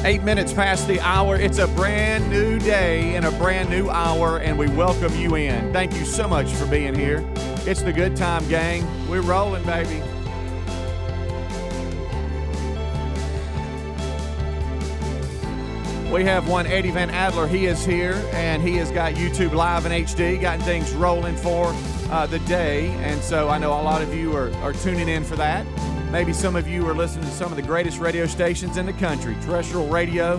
8 minutes past the hour. It's a brand new day and a brand new hour, and we welcome you in. Thank you so much for being here. It's the Good Time Gang. We're rolling, baby. We have one Eddie Van Adler. He is here, and he has got YouTube Live in HD, gotten things rolling for the day. And so I know a lot of you are tuning in for that. Maybe some of you are listening to some of the greatest radio stations in the country, terrestrial radio.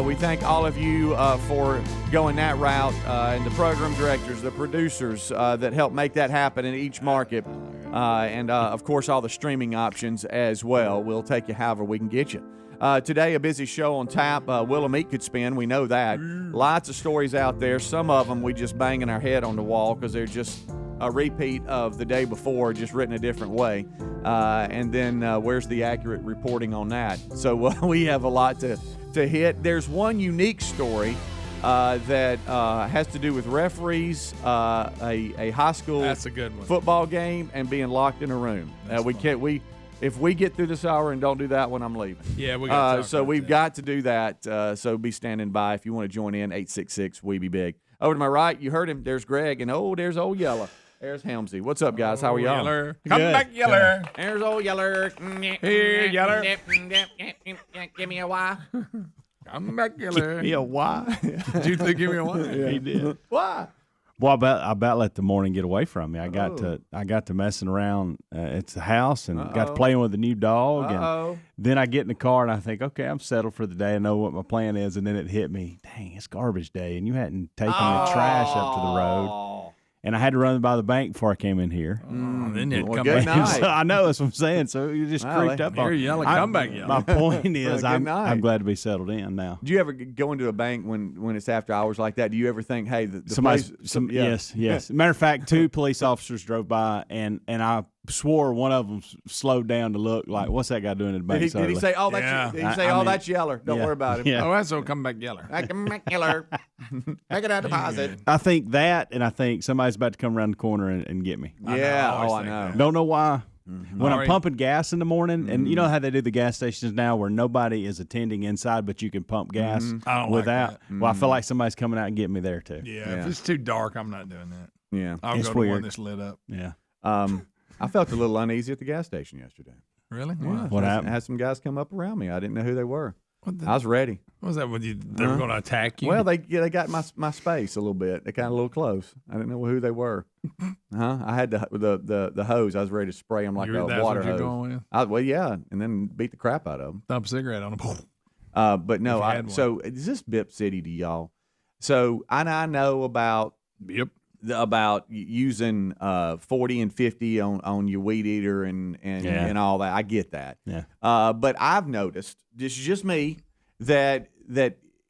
We thank all of you for going that route, and the program directors, the producers that help make that happen in each market, and of course all the streaming options as well. We'll take you however we can get you. Today, a busy show on tap. Willamette could spin. We know that. Lots of stories out there. Some of them we just banging our head on the wall because they're just a repeat of the day before, just written a different way. And then where's the accurate reporting on that? So we have a lot to hit. There's one unique story that has to do with referees, a high school That's a good one. football game, and being locked in a room. If we get through this hour and don't do that one, I'm leaving. Yeah, we got so we've got to do that. So be standing by if you want to join in. 866-WE-BE-BIG. Over to my right, you heard him. There's Greg, and there's old Yeller. There's Helmsy. What's up, guys? How are y'all? Yeller. Come back, Yeller. There's old Yeller. Here, Yeller. Give me a Y. Come back, Yeller. Yeah, why? Did you think give me a one? Yeah. He did. Why? Well, I about let the morning get away from me. I got to messing around at the house and got to playing with a new dog. And then I get in the car and I think, okay, I'm settled for the day. I know what my plan is. And then it hit me, dang, it's garbage day, and you hadn't taken the trash up to the road. And I had to run by the bank before I came in here. Then you'd come good back. night. So I know that's what I'm saying. So you just creeped up Here, on Yeller. Come back, Yeller. My point is, Well, I'm glad to be settled in now. Do you ever go into a bank when it's after hours like that? Do you ever think, hey, the Somebody's, place, yes. Matter of fact, 2 police officers drove by, and I swore one of them slowed down to look like, what's that guy doing in the bank? Did he say, oh, that's Yeah. did he say, that's Yeller? Don't worry about him. Yeah. Oh, that's so come back, Yeller. Come back, Yeller. Make it a deposit. I think that, and I think somebody's about to come around the corner and get me. Yeah. I always I think know. that. Don't know why. When I'm Alright. pumping gas in the morning, and you know how they do the gas stations now where nobody is attending inside, but you can pump gas I don't like without. that. Well, I feel like somebody's coming out and getting me there too. Yeah, if it's too dark, I'm not doing that. Yeah. I'll It's go to one weird. that's lit up. Yeah. I felt a little uneasy at the gas station yesterday. Really? Yeah. What happened? I had some guys come up around me. I didn't know who they were. What the, I was ready. what was that? What they were going to attack you? Well, they got my space a little bit. They got a little close. I didn't know who they were. I had the hose. I was ready to spray them like a that's water what you're hose. going with? Well, yeah, and then beat the crap out of them. Dump a cigarette on them. But no, If you had one. so is this Bip City to y'all? So I know about Yep. using 40 and 50 on your weed eater and all that. I get that. Yeah. But I've noticed, this is just me, that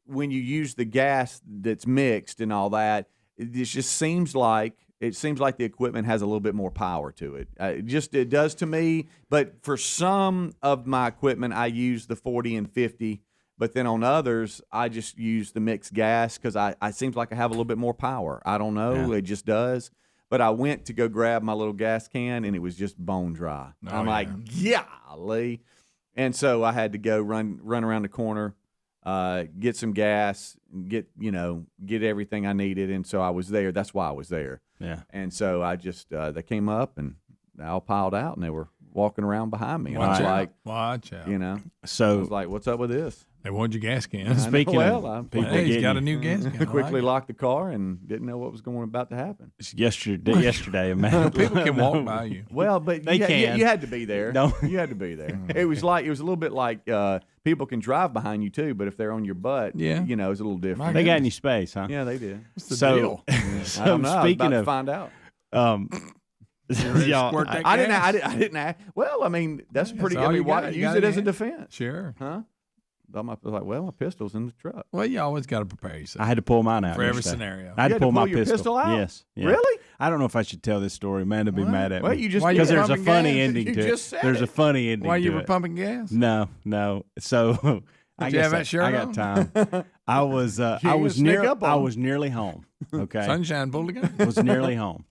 when you use the gas that's mixed and all that, it just seems like the equipment has a little bit more power to it. It does to me. But for some of my equipment, I use the 40 and 50. But then on others, I just use the mixed gas because I seems like I have a little bit more power. I don't know. Yeah. It just does. But I went to go grab my little gas can, and it was just bone dry. I'm like, golly. And so I had to go run around the corner, get some gas, get everything I needed. And so I was there. That's why I was there. Yeah. And so I just they came up, and they all piled out, and they were walking around behind me. And I Watch was out. like, Watch out. I So was like, what's up with this? They wanted your gas can. speaking well, of people Hey, he's getting got a new gas can. I quickly like locked the car and didn't know what was about to happen. yesterday, man. it. People can walk by you. Well, but They can. you had to be there. No. You had to be there. It was a little bit like people can drive behind you too, but if they're on your butt, Yeah. it's a little different. They got any space, huh? Yeah, they did. What's the So, deal? I don't know. speaking I was about of to find out. ready to y'all, squirt that I gas? didn't act. Well, I mean, that's pretty. all I mean, you got. You use got it it as a in? defense, Sure. huh? I was like, well, my pistol's in the truck. Well, you always got to prepare yourself I had to pull mine out for every yesterday. scenario. I had You to pull my your pistol out? Yes. Yeah. Really? I don't know if I should tell this story. Amanda would be mad at Well, me. you just Why you because there's a pumping funny gas? ending You to just it. said There's it. a funny ending Why to you were it. pumping gas? No. So I you guess have that shirt I got on? time. I was didn't sneak up on I him. was nearly home. Okay. Sunshine pulled the gun. I was nearly home.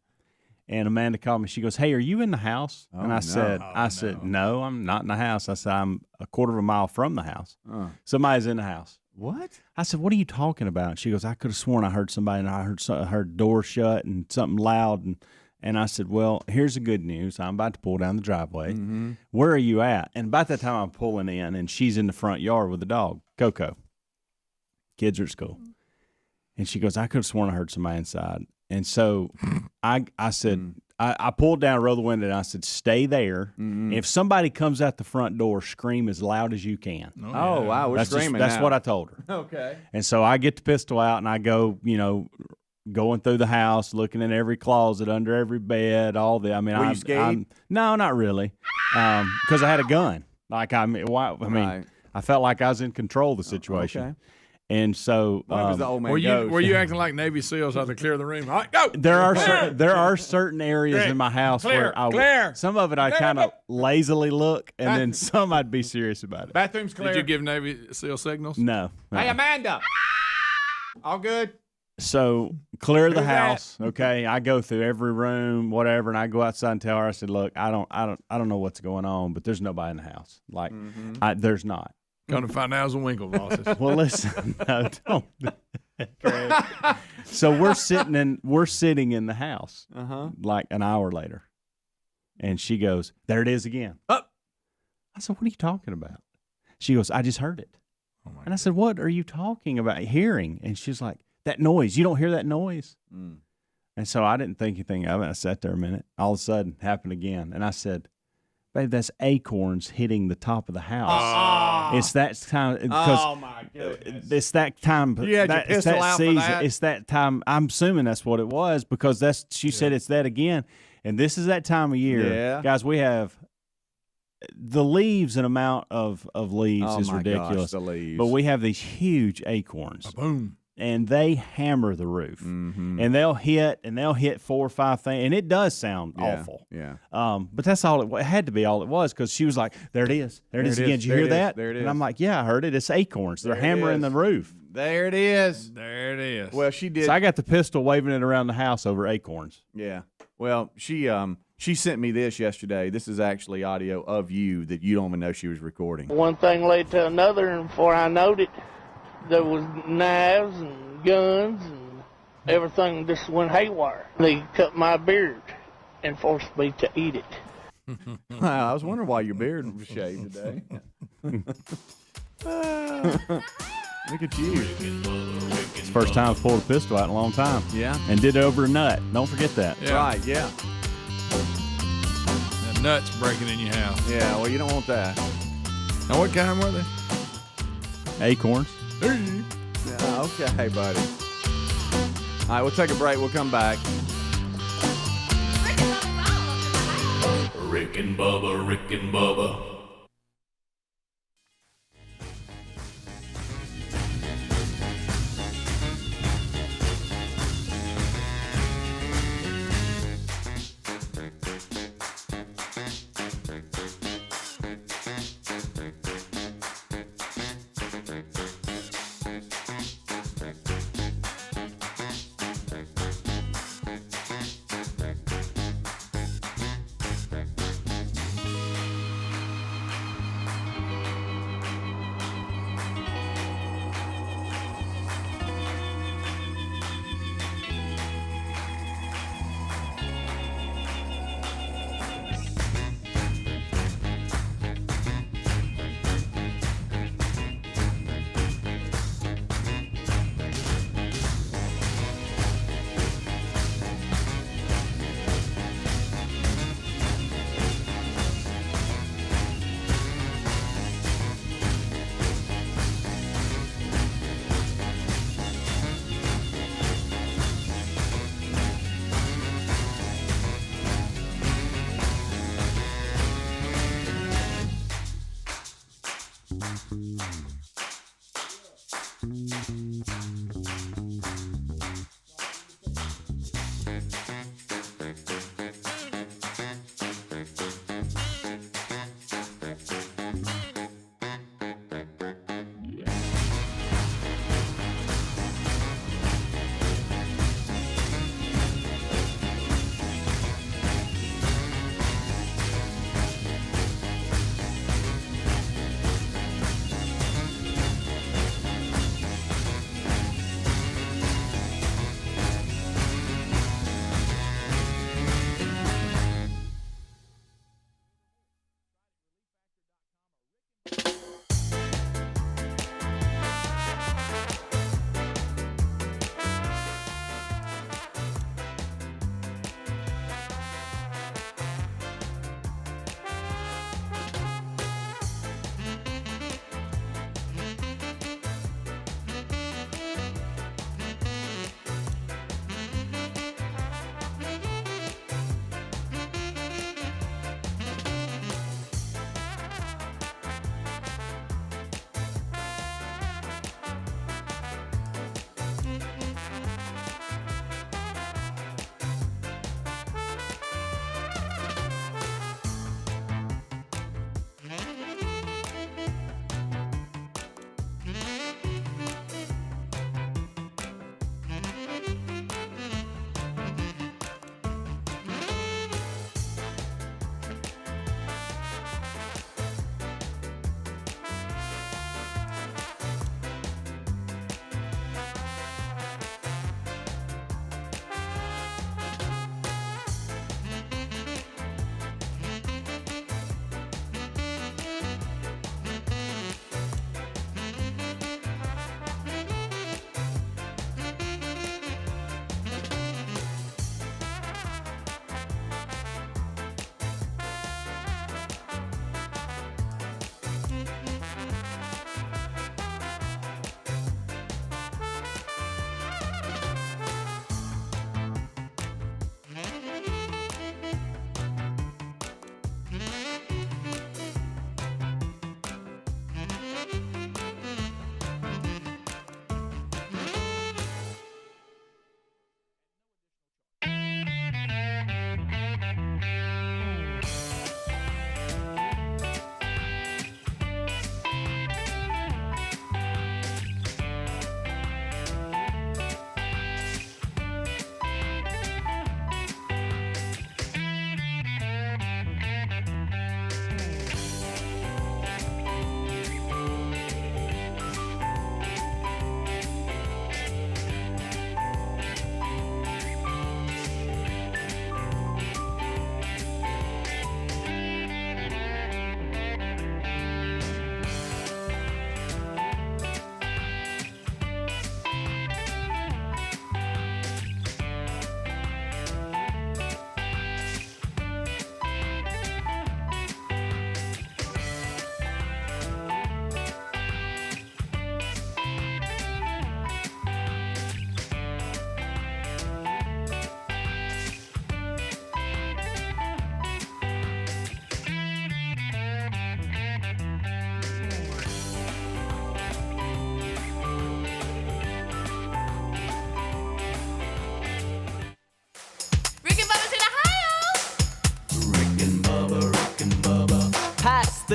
And Amanda called me. She goes, "Hey, are you in the house?" And I said, "No, I'm not in the house." I said, "I'm a quarter of a mile from the house. Somebody's in the house." What? I said, "What are you talking about?" She goes, "I could have sworn I heard somebody, and I heard door shut and something loud." And I said, "Well, here's the good news. I'm about to pull down the driveway. Where are you at?" And about that time, I'm pulling in, and she's in the front yard with the dog, Coco. Kids are at school. And she goes, "I could have sworn I heard somebody inside." And so I said, I pulled down, rolled the window, and I said, "Stay there. If somebody comes out the front door, scream as loud as you can." Oh, wow. We're screaming That's now. what I told her. Okay. And so I get the pistol out, and I go, going through the house, looking in every closet, under every bed, all the. I mean, Were you scared? No, not really, because I had a gun. Like I felt like I was in control of the situation. Okay. And so, What was the old man were ghost? you acting like Navy SEALs how to clear the room? All right, go. there are certain areas in my house where some of it I kind of lazily look, and then some I'd be serious about it. Bathroom's clear. Did you give Navy SEAL signals? No. Hey, Amanda. All good? So clear the Who's that? house, okay? I go through every room, whatever, and I go outside and tell her. I said, "Look, I don't know what's going on, but there's nobody in the house. Like, there's not." Come to find out, it was a Winkle bosses. Well, listen, no, don't. So we're sitting in the house, like an hour later, and she goes, "There it is again." I said, "What are you talking about?" She goes, "I just heard it." And I said, "What are you talking about hearing?" And she's like, "That noise. You don't hear that noise?" And so I didn't think anything of it. I sat there a minute. All of a sudden, it happened again. And I said, "Babe, that's acorns hitting the top of the house." It's that time because my goodness. it's that time. You had your it's pistol that out for season. that? It's that time. I'm assuming that's what it was because she said it's that again. And this is that time of year, Yeah. guys. We have the leaves. An amount of leaves Oh is my ridiculous. gosh, the leaves. But we have these huge acorns. Boom. And they hammer the roof, and they'll hit 4 or 5 things, and it does sound awful. Yeah. But that's all it had to be. All it was, because she was like, "There it is, there it is again." Did you hear that? There it is. And I'm like, "Yeah, I heard it. It's acorns. They're hammering the roof." There it is. There it is. Well, she did. So I got the pistol waving it around the house over acorns. Yeah. Well, she sent me this yesterday. This is actually audio of you that you don't even know she was recording. One thing led to another, and before I knowed it, there was knives and guns and everything just went haywire. They cut my beard and forced me to eat it. I was wondering why your beard was shaved today. Look at you. It's the first time I've pulled a pistol out in a long time. Yeah. And did it over a nut. Don't forget that. Yeah. Right, yeah. That nuts breaking in your house. Yeah, well, you don't want that. Now, what kind were they? Acorns. Yeah, okay, buddy. All right, we'll take a break. We'll come back. Rick and Bubba, Rick and Bubba.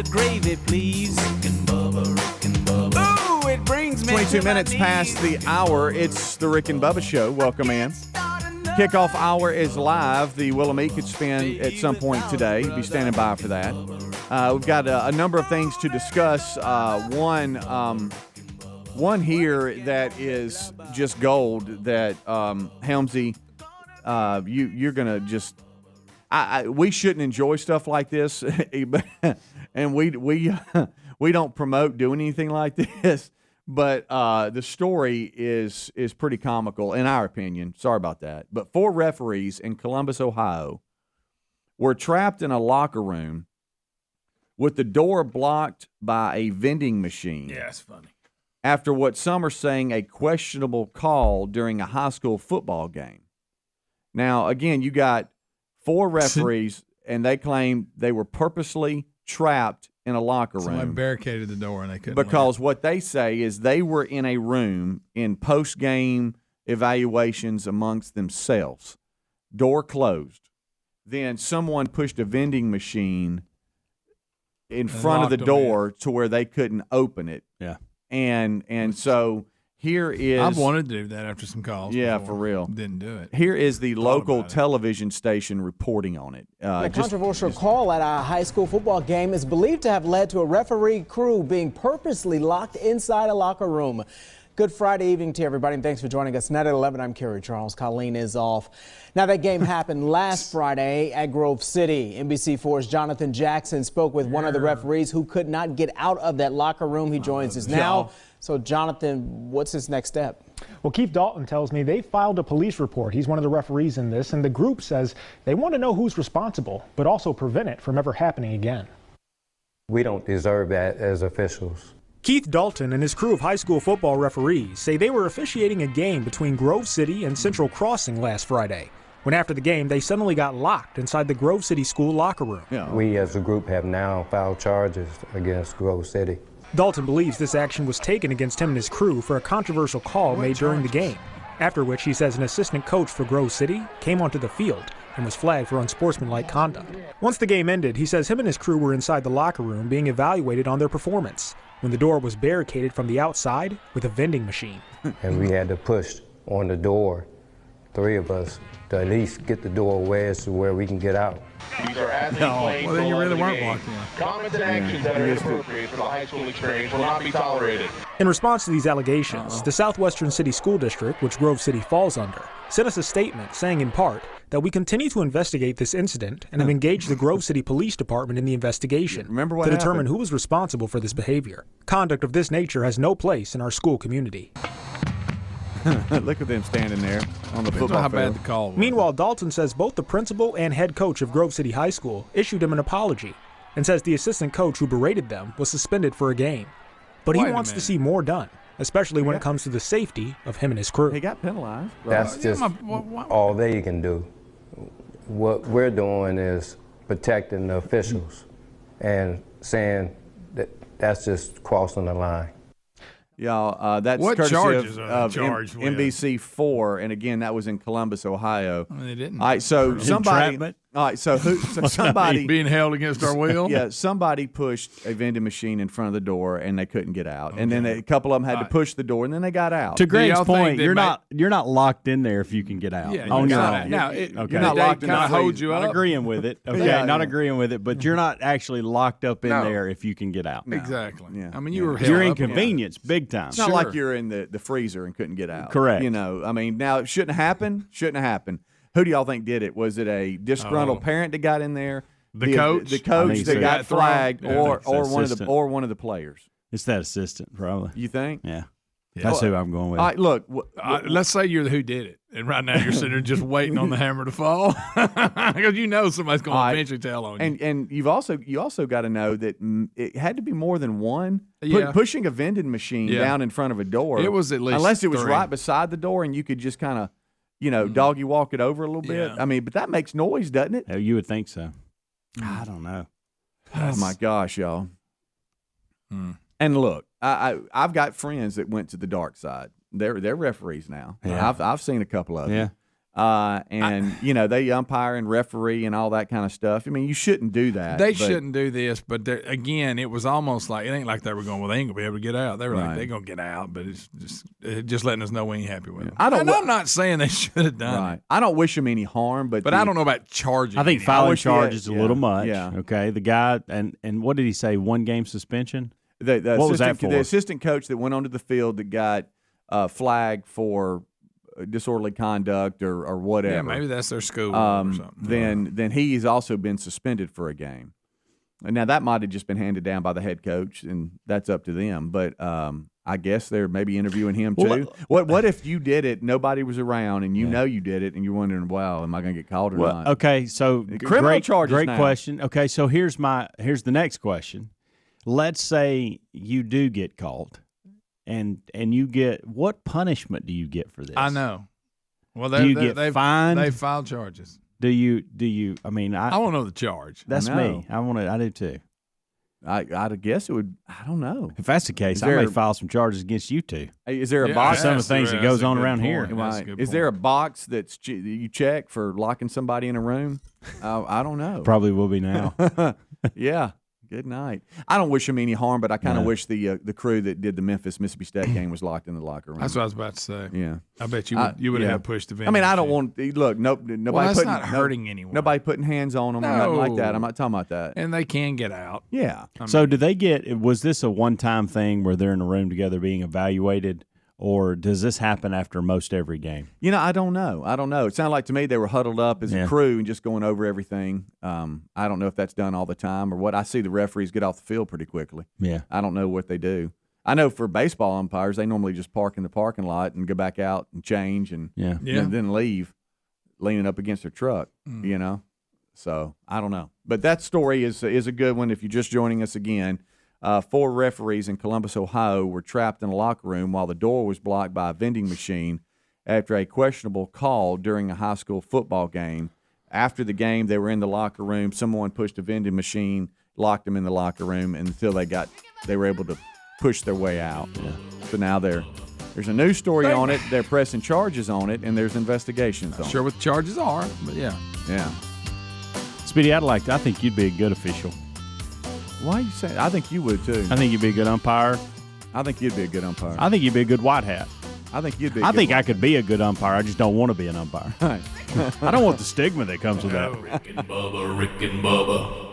of gravy, please. Rick and Bubba, Rick and Bubba. Ooh, it brings me 22 to minutes my past the knees. hour. It's the Rick and Bubba Show. Welcome in. Kickoff hour is live. The Willamette could spin at some point today. Be standing by for that. We've got a number of things to discuss. One here that is just gold that Helmsy, you're gonna just. We shouldn't enjoy stuff like this, and we don't promote doing anything like this. But the story is pretty comical in our opinion. Sorry about that. But 4 referees in Columbus, Ohio, were trapped in a locker room with the door blocked by a vending machine. Yeah, it's funny. After what some are saying a questionable call during a high school football game. Now, again, you got 4 referees, and they claim they were purposely trapped in a locker room. Somebody barricaded the door and they couldn't Because what they say is they were in a room in post-game evaluations amongst themselves. Door closed. Then someone pushed a vending machine in front of the door to where they couldn't open it. Yeah. And so here is... I've wanted to do that after some calls. Yeah, before. for real. Didn't do it. Here is the local television station reporting on it. A controversial call at a high school football game is believed to have led to a referee crew being purposely locked inside a locker room. Good Friday evening to everybody, and thanks for joining us. Tonight at 11, I'm Kerry Charles. Colleen is off. Now, that game happened last Friday at Grove City. NBC4's Jonathan Jackson spoke with one of the referees who could not get out of that locker room. He joins us now. So, Jonathan, what's his next step? Well, Keith Dalton tells me they filed a police report. He's one of the referees in this, and the group says they want to know who's responsible, but also prevent it from ever happening again. We don't deserve that as officials. Keith Dalton and his crew of high school football referees say they were officiating a game between Grove City and Central Crossing last Friday, when after the game they suddenly got locked inside the Grove City school locker room. We as a group have now filed charges against Grove City. Dalton believes this action was taken against him and his crew for a controversial call made during the game, after which he says an assistant coach for Grove City came onto the field and was flagged for unsportsmanlike conduct. Once the game ended, he says him and his crew were inside the locker room being evaluated on their performance when the door was barricaded from the outside with a vending machine. And we had to push on the door, 3 of us, to at least get the door wedged to where we can get out. These are athletes playing well, then you really weren't game. walking. Comments and actions that are inappropriate for the high school experience will not be tolerated. In response to these allegations, the Southwestern City School District, which Grove City falls under, sent us a statement saying in part that we continue to investigate this incident and have engaged the Grove City Police Department in the investigation to determine who was responsible for this behavior. Conduct of this nature has no place in our school community. Look at them standing there on the football how field. bad the call was. Meanwhile, Dalton says both the principal and head coach of Grove City High School issued him an apology and says the assistant coach who berated them was suspended for a game. But he wants to see more done, especially when it comes to the safety of him and his crew. He got penalized. That's just all they can do. What we're doing is protecting the officials and saying that that's just crossing the line. Y'all, that's What courtesy charges of, are they charged with? NBC4, and again, that was in Columbus, Ohio. I mean, they didn't. All right, so somebody. Entrapment? All right, so somebody being held against our will. Yeah, somebody pushed a vending machine in front of the door, and they couldn't get out. And then a couple of them had to push the door, and then they got out. To Greg's y'all think point, they you're not locked in there if you can get out. Yeah, on you your got own. it. Now, okay. you're not locked in kind of the hold you Not up. agreeing with it. Okay, Yeah, not yeah. agreeing with it, but you're not actually locked up in there if you can get out. Exactly. Yeah. I mean, you were held You're up. inconvenienced big time. It's not Sure. like you're in the freezer and couldn't get out. Correct. You know, I mean, now it shouldn't happen. Shouldn't have happened. Who do y'all think did it? Was it a disgruntled parent that got in there? The coach? The I coach think that so. got flagged, Yeah, I or think so. one of the players. It's that assistant, probably. You think? Yeah. That's who I'm going with. All right, look. Let's say you're the who did it, and right now you're sitting there just waiting on the hammer to fall because you know somebody's going to eventually tell on you. And you also got to know that it had to be more than one. Yeah. Pushing a vending machine down in front of a door. It was at least unless it was 3. right beside the door and you could just kind of, doggy walk it over a little bit. Yeah. I mean, but that makes noise, doesn't it? Oh, you would think so. I don't know. Oh my gosh, y'all. And look, I've got friends that went to the dark side. They're referees now. Yeah. I've seen a couple of them. Yeah. and they umpire and referee and all that kind of stuff. I mean, you shouldn't do that. They shouldn't do this, but again, it was almost like it ain't like they were going. Well, they ain't gonna be able to get out. They were like they're gonna get out, but it's just letting us know we ain't happy with them. I'm not saying they should have done it. I don't wish them any harm, but I don't know about charging. I think filing charges a little much. Yeah. Okay, the guy and what did he say? 1 game suspension. What was that for? The assistant coach that went onto the field that got flagged for disorderly conduct or whatever. Yeah, maybe that's their school or something. Then he's also been suspended for a game. Now that might have just been handed down by the head coach, and that's up to them. But I guess they're maybe interviewing him too. What if you did it, nobody was around, and you know you did it, and you're wondering, wow, am I going to get called or not? Okay, so criminal charges. Great now. question. Okay, so here's the next question. Let's say you do get caught. And you get, what punishment do you get for this? I know. Well, do you get fined? They filed charges. Do you? I mean, I want to know the charge. That's me. I do too. I'd guess it would. I don't know. If that's the case, I may file some charges against you two. Hey, is there a box? Some of the things that goes on around here. Is there a box that you check for locking somebody in a room? I don't know. Probably will be now. Yeah. Good night. I don't wish them any harm, but I kind of wish the crew that did the Memphis-Mississippi State game was locked in the locker room. That's what I was about to say. Yeah. I bet you would have pushed the vending. I mean, I don't want – look, nobody that's not hurting anyone. Nobody putting hands on them or nothing like that. I'm not talking about that. And they can get out. Yeah. So do they get – was this a one-time thing where they're in a room together being evaluated, or does this happen after most every game? I don't know. It sounded like to me they were huddled up as a crew and just going over everything. I don't know if that's done all the time or what. I see the referees get off the field pretty quickly. Yeah. I don't know what they do. I know for baseball umpires, they normally just park in the parking lot and go back out and change and then leave, leaning up against their truck, So I don't know. But that story is a good one if you're just joining us again. 4 referees in Columbus, Ohio, were trapped in a locker room while the door was blocked by a vending machine after a questionable call during a high school football game. After the game, they were in the locker room. Someone pushed a vending machine, locked them in the locker room, and until they were able to push their way out. Yeah. So now there's a new story on it. They're pressing charges on it, and there's investigations on it. Sure what the charges are, but yeah. Yeah. Speedy, I think you'd be a good official. Why are you saying? I think you would too. I think you'd be a good umpire. I think you'd be a good umpire. I think you'd be a good white hat. I think you'd be. I think I could be a good umpire. I just don't want to be an umpire. I don't want the stigma that comes with that. Rick and Bubba.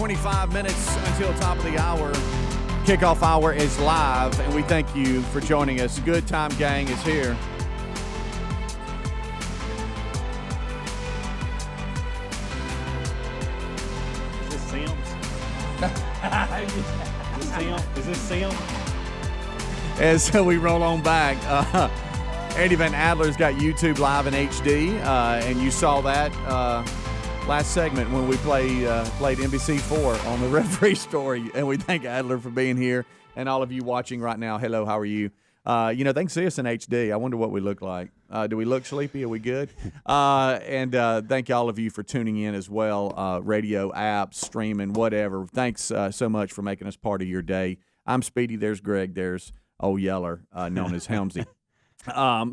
25 minutes until top of the hour. Kickoff hour is live, and we thank you for joining us. Good Time Gang is here. Is this Sims? Is this Sims? As we roll on back, Andy Van Adler's got YouTube live in HD, and you saw that last segment when we played NBC4 on the referee story, and we thank Adler for being here, and all of you watching right now. Hello, how are you? They can see us in HD. I wonder what we look like. Do we look sleepy? Are we good? And thank all of you for tuning in as well. Radio, apps, streaming, whatever. Thanks so much for making us part of your day. I'm Speedy. There's Greg. There's Old Yeller, known as Helmsy.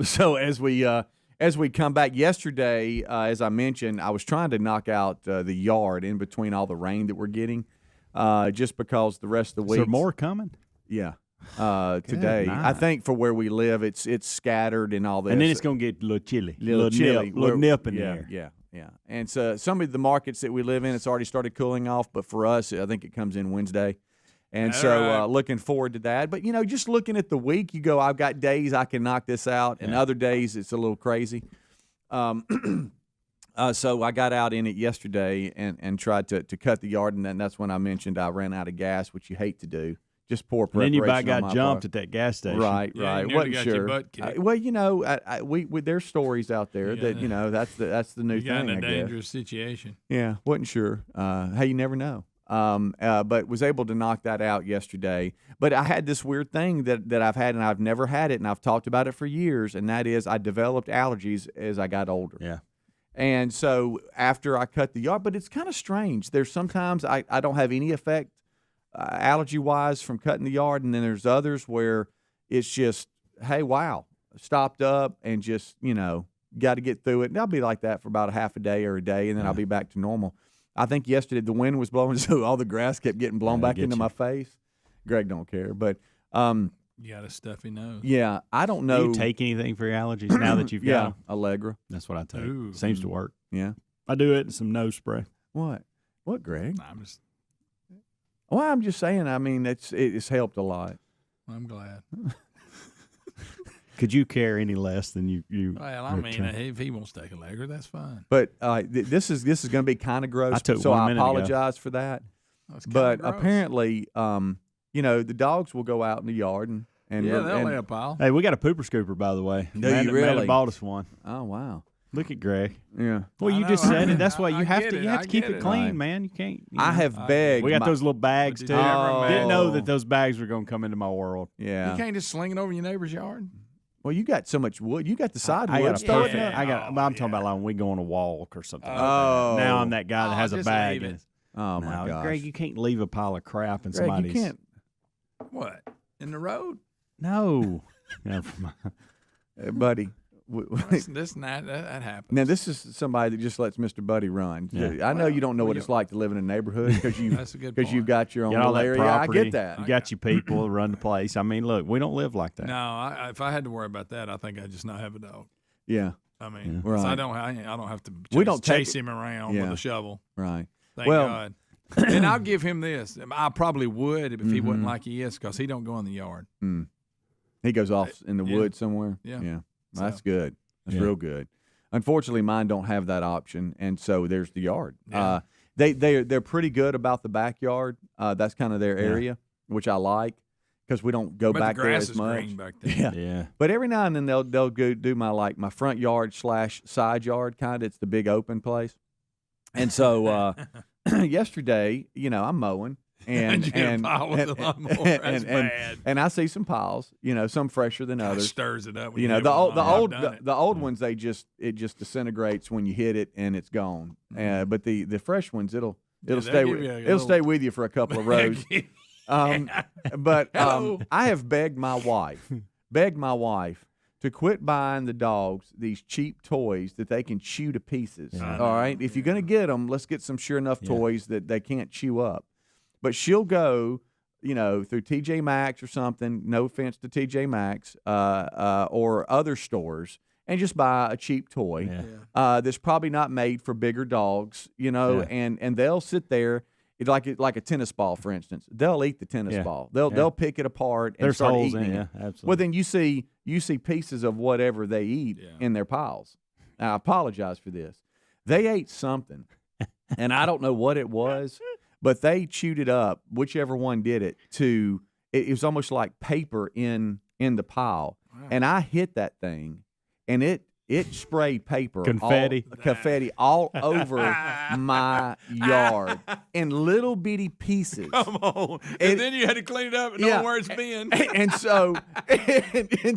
So as we come back yesterday, as I mentioned, I was trying to knock out the yard in between all the rain that we're getting, just because the rest of the week. Is there more coming? Yeah. Today, night. I think for where we live, it's scattered and all this. And then it's going to get a little chilly. Little nip in there. Yeah. And so some of the markets that we live in, it's already started cooling off. But for us, I think it comes in Wednesday. And looking forward to that. But, just looking at the week, you go, I've got days I can knock this out, and other days it's a little crazy. So I got out in it yesterday and tried to cut the yard, and then that's when I mentioned I ran out of gas, which you hate to do. Just poor preparation. And then you got jumped at that gas station. Right. Wasn't sure. Your butt kicked. We there's stories out there that that's the new thing. You got in a I dangerous guess. situation. Yeah, wasn't sure. Hey, you never know. But was able to knock that out yesterday. But I had this weird thing that I've had, and I've never had it, and I've talked about it for years, and that is I developed allergies as I got older. Yeah. And so after I cut the yard, but it's kind of strange. There's sometimes I don't have any effect allergy-wise from cutting the yard, and then there's others where it's just, hey, wow, stopped up and just, got to get through it. And I'll be like that for about a half a day or a day, and then I'll be back to normal. I think yesterday the wind was blowing, so all the grass kept getting blown back into my face. Greg don't care, but you got a stuffy nose. Yeah, I don't know. Do you take anything for your allergies now that you've got them? Allegra. That's what I take. Ooh. Seems to work. Yeah, I do it and some nose spray. What, Greg? I'm just saying. I mean, it's helped a lot. I'm glad. Could you care any less than you? Well, I mean, if he wants to take Allegra, that's fine. But this is going to be kind of gross. I apologize for that. But apparently, the dogs will go out in the yard and they'll lay a pile. Hey, we got a pooper scooper, by the way. Do you really? Amanda bought us one. Oh wow! Look at Greg. Yeah. Well, you just said it. That's why you have to keep it clean, right, man. You can't. I have begged. We got those little bags too. Oh. Didn't know that those bags were going to come into my world. Yeah. You can't just sling it over your neighbor's yard. Well, you got so much wood. You got the side wood. I got a perfect. Yeah. I'm talking about like when we go on a walk or something. Oh. Now I'm that guy that has a bag. Oh my gosh, Greg, you can't leave a pile of crap in Greg, somebody's. You can't. What? In the road? No. Buddy. That happens. Now, this is somebody that just lets Mr. Buddy run. Yeah. I know you don't know what it's like to live in a neighborhood because you've got your own little area. Property. I get that. You got your people run the place. I mean, look, we don't live like that. No, if I had to worry about that, I think I'd just not have a dog. Yeah. I mean, right. I don't have to chase him around with a shovel. Right. Thank God. And I'll give him this. I probably would if he wasn't like he is, because he don't go in the yard. Mm. He goes off in the woods somewhere. Yeah. Well, that's good. That's real good. Unfortunately, mine don't have that option, and so there's the yard. Yeah. They're pretty good about the backyard. That's kind of their area, which I like, because we don't go back there as much. Green back there. Yeah. But every now and then they'll go do my front yard / side yard kind of. It's the big open place, and so yesterday, I'm mowing. And I see some piles, some fresher than others. Stirs it up. The old ones, it just disintegrates when you hit it and it's gone. But the fresh ones, it'll stay with you for a couple of rows. But I have begged my wife to quit buying the dogs these cheap toys that they can chew to pieces. All right, if you're gonna get them, let's get some sure enough toys that they can't chew up. But she'll go, through TJ Maxx or something, no offense to TJ Maxx, or other stores, and just buy a cheap toy that's probably not made for bigger dogs, and they'll sit there. like a tennis ball, for instance. They'll eat the tennis ball. They'll pick it apart and start eating it. Absolutely. Well, then you see pieces of whatever they eat in their piles. Now, I apologize for this. They ate something, and I don't know what it was, but they chewed it up, whichever one did it, it was almost like paper in the pile. Wow. And I hit that thing, and it sprayed paper, confetti all over my yard in little bitty pieces. Come on. And then you had to clean it up and know where it's been. And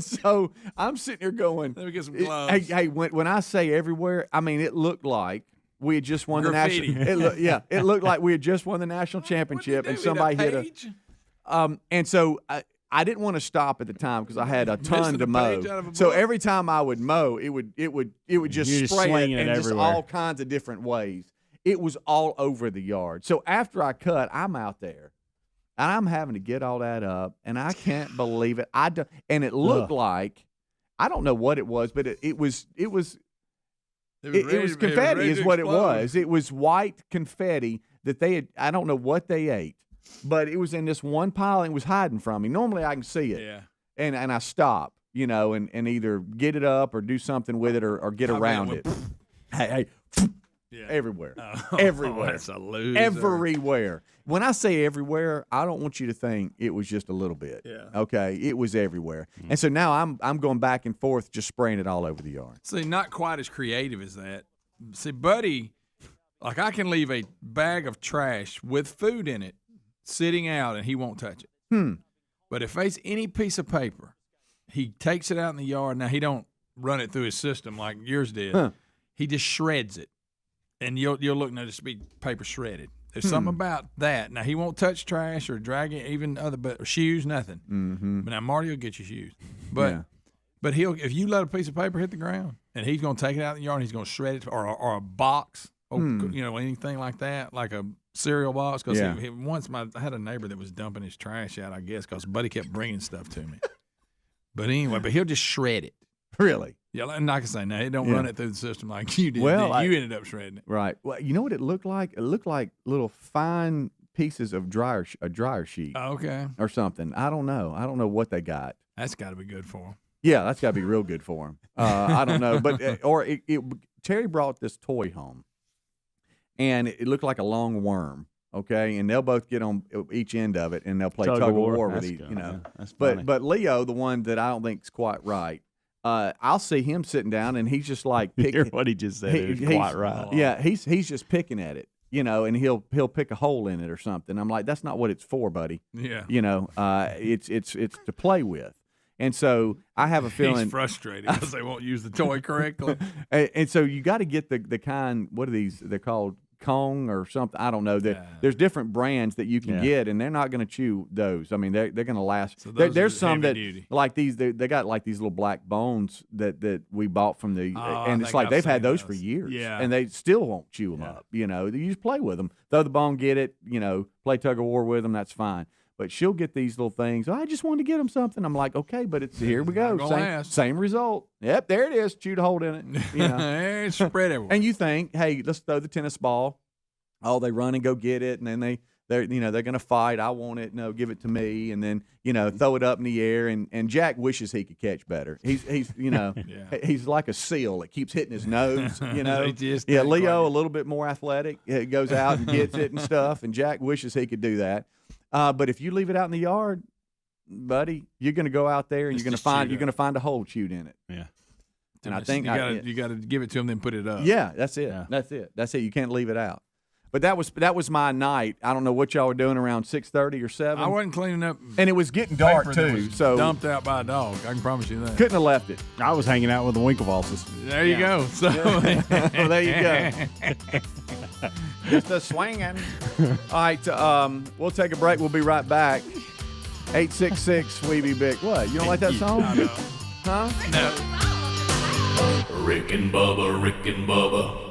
so I'm sitting here going, let me get some gloves. Hey, when I say everywhere, I mean it looked like we had just won graffiti. the national. It looked like we had just won the national championship, and somebody hit a. And so I didn't want to stop at the time because I had a ton to mow. So every time I would mow, it would just spray it in just all kinds of different ways. It was all over the yard. So after I cut, I'm out there, and I'm having to get all that up, and I can't believe it. And it looked like, I don't know what it was, but it was confetti is what it was. It was white confetti that they had. I don't know what they ate. But it was in this one pile and it was hiding from me. Normally I can see it. Yeah. And I stop, and either get it up or do something with it or get around it. Hey, everywhere. Everywhere. That's a loser. Everywhere. When I say everywhere, I don't want you to think it was just a little bit. Yeah. Okay? It was everywhere. Mm-hmm. And so now I'm going back and forth just spraying it all over the yard. See, not quite as creative as that. See, Buddy, like I can leave a bag of trash with food in it sitting out, and he won't touch it. But if it's any piece of paper, he takes it out in the yard. Now, he don't run it through his system like yours did. He just shreds it, and you'll look and just be paper shredded. There's something about that. Now, he won't touch trash or drag it, even or shoes, nothing. Mm-hmm. But now, Marty will get you shoes. But if you let a piece of paper hit the ground, and he's going to take it out in the yard, and he's going to shred it, or a box, or anything like that, like a cereal box. Because once I had a neighbor that was dumping his trash out, I guess, because Buddy kept bringing stuff to me. But anyway, he'll just shred it. Really? Yeah, and like I say, now, it don't run it through the system like you did. Well, you ended up shredding it. Right. Well, you know what it looked like? It looked like little fine pieces of a dryer sheet. Oh, okay. Or something. I don't know. I don't know what they got. That's got to be good for them. Yeah, that's got to be real good for them. I don't know. But Terry brought this toy home. And it looked like a long worm, okay? And they'll both get on each end of it, and they'll play tug of war with each, Yeah, that's funny. But Leo, the one that I don't think is quite right, I'll see him sitting down, and he's just like picking. Hear what he just said. He's quite right. Yeah, he's just picking at it, and he'll pick a hole in it or something. I'm like, that's not what it's for, buddy. Yeah. It's to play with. And so I have a feeling he's frustrated because they won't use the toy correctly. And so you got to get the kind. What are these? They're called Kong or something. I don't know. There's different brands that you can get, and they're not going to chew those. I mean, they're going to last. So there's some that duty. like these. They got like these little black bones that we bought from the, and it's like they've had those for years, and they still won't chew them up. You just play with them, throw the bone, get it. Play tug of war with them. That's fine. But she'll get these little things. I just wanted to get them something. I'm like, okay, but here we go. Same result. Yep, there it is. Chewed a hole in it. It's spread everywhere. And you think, hey, let's throw the tennis ball. Oh, they run and go get it, and then they're going to fight. I want it. No, give it to me. And then throw it up in the air. And Jack wishes he could catch better. He's he's like a seal that keeps hitting his nose. Leo a little bit more athletic. He goes out and gets it and stuff. And Jack wishes he could do that. But if you leave it out in the yard, buddy, you're going to go out there and you're going to find a hole chewed in it. Yeah. And I think you got to give it to them, then put it up. Yeah, that's it. Yeah. That's it. You can't leave it out. But that was my night. I don't know what y'all were doing around 6:30 or 7. I wasn't cleaning up, and it was getting dark too. So dumped out by a dog. I can promise you that. Couldn't have left it. I was hanging out with the Winklevolses. There you go. So well, there you go. Just a swinging. All right, we'll take a break. We'll be right back. 866 Weeby Big. What? You don't like that song? No. Huh? No. Rick and Bubba.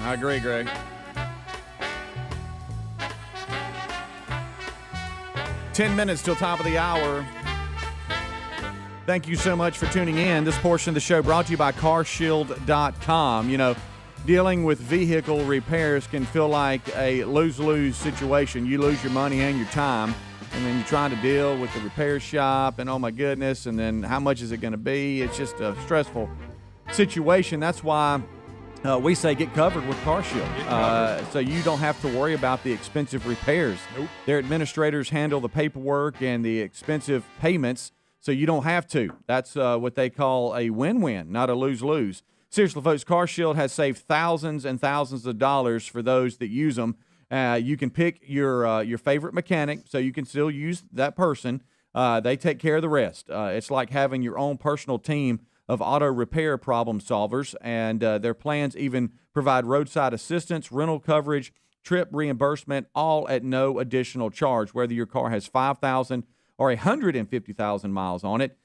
I agree, Greg. Ten minutes till top of the hour. Thank you so much for tuning in. This portion of the show brought to you by carshield.com. You know, dealing with vehicle repairs can feel like a lose-lose situation. You lose your money and your time, and then you're trying to deal with the repair shop, and oh my goodness, and then how much is it going to be? It's just a stressful situation. That's why we say get covered with CarShield, so you don't have to worry about the expensive repairs. Nope. Their administrators handle the paperwork and the expensive payments, so you don't have to. That's what they call a win-win, not a lose-lose. Seriously, folks, CarShield has saved thousands and thousands of dollars for those that use them. You can pick your favorite mechanic, so you can still use that person. They take care of the rest. It's like having your own personal team of auto repair problem solvers, and their plans even provide roadside assistance, rental coverage, trip reimbursement, all at no additional charge. Whether your car has 5,000 or 150,000 miles on it,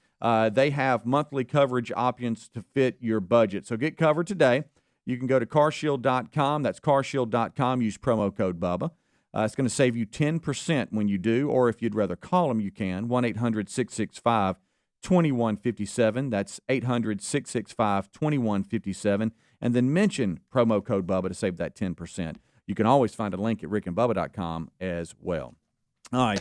they have monthly coverage options to fit your budget. So get covered today. You can go to carshield.com. That's carshield.com. Use promo code Bubba. It's going to save you 10% when you do, or if you'd rather call them, you can. 1-800-665-2157. That's 800-665-2157. And then mention promo code Bubba to save that 10%. You can always find a link at rickandbubba.com as well. All right.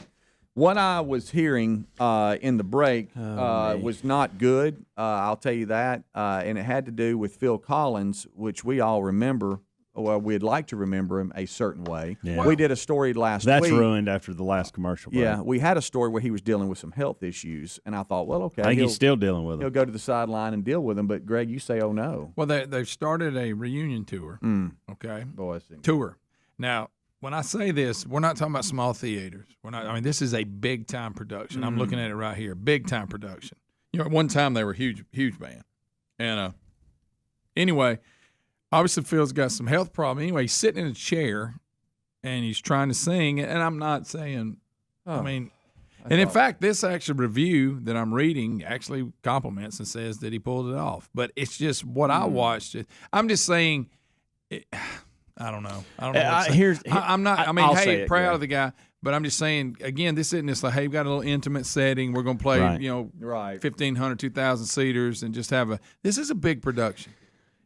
What I was hearing in the break was not good. I'll tell you that. And it had to do with Phil Collins, which we all remember. Well, we'd like to remember him a certain way. Yeah. We did a story last week. That's ruined after the last commercial break. Yeah, we had a story where he was dealing with some health issues, and I thought, well, okay. I think he's still dealing with them. He'll go to the sideline and deal with them, but, Greg, you say, oh, no. Well, they've started a reunion tour, okay? Boy, tour. Now, when I say this, we're not talking about small theaters. This is a big-time production. I'm looking at it right here, big-time production. You know, at one time they were huge band. And anyway, obviously Phil's got some health problem. Anyway, he's sitting in a chair, and he's trying to sing. And I'm not saying, in fact, this actual review that I'm reading actually compliments and says that he pulled it off. But it's just what I watched. I'm just saying, I don't know. I'm not. Proud of the guy, but I'm just saying. Again, this isn't just like, hey, we've got a little intimate setting. We're going to play, 1,500, 2,000 seaters, and just have a. This is a big production.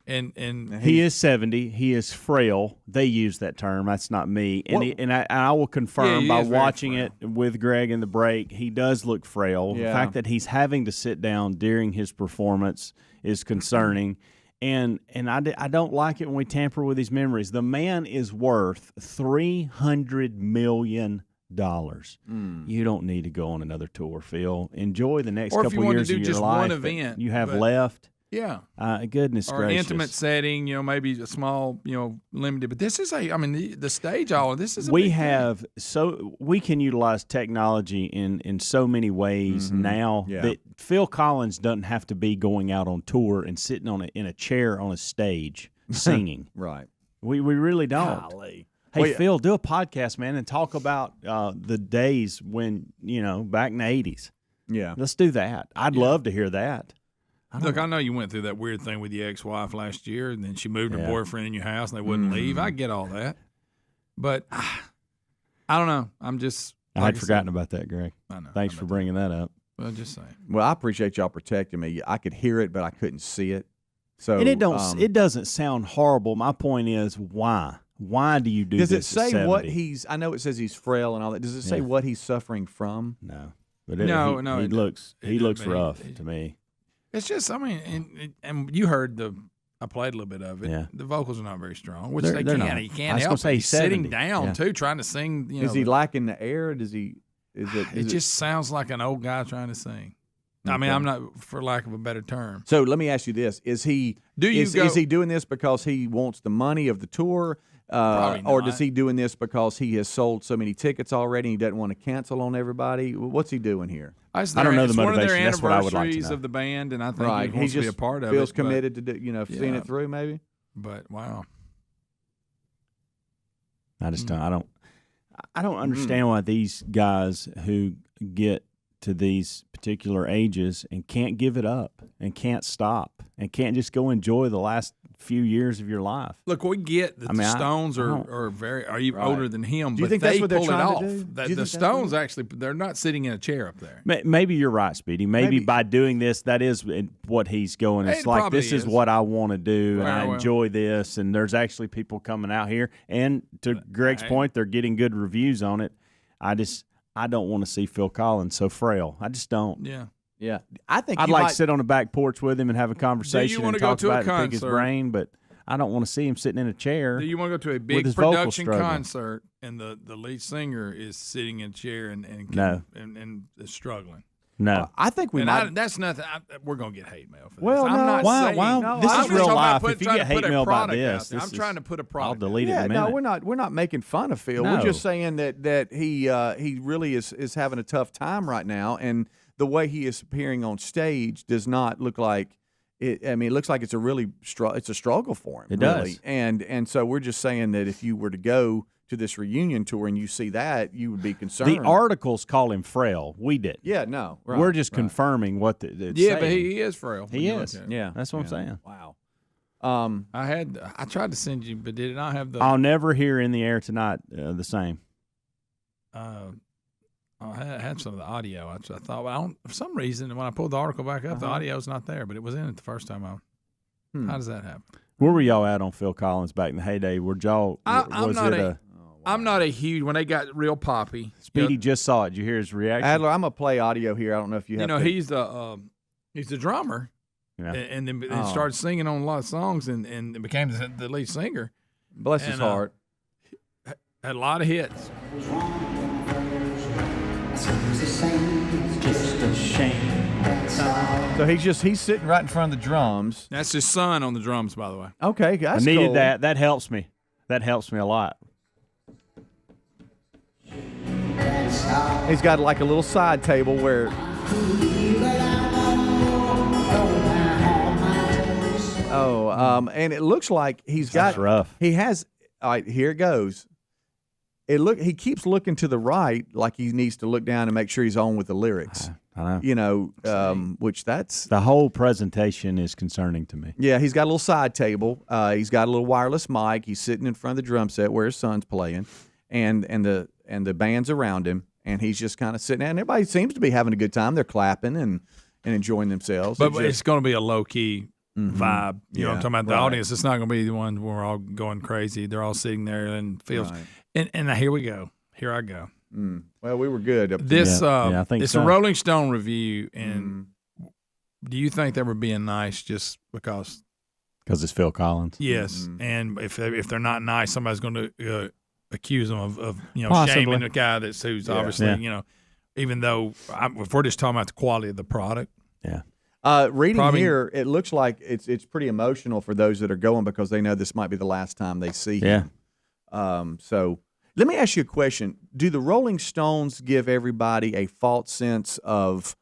And he is 70. He is frail. They use that term. That's not me. And I will confirm by watching it with Greg in the break, he does look frail. Yeah. The fact that he's having to sit down during his performance is concerning. And I don't like it when we tamper with his memories. The man is worth $300 million. You don't need to go on another tour, Phil. Enjoy the next couple years of your life. One event you have left. Yeah. Goodness or gracious. An intimate setting, maybe a small, limited. But this is the stage all of this is a we big have thing. We can utilize technology in so many ways now that Phil Collins doesn't have to be going out on tour and sitting in a chair on a stage singing. Right. We really don't. Golly. Hey, Phil, do a podcast, man, and talk about the days when, back in the 80s. Yeah. Let's do that. I'd love to hear that. Look, I know you went through that weird thing with your ex-wife last year, and then she moved her boyfriend in your house, and they wouldn't leave. I get all that. But I don't know. I'm just – I had forgotten about that, Greg. I know. Thanks for bringing that up. Well, just saying. Well, I appreciate y'all protecting me. I could hear it, but I couldn't see it. So and it doesn't sound horrible. My point is, why? Why do you do this? Does it say at 70? what he's – I know it says he's frail and all that. Does it say what he's suffering from? No. But no. He looks rough to me. It's just, and you heard I played a little bit of it. Yeah. The vocals are not very strong, which they're not. He can't help it. He's sitting down, too, trying to sing. Is he lacking the air? Does he – It just sounds like an old guy trying to sing. Okay. I'm not, for lack of a better term. So let me ask you this. Is he doing this because he wants the money of the tour? Or is he doing this because he has sold so many tickets already and he doesn't want to cancel on everybody? What's he doing here? I don't know the motivation. One of their That's what I would like to anniversaries know. of the band, and I think he wants to be a part of it. Feels committed to seeing it through, maybe. But wow, I just don't. I don't understand why these guys who get to these particular ages and can't give it up and can't stop and can't just go enjoy the last few years of your life. Look, we get that the Stones are very older than him, do you but think they that's what they're pull it trying off. to do? The Stones actually, they're not sitting in a chair up there. Maybe you're right, Speedy. Maybe by doing this, that is what he's going. It's like, this is what I want to do, and I enjoy this, and there's actually people coming out here. And to Greg's point, they're getting good reviews on it. I don't want to see Phil Collins so frail. I just don't. Yeah. I think I'd like to sit on the back porch with him and have a conversation and talk about it and pick his brain, but I don't want to see him sitting in a chair. Do you want to go to a big production concert and the lead singer is sitting in a chair and is struggling? No. I think we might. That's nothing. We're going to get hate mail for this. Well, I'm not saying. Why? This is real life. If you get hate mail about this, I'm trying to put a product. I'll delete it in a minute. No, we're not making fun of Phil. No. We're just saying that he really is having a tough time right now, and the way he is appearing on stage does not look like it. I mean, it looks like it's a struggle for him. It really. does. And so we're just saying that if you were to go to this reunion tour and you see that, you would be concerned. The articles call him frail. We did. Yeah, no. Right, we're just confirming what it's saying. But he is frail. He is. Yeah, that's what I'm saying. Wow. I tried to send you, but did it not have the? I'll never hear in the air tonight the same. I had some of the audio. I thought, well, for some reason, when I pulled the article back up, the audio's not there, but it was in it the first time. How does that happen? Where were y'all at on Phil Collins back in the heyday? I'm not a huge, when they got real poppy. Speedy just saw it. Did you hear his reaction? Adler, I'm going to play audio here. I don't know if you have he's the drummer, and then started singing on a lot of songs and became the lead singer. Bless his heart. Had a lot of hits. So he's sitting right in front of the drums. That's his son on the drums, by the way. Okay, that's I needed cool. that. That helps me. That helps me a lot. He's got like a little side table where. And it looks like he's got. That's rough. He has. All right, here it goes. He keeps looking to the right, like he needs to look down and make sure he's on with the lyrics. I know. Which that's the whole presentation is concerning to me. Yeah, he's got a little side table. He's got a little wireless mic. He's sitting in front of the drum set where his son's playing, and the band's around him, and he's just kind of sitting there. And everybody seems to be having a good time. They're clapping and enjoying themselves. But it's going to be a low key vibe. You know what I'm talking about? The right. audience. It's not going to be the one where we're all going crazy. They're all sitting there and feels. Right. And now here we go. Here I go. Well, we were good. This I think it's so. a Rolling Stone review, and do you think they were being nice just because? Because it's Phil Collins. Yes, and if they're not nice, somebody's going to accuse them of Possibly. shaming the guy who's obviously even though if we're just talking about the quality of the product. Yeah. Reading here, it looks like it's pretty emotional for those that are going because they know this might be the last time they see him. So let me ask you a question. Do the Rolling Stones give everybody a false sense of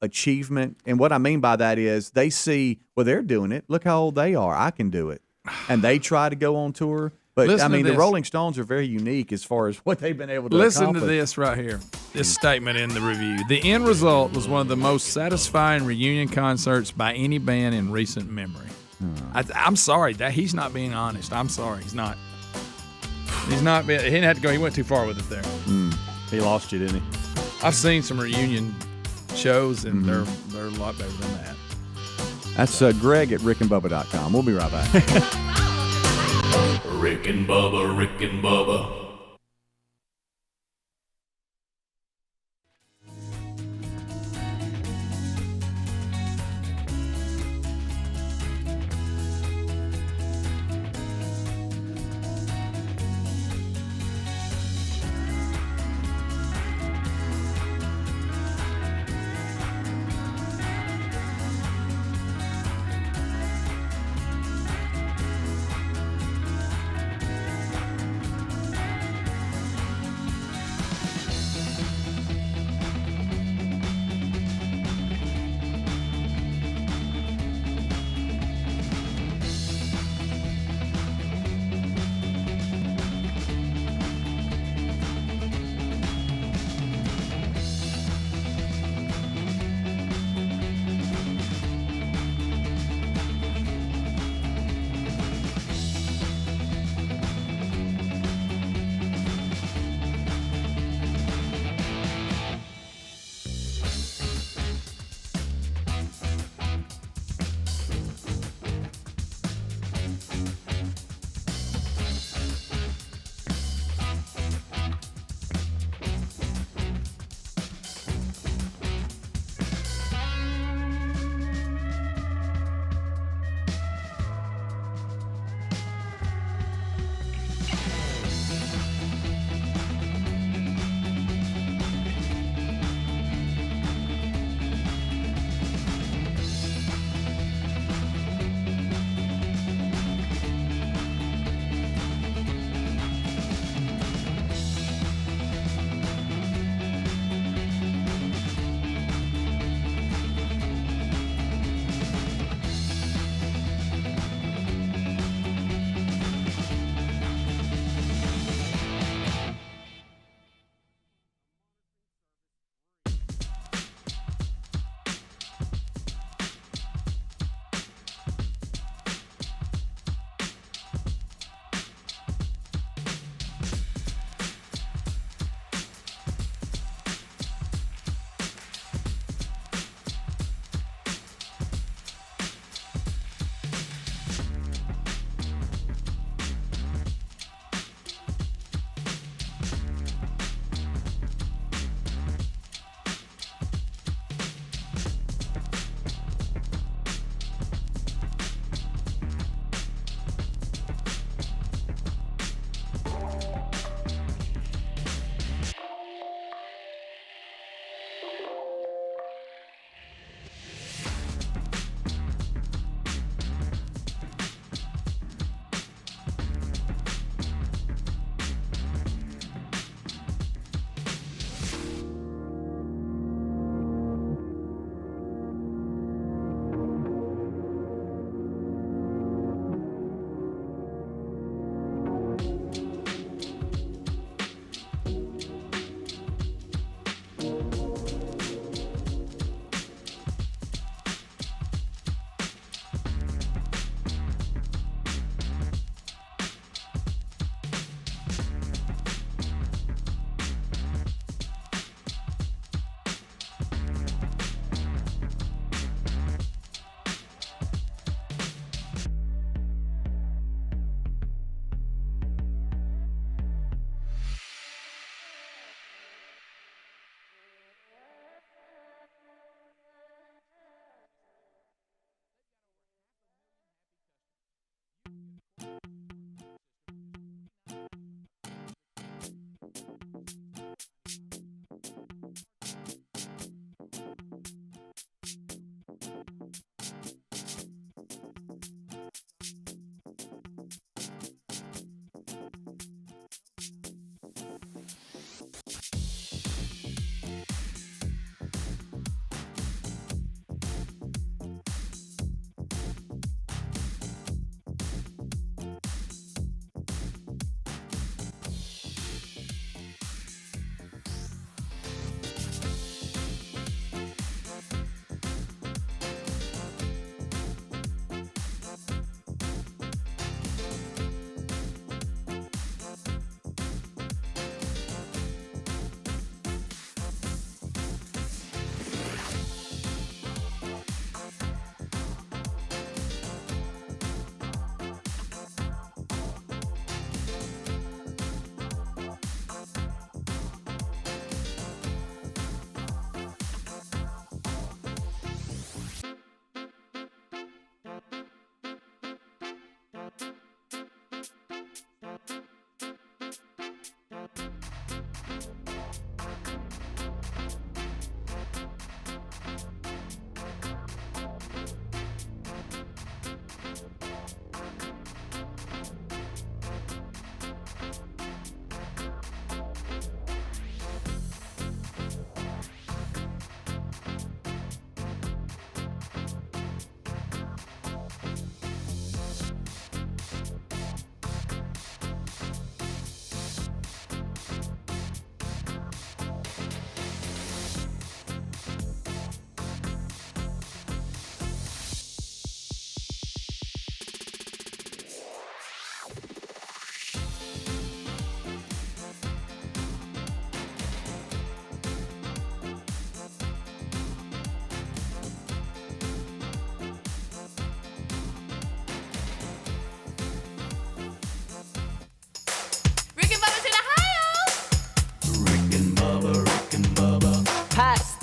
achievement? And what I mean by that is they see, well, they're doing it. Look how old they are. I can do it. And they try to go on tour. But, Listen I mean, to the this. Rolling Stones are very unique as far as what they've been able to Listen accomplish. to this right here. This statement in the review. The end result was one of the most satisfying reunion concerts by any band in recent memory. I'm sorry that he's not being honest. I'm sorry. He's not. He didn't have to go. He went too far with it there. He lost you, didn't he? I've seen some reunion shows, and they're a lot better than that. That's Greg at rickandbubba.com. We'll be right back. Rick and Bubba, Rick and Bubba.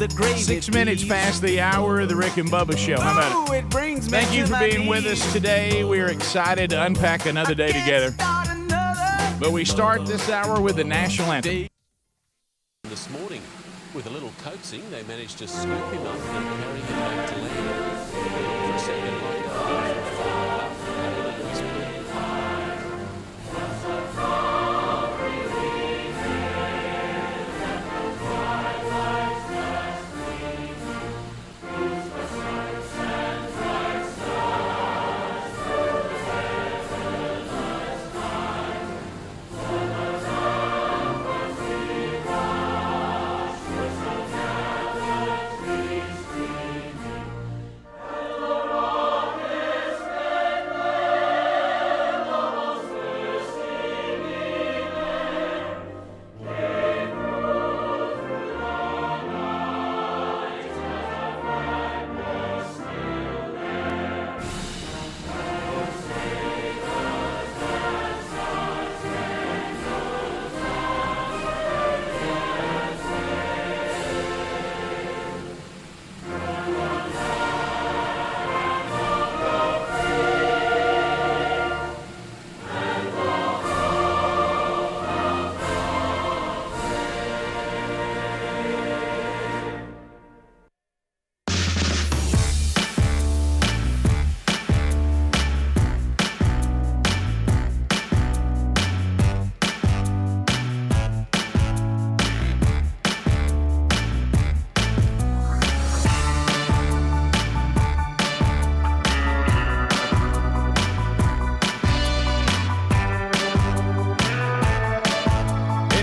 the gravy. 6 minutes past the hour of the Rick and Bubba Show. How about it? It brings me Thank you to for my being with knees. us today. We are excited to unpack another day together. But we start this hour with the national anthem. This morning, with a little coaxing, they managed to scoop him up and carry him back to land. For a second, like a far up,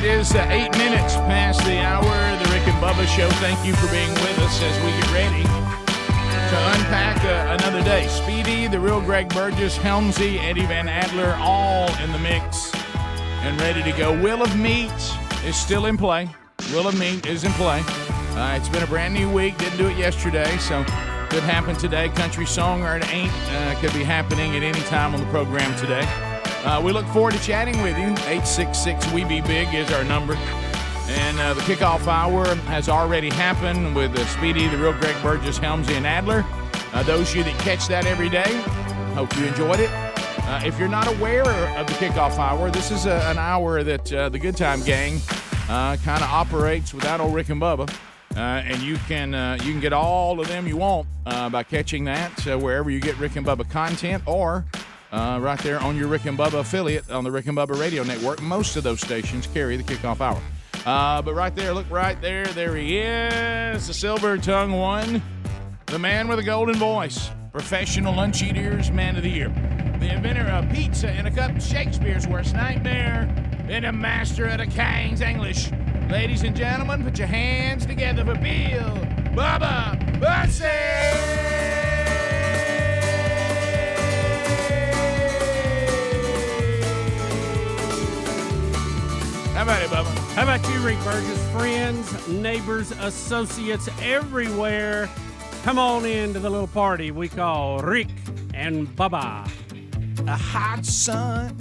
is 8 minutes past the hour of the Rick and Bubba Show. Thank you for being with us as we get ready to unpack another day. Speedy, the real Greg Burgess, Helmsy, Eddie Van Adler, all in the mix and ready to go. Wheel of Meat is still in play. Wheel of Meat is in play. It's been a brand new week. Didn't do it yesterday, so could happen today. Country song or it ain't could be happening at any time on the program today. We look forward to chatting with you. 866-WE-BE-BIG is our number. And the kickoff hour has already happened with Speedy, the real Greg Burgess, Helmsy, and Adler. Those of you that catch that every day, hope you enjoyed it. If you're not aware of the kickoff hour, this is an hour that the Good Time Gang kind of operates without old Rick and Bubba. And you can get all of them you want by catching that wherever you get Rick and Bubba content or right there on your Rick and Bubba affiliate on the Rick and Bubba radio network. Most of those stations carry the kickoff hour. But right there, look right there. There he is, the silver-tongued one, the man with a golden voice, professional lunch eaters, man of the year, the inventor of pizza and a cup of Shakespeare's worst nightmare, and a master of the King's English. Ladies and gentlemen, put your hands together for Bill Bubba Bussey! How about it, Bubba? How about you, Rick Burgess? Friends, neighbors, associates everywhere. Come on into the little party we call Rick and Bubba. A hot sun.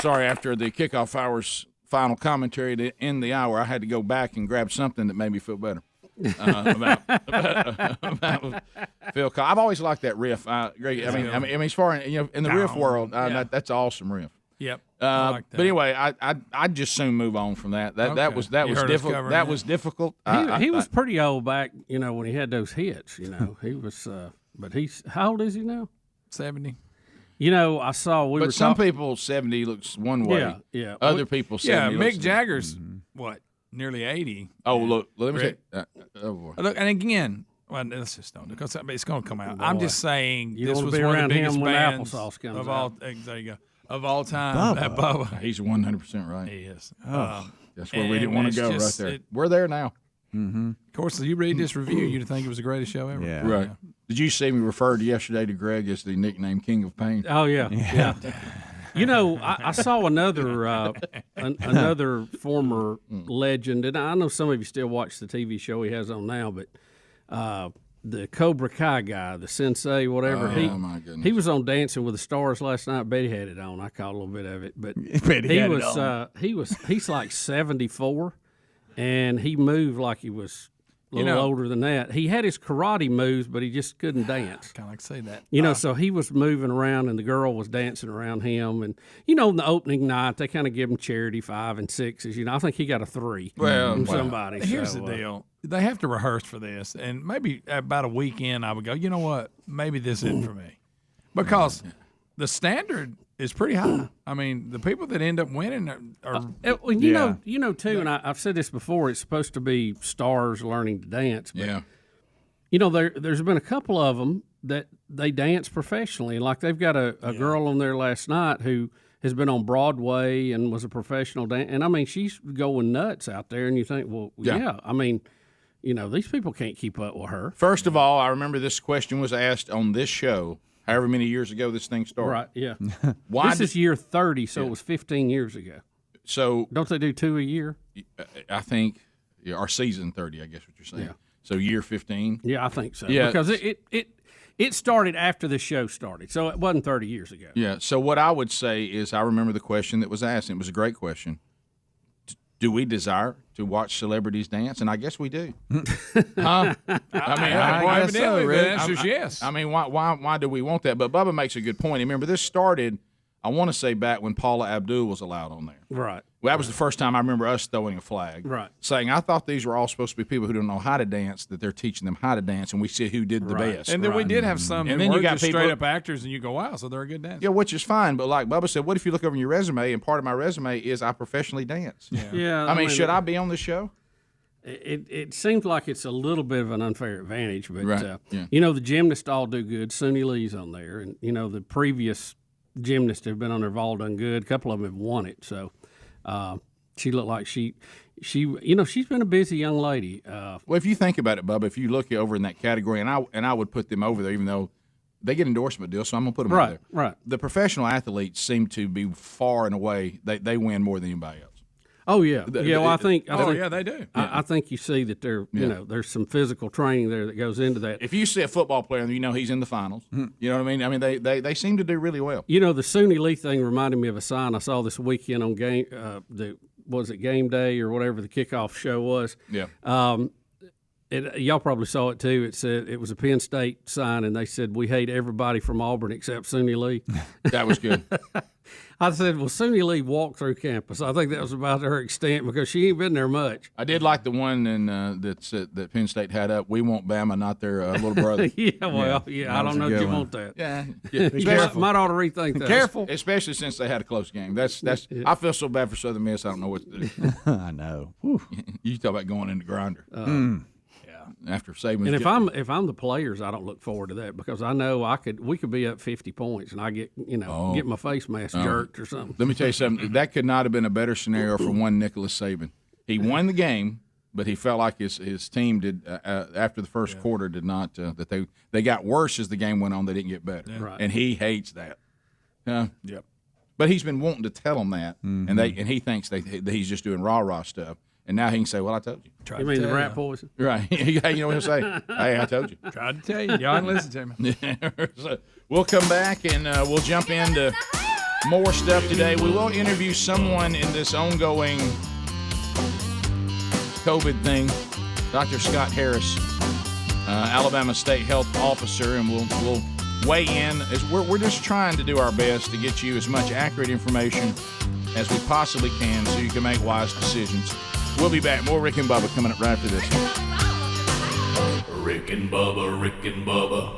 Sorry, after the kickoff hour's final commentary to end the hour, I had to go back and grab something that made me feel better about Phil Collins. I've always liked that riff. Greg, I mean, as far in the riff world, that's an awesome riff. Yep. I like that. But anyway, I'd just soon move on from that. That was difficult. That was difficult. He was pretty old back, when he had those hits. He was. But he's how old is he now? 70. I saw But some people 70 looks one way. Yeah. Other people 70. Yeah, Mick Jagger's what? Nearly 80. Oh, look, let me say. Look, and again, well, let's just don't because it's going to come out. I'm just saying you this want was to be one around of the biggest him when bands applesauce comes of all. out. There you of all time. That Bubba. He's 100% right. He is. That's where we didn't want to go right there. We're there now. Mm-hmm. Of course, you read this review, you'd think it was the greatest show ever. Yeah. Right. Did you see me referred yesterday to Greg as the nickname King of Pain? Oh, yeah. You know, I saw another another former legend, and I know some of you still watch the TV show he has on now, but the Cobra Kai guy, the sensei, whatever, my goodness. he was on Dancing with the Stars last night. Betty had it on. I caught a little bit of it, but he's like 74, and he moved like he was a little older than that. He had his karate moves, but he just couldn't dance. Kind of like to say that. You know, so he was moving around, and the girl was dancing around him. And, you know, in the opening night, they kind of give him charity 5 and 6s. You know, I think he got a 3 from somebody. Here's the deal. They have to rehearse for this. And maybe about a weekend, I would go, you know what? Maybe this isn't for me. Because the standard is pretty high. I mean, the people that end up winning are you know too, and I've said this before, it's supposed to be stars learning to dance. But, you know, there's been a couple of them that they dance professionally. Like they've got a girl on there last night who has been on Broadway and was a professional dancer. And, I mean, she's going nuts out there. And you think, well, I mean, you know, these people can't keep up with her. First of all, I remember this question was asked on this show however many years ago this thing started. Right, yeah. This is year 30, so it was 15 years ago. So don't they do 2 a year? I think our season 30, I guess what you're saying. Yeah. So year 15? Yeah, I think so. Yeah. Because it started after the show started, so it wasn't 30 years ago. Yeah, so what I would say is I remember the question that was asked, and it was a great question. Do we desire to watch celebrities dance? And I guess we do. Huh? I guess so, Rick. The answer is yes. I mean, why do we want that? But Bubba makes a good point. Remember, this started, I want to say, back when Paula Abdul was allowed on there. Right. Well, that was the first time I remember us throwing a flag. Right. Saying, I thought these were all supposed to be people who don't know how to dance, that they're teaching them how to dance, and we see who did the best. And then we did have some and who then were you got just people, straight-up actors, and you go, wow, so they're a good dancer. Yeah, which is fine. But like Bubba said, what if you look over your resume, and part of my resume is I professionally dance? Yeah. I mean, should I be on this show? It seems like it's a little bit of an unfair advantage, but Right. you know, the gymnasts all do good. Suni Lee's on there, and you know the previous gymnasts have been on there have all done good. A couple of them have won it, so she looked like she you know, she's been a busy young lady. Well, if you think about it, Bubba, if you look over in that category, and I would put them over there, even though they get endorsement deals, so I'm gonna put them over there. Right. The professional athletes seem to be far and away they win more than anybody else. Oh yeah, well I think they do. I think you see that there, you know, there's some physical training there that goes into that. If you see a football player, you know he's in the finals. You know what I mean? I mean they seem to do really well. You know, the Suni Lee thing reminded me of a sign I saw this weekend on game game day or whatever the kickoff show was. Yeah. Y'all probably saw it too. It said it was a Penn State sign, and they said we hate everybody from Auburn except Suni Lee. That was good. I said, well, Suni Lee walked through campus. I think that was about her extent because she ain't been there much. I did like the one that Penn State had up. We want Bama, not their little brother. I don't know if you want that. Yeah, be careful. Might ought to rethink that. Careful, especially since they had a close game. That's. I feel so bad for Southern Miss. I don't know what to do. I know. You talk about going in the grinder. After saving. And if I'm the players, I don't look forward to that because I know we could be up 50 points and I get get my face mask jerked or something. Let me tell you something. That could not have been a better scenario for one Nicholas Saban. He won the game, but he felt like his team did after the first quarter did not that they got worse as the game went on. They didn't get better, and he hates that. Yep. But he's been wanting to tell them that, and he thinks that he's just doing rah stuff. And now he can say, well, I told you. You mean the rat poison? Right. You know what I'm saying? Hey, I told you. Tried to tell you. Y'all didn't listen to me. So we'll come back and we'll jump into more stuff today. We will interview someone in this ongoing COVID thing, Dr. Scott Harris, Alabama State Health Officer, and we'll weigh in. We're just trying to do our best to get you as much accurate information as we possibly can so you can make wise decisions. We'll be back. More Rick and Bubba coming up right after this. Rick and Bubba, Rick and Bubba.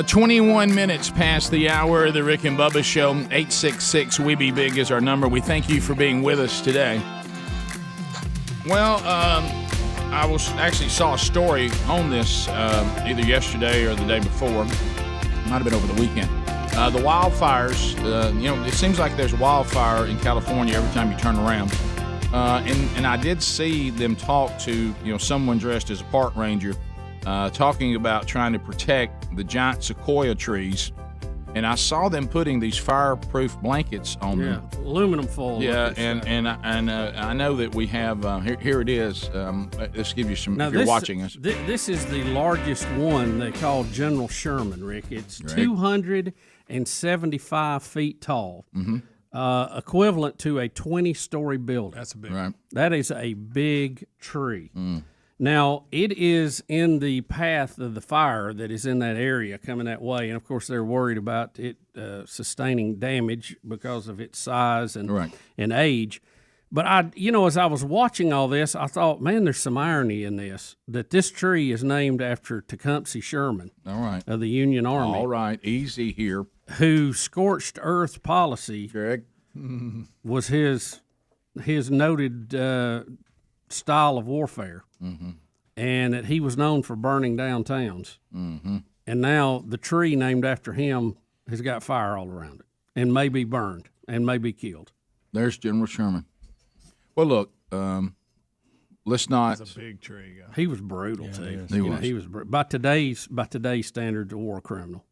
21 minutes past the hour of the Rick and Bubba Show. 866-WE-BE-BIG is our number. We thank you for being with us today. Well, I saw a story on this either yesterday or the day before. Might have been over the weekend. The wildfires, it seems like there's a wildfire in California every time you turn around. And I did see them talk to, someone dressed as a park ranger talking about trying to protect the giant sequoia trees. And I saw them putting these fireproof blankets on them. Yeah, aluminum foil. Yeah, and I know that we have, here it is. Let's give you some, now if you're watching us. This is the largest one they call General Sherman, Rick. It's 275 feet tall, equivalent to a 20-story building. That's a big right. That is a big tree. Now, it is in the path of the fire that is in that area coming that way. And, of course, they're worried about it sustaining damage because of its size and age. But, as I was watching all this, I thought, man, there's some irony in this, that this tree is named after Tecumseh Sherman of the Union Army. All right, easy here. Who scorched earth policy was his noted style of warfare. And that he was known for burning down towns. And now the tree named after him has got fire all around it and may be burned and may be killed. There's General Sherman. Well, look, let's not. That's a big tree. Guy. He was brutal too. He was. By today's standards, a war criminal.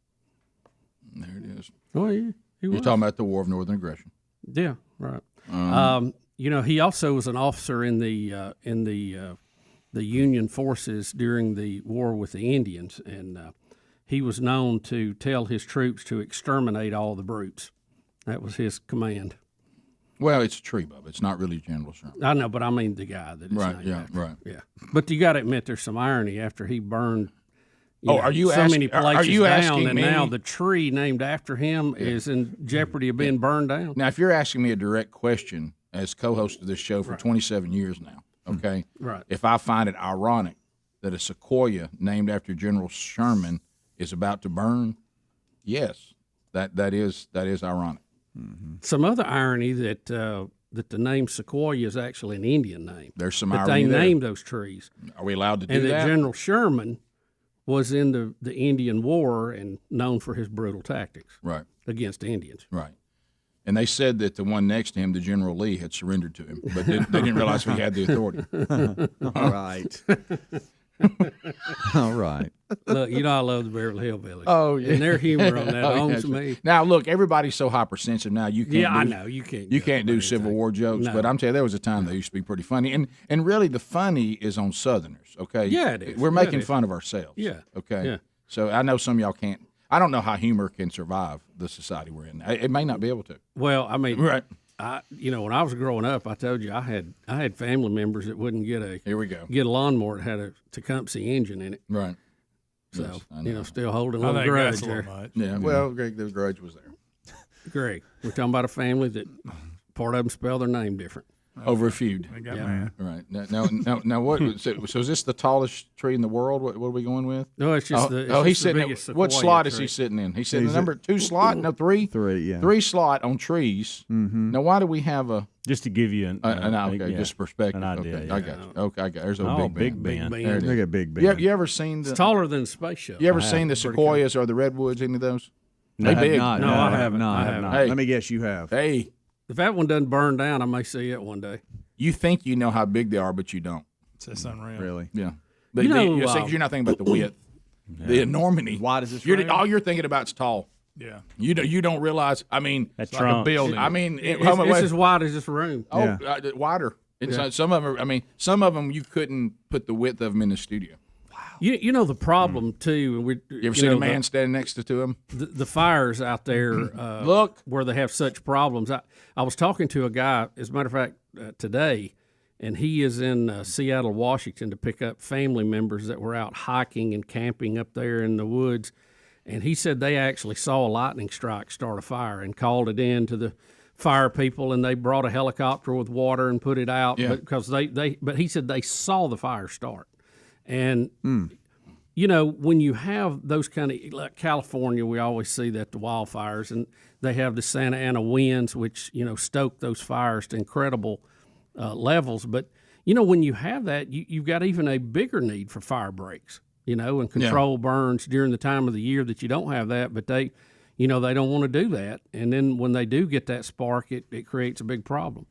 There it is. Oh yeah, he was. You're talking about the War of Northern Aggression. Yeah, right. He also was an officer in the Union forces during the war with the Indians, and he was known to tell his troops to exterminate all the brutes. That was his command. Well, it's a tree, Bubba. It's not really General Sherman. I know, but I mean the guy that it's named after. Right. Yeah, but you got to admit there's some irony after he burned. Many places down, and now the tree named after him is in jeopardy of being burned down? Now, if you're asking me a direct question as co-host of this show for 27 years now, okay, if I find it ironic that a sequoia named after General Sherman is about to burn, yes, that is ironic. Some other irony that the name sequoia is actually an Indian name. There's some that irony they there. named those trees. Are we allowed to do and that? And that General Sherman was in the Indian War and known for his brutal tactics against Indians. Right. And they said that the one next to him, the General Lee, had surrendered to him, but they didn't realize he had the authority. All right. All right. Look, I love the Beverly Hillbillies. Oh, yeah. And their humor on that owns me. Now, look, everybody's so hypersensitive now. You can't. I know you can't. You can't do Civil War jokes, but I'm telling you, there was a time they used to be pretty funny, and really the funny is on Southerners. Okay. Yeah, it is. We're making fun of ourselves. Yeah. Okay. Yeah. So I know some of y'all can't. I don't know how humor can survive the society we're in. It may not be able to. Well, I mean, right. When I was growing up, I told you I had family members that wouldn't get a lawnmower that had a Tecumseh engine in it. Right. So still holding a little grudge there. Yeah. Well, Greg, the grudge was there. Greg, we're talking about a family that part of them spell their name different. Over a feud. They got mad. Right. Now what? So is this the tallest tree in the world? What are we going with? No, it's just he's the sitting. What slot is he sitting in? He's sitting in the number 2 slot. No, 3. 3. Yeah. 3 slot on trees. Now, why do we have a? Just to give you just perspective. An idea. Okay, I got you. Okay, I got. There's a Big Ben. They got Big Ben. You ever seen the? It's taller than a space shuttle. You ever seen the sequoias or the redwoods? Any of those? They big. No, I have not. Hey. Let me guess, you have. Hey, if that one doesn't burn down, I may see it one day. You think you know how big they are, but you don't. It's unreal. Really? Yeah. But you're not thinking about the width, the enormity. Why does this? All you're thinking about is tall. Yeah. You don't realize. I mean, that's like a building. I mean, it's as wide as this room. Oh, wider. Some of them. I mean, some of them you couldn't put the width of them in the studio. Wow. You know the problem too. You ever seen a man standing next to him? The fires out there. Look where they have such problems. I was talking to a guy, as a matter of fact, today, and he is in Seattle, Washington, to pick up family members that were out hiking and camping up there in the woods. And he said they actually saw a lightning strike start a fire and called it in to the fire people, and they brought a helicopter with water and put it out. Yeah. But he said they saw the fire start. And you know, when you have those kind of, like California, we always see that the wildfires, and they have the Santa Ana winds, which, you know, stoke those fires to incredible levels. But, you know, when you have that, you've got even a bigger need for fire breaks, you know, and control burns during the time of the year that you don't have that. But they, you know, they don't want to do that. And then when they do get that spark, it creates a big problem.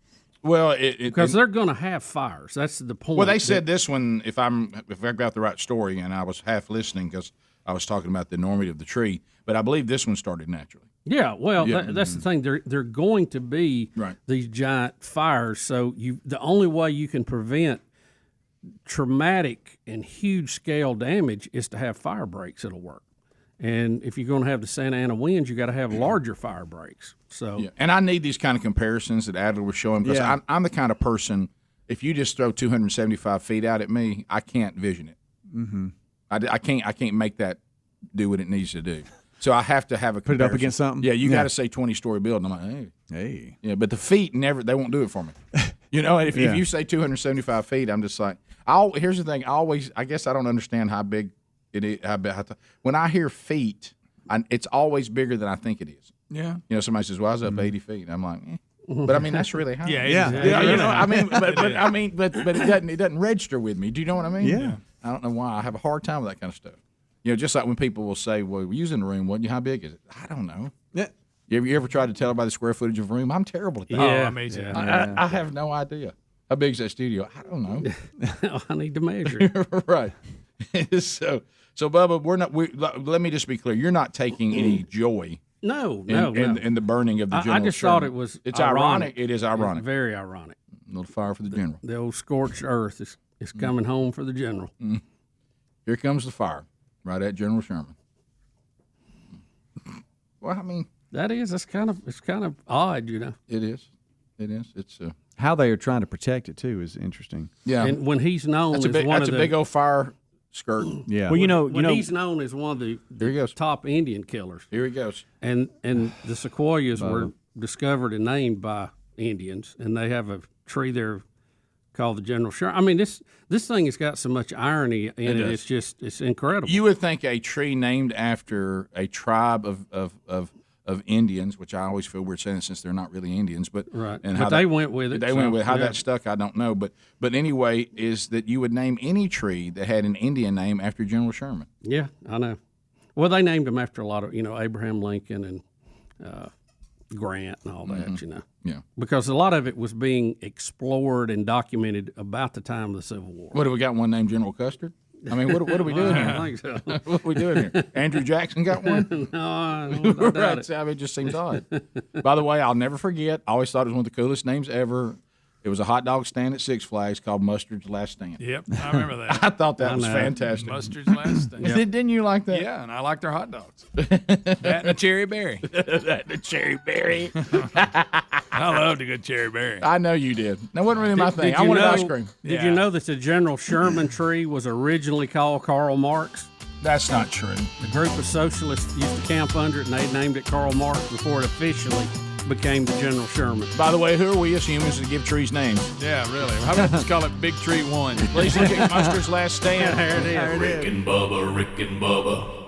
Well, because they're going to have fires. That's the point. Well, they said this one, if I got the right story, and I was half listening because I was talking about the enormity of the tree, but I believe this one started naturally. Yeah, well, that's the thing. They're going to be these giant fires. So the only way you can prevent traumatic and huge scale damage is to have fire breaks that'll work. And if you're going to have the Santa Ana winds, you got to have larger fire breaks. So, and I need these kind of comparisons that Adler was showing because I'm the kind of person. If you just throw 275 feet out at me, I can't vision it. Mm-hmm. I can't make that do what it needs to do. So I have to have a comparison. Put it up against something. Yeah, you got to say 20-story building. I'm like, hey, yeah, but the feet they won't do it for me. You know, if you say 275 feet, I'm just like, here's the thing. I guess I don't understand how big it is. When I hear feet, it's always bigger than I think it is. Yeah. You know, somebody says, "Well, I was up 80 feet." I'm like, but I mean, that's really high. Yeah. You know, I mean, but it doesn't register with me. Do you know what I mean? Yeah. I don't know why. I have a hard time with that kind of stuff. You know, just like when people will say, "Well, we're using the room. How big is it?" I don't know. Yeah. You ever tried to tell everybody the square footage of a room? I'm terrible at that. Yeah, amazing. I have no idea. How big is that studio? I don't know. I need to measure. Right. So Bubba, let me just be clear. You're not taking any joy. No. In the burning of the General I just Sherman. thought it was. It's ironic. It is ironic. It's very ironic. A little fire for the General. The old scorched earth is coming home for the General. Here comes the fire, right at General Sherman. Well, I mean, it's kind of odd, you know. It is. It's how they are trying to protect it too is interesting. Yeah, and when he's known as that's a big old fire skirt. Yeah. Well, he's known as one of the top Indian killers. Here he goes. And the sequoias were discovered and named by Indians, and they have a tree there called the General Sherman. I mean, this thing has got so much irony in it. It's incredible. You would think a tree named after a tribe of Indians, which I always feel weird saying since they're not really Indians, but they went with it. They went with it. How that stuck, I don't know. But anyway, is that you would name any tree that had an Indian name after General Sherman? Yeah, I know. Well, they named him after a lot of Abraham Lincoln and Grant and all that. You know, yeah, because a lot of it was being explored and documented about the time of the Civil War. What, have we got one named General Custard? I mean, what are we doing here? I think so. What are we doing here? Andrew Jackson got one? No, I doubt right. I mean, it just seems odd. By the way, I'll never forget. I always thought it was one of the coolest names ever. It was a hot dog stand at Six Flags called Mustard's Last Stand. Yep, I remember that. I thought that was fantastic. Mustard's Last Stand. Yep. Didn't you like that? Yeah, and I liked their hot dogs. That and a cherry berry. The cherry berry. I loved a good cherry berry. I know you did. That wasn't really my thing. I wanted ice cream. Did you know that the General Sherman tree was originally called Karl Marx? That's not true. The group of socialists used to camp under it, and they named it Karl Marx before it officially became the General Sherman. By the way, who are we as humans to give trees names? Yeah, really. How about just call it Big Tree 1? Please look at Mustard's Last Stand. There it is. Rick and Bubba.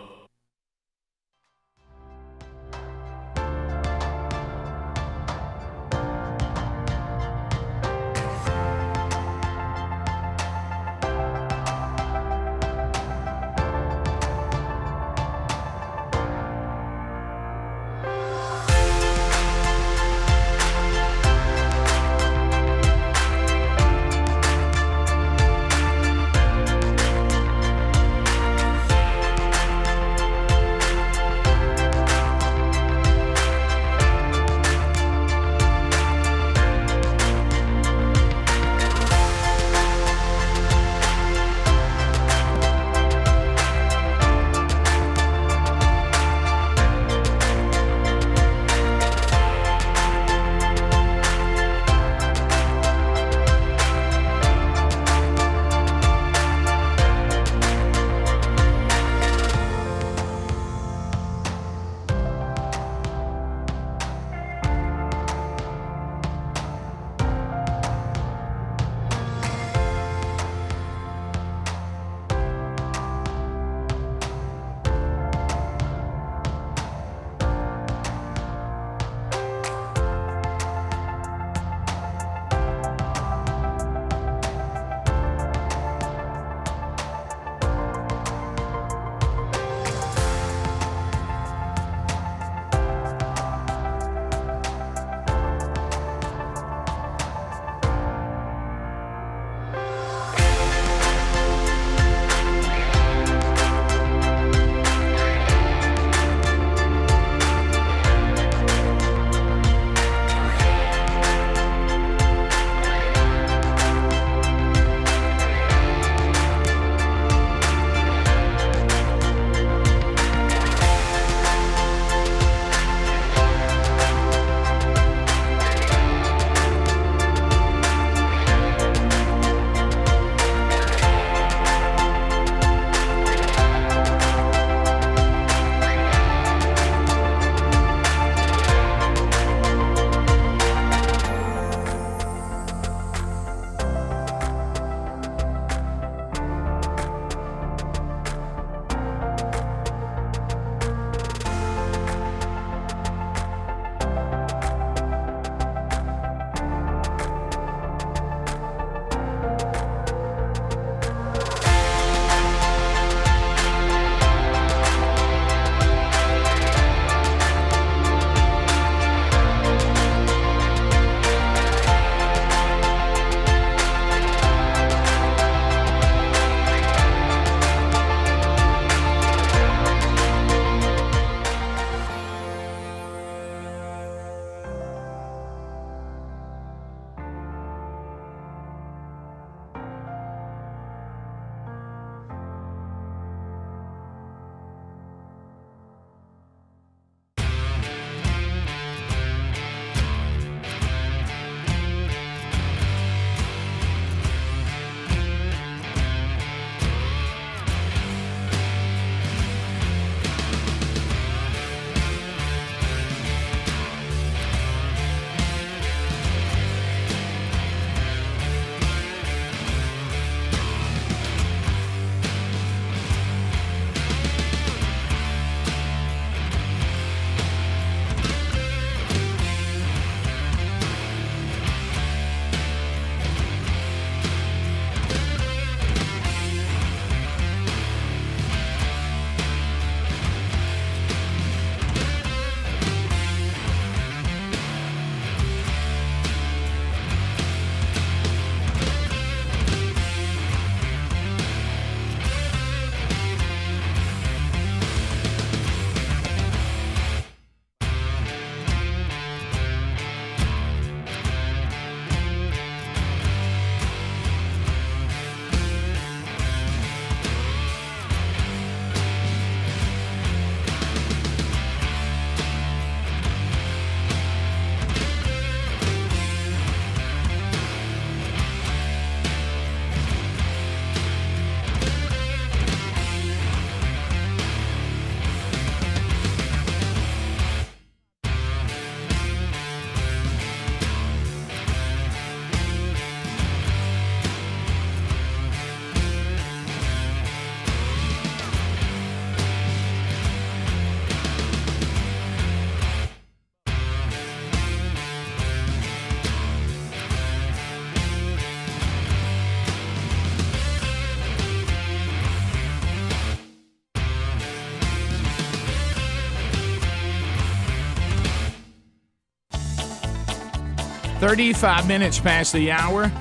35 minutes past the hour.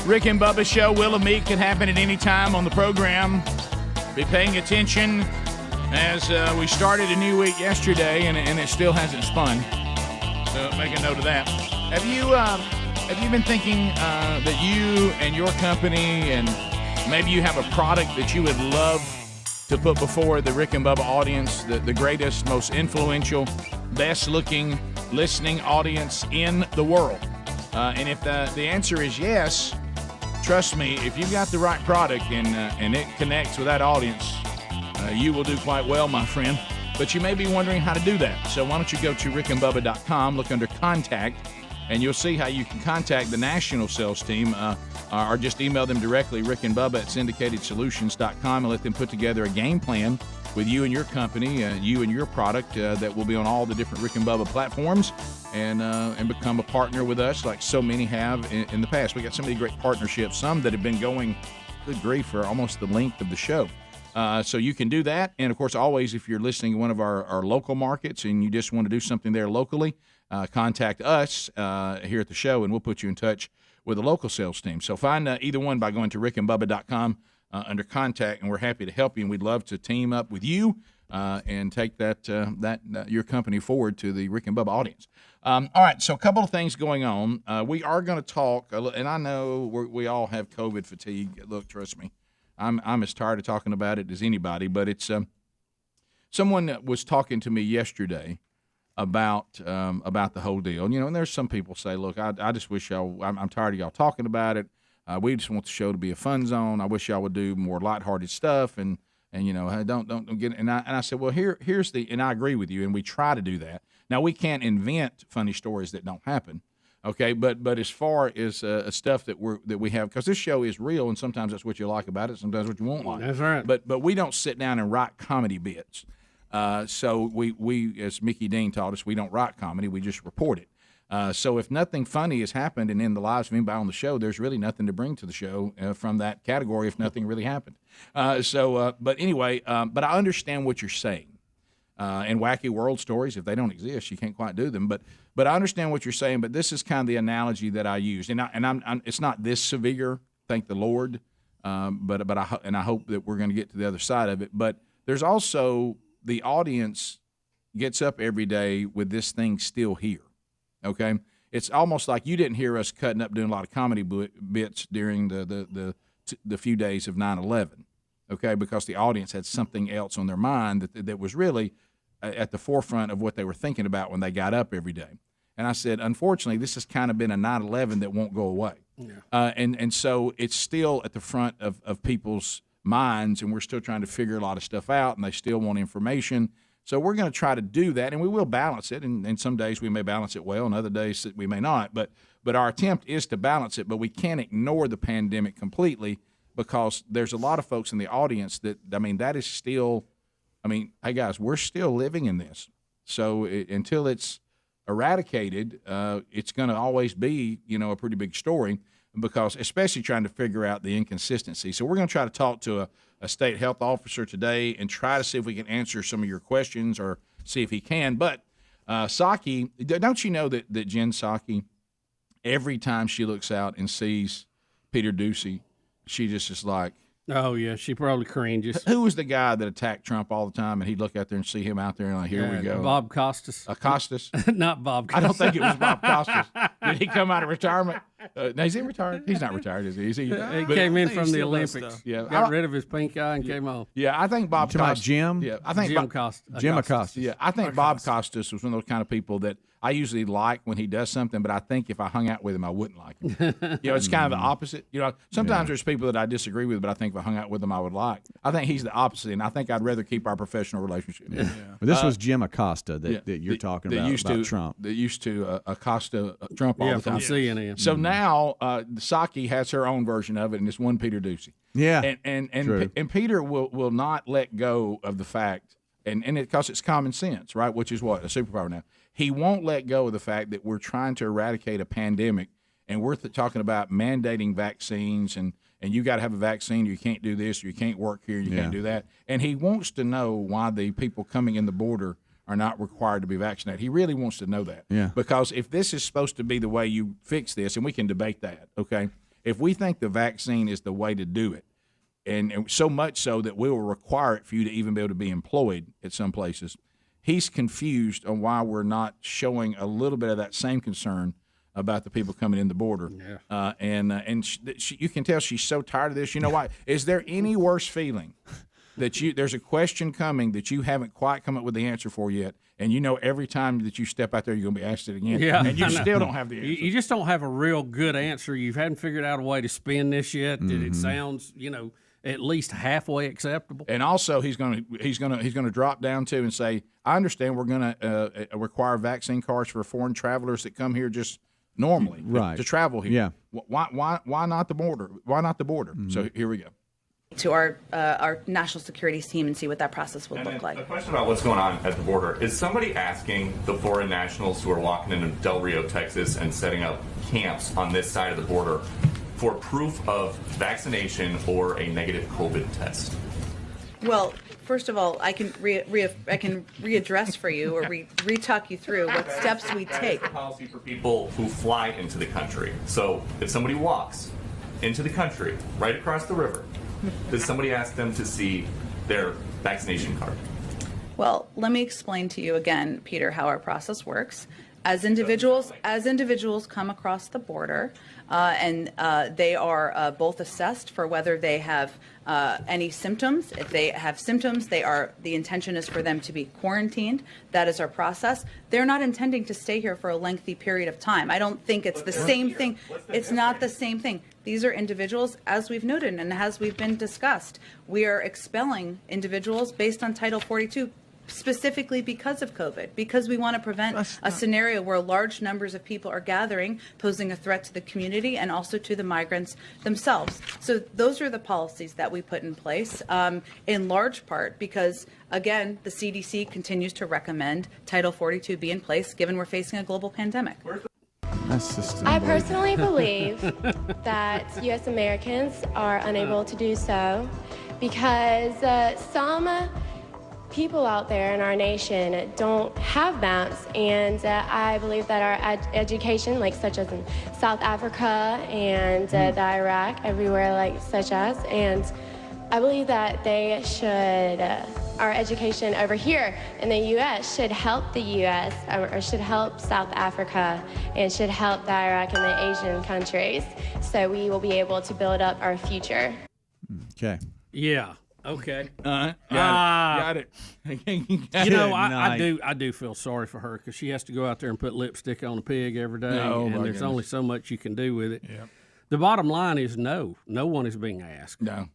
Rick and Bubba show, will and meet, could happen at any time on the program. Be paying attention as we started a new week yesterday, and it still hasn't spun. So make a note of that. Have you been thinking that you and your company, and maybe you have a product that you would love to put before the Rick and Bubba audience, the greatest, most influential, best-looking, listening audience in the world? And if the answer is yes, trust me, if you've got the right product and it connects with that audience, you will do quite well, my friend. But you may be wondering how to do that. So why don't you go to rickandbubba.com, look under Contact, and you'll see how you can contact the national sales team or just email them directly, rickandbubba@syndicatedsolutions.com, and let them put together a game plan with you and your company, you and your product that will be on all the different Rick and Bubba platforms and become a partner with us like so many have in the past. We got so many great partnerships, some that have been going, good grief, for almost the length of the show. So you can do that. And, of course, always, if you're listening to one of our local markets and you just want to do something there locally, contact us here at the show, and we'll put you in touch with a local sales team. So find either one by going to rickandbubba.com under Contact, and we're happy to help you, and we'd love to team up with you and take your company forward to the Rick and Bubba audience. All right, so a couple of things going on. We are going to talk, and I know we all have COVID fatigue. Look, trust me, I'm as tired of talking about it as anybody, but it's someone was talking to me yesterday about the whole deal. And there's some people say, look, I just wish I'm tired of y'all talking about it. We just want the show to be a fun zone. I wish y'all would do more lighthearted stuff and don't get. And I said, well, here's and I agree with you, and we try to do that. Now we can't invent funny stories that don't happen, okay? But as far as stuff that we have, because this show is real, and sometimes that's what you like about it, sometimes what you won't like. That's right. But we don't sit down and write comedy bits. So we, as Mickey Dean taught us, we don't write comedy, we just report it. So if nothing funny has happened and in the lives of anybody on the show, there's really nothing to bring to the show from that category if nothing really happened. But anyway, but I understand what you're saying. And wacky world stories, if they don't exist, you can't quite do them. But I understand what you're saying. But this is kind of the analogy that I use, and I'm it's not this severe, thank the Lord. But I hope that we're going to get to the other side of it. But there's also the audience gets up every day with this thing still here. Okay, it's almost like you didn't hear us cutting up doing a lot of comedy bits during the few days of 9/11. Okay, because the audience had something else on their mind that was really at the forefront of what they were thinking about when they got up every day. And I said, unfortunately, this has kind of been a 9/11 that won't go away. Yeah. And so it's still at the front of people's minds, and we're still trying to figure a lot of stuff out, and they still want information. So we're going to try to do that, and we will balance it. And some days we may balance it well, and other days we may not. But our attempt is to balance it, but we can't ignore the pandemic completely because there's a lot of folks in the audience that is still – hey, guys, we're still living in this. So until it's eradicated, it's going to always be, a pretty big story because especially trying to figure out the inconsistency. So we're going to try to talk to a state health officer today and try to see if we can answer some of your questions or see if he can. But Psaki, don't you know that Jen Psaki, every time she looks out and sees Peter Ducey, she just is like, oh, yeah, she probably cringes. Who was the guy that attacked Trump all the time, and he'd look out there and see him out there and like, here we go. Bob Costas. Costas? Not Bob Costas. I don't think it was Bob Costas. Did he come out of retirement? No, is he retired? He's not retired, is he? He came in from the Olympics. Yeah, got rid of his pink eye and came on. Yeah, I think Bob Costas. Jim? Yeah, I think Jim Costas. Jim Acosta. Yeah, I think Bob Costas was one of those kind of people that I usually like when he does something, but I think if I hung out with him, I wouldn't like him. It's kind of the opposite. Sometimes there's people that I disagree with, but I think if I hung out with them, I would like. I think he's the opposite, and I think I'd rather keep our professional relationship. Yeah. But this was Jim Acosta that you're talking about Trump. That used to Acosta Trump all the time. From CNN. So now Psaki has her own version of it, and it's one Peter Ducey. Yeah, and Peter will not let go of the fact, and because it's common sense, right? Which is what a superpower now. He won't let go of the fact that we're trying to eradicate a pandemic, and we're talking about mandating vaccines, and you got to have a vaccine. You can't do this. You can't work here. You can't do that. And he wants to know why the people coming in the border are not required to be vaccinated. He really wants to know that. Yeah. Because if this is supposed to be the way you fix this, and we can debate that, okay? If we think the vaccine is the way to do it, and so much so that we will require it for you to even be able to be employed at some places, he's confused on why we're not showing a little bit of that same concern about the people coming in the border. Yeah. And you can tell she's so tired of this. You know why? Is there any worse feeling that there's a question coming that you haven't quite come up with the answer for yet, and you know every time that you step out there you're going to be asked it again, and you still don't have the answer. You just don't have a real good answer. You hadn't figured out a way to spin this yet. Mm-hmm. It sounds, at least halfway acceptable. And also, he's going to drop down to and say, "I understand we're going to require vaccine cards for foreign travelers that come here just normally to travel here. Yeah. Why not the border? Why not the border?" Mm-hmm. So here we go. To our national security team and see what that process would look like. A question about what's going on at the border. Is somebody asking the foreign nationals who are walking into Del Rio, Texas and setting up camps on this side of the border for proof of vaccination or a negative COVID test? Well, first of all, I can readdress for you or re-talk you through what steps we take. That is the policy for people who fly into the country. So if somebody walks into the country right across the river, does somebody ask them to see their vaccination card? Well, let me explain to you again, Peter, how our process works. As individuals come across the border, and they are both assessed for whether they have any symptoms. If they have symptoms, the intention is for them to be quarantined. That is our process. They're not intending to stay here for a lengthy period of time. I don't think it's the same thing. It's not the same thing. These are individuals, as we've noted and as we've been discussed. We are expelling individuals based on Title 42 specifically because of COVID, because we want to prevent a scenario where large numbers of people are gathering, posing a threat to the community and also to the migrants themselves. So those are the policies that we put in place, in large part because, again, the CDC continues to recommend Title 42 be in place, given we're facing a global pandemic. I personally believe that U.S. Americans are unable to do so because some people out there in our nation don't have maps, and I believe that our education, such as in South Africa and the Iraq, everywhere such as, and I believe that they should, our education over here in the U.S. should help the U.S. Or should help South Africa and should help the Iraq and the Asian countries, so we will be able to build up our future. Okay. Yeah. Okay. Got it. I do feel sorry for her because she has to go out there and put lipstick on a pig every day, and there's only so much you can do with it. Yep. The bottom line is no one is being asked. No.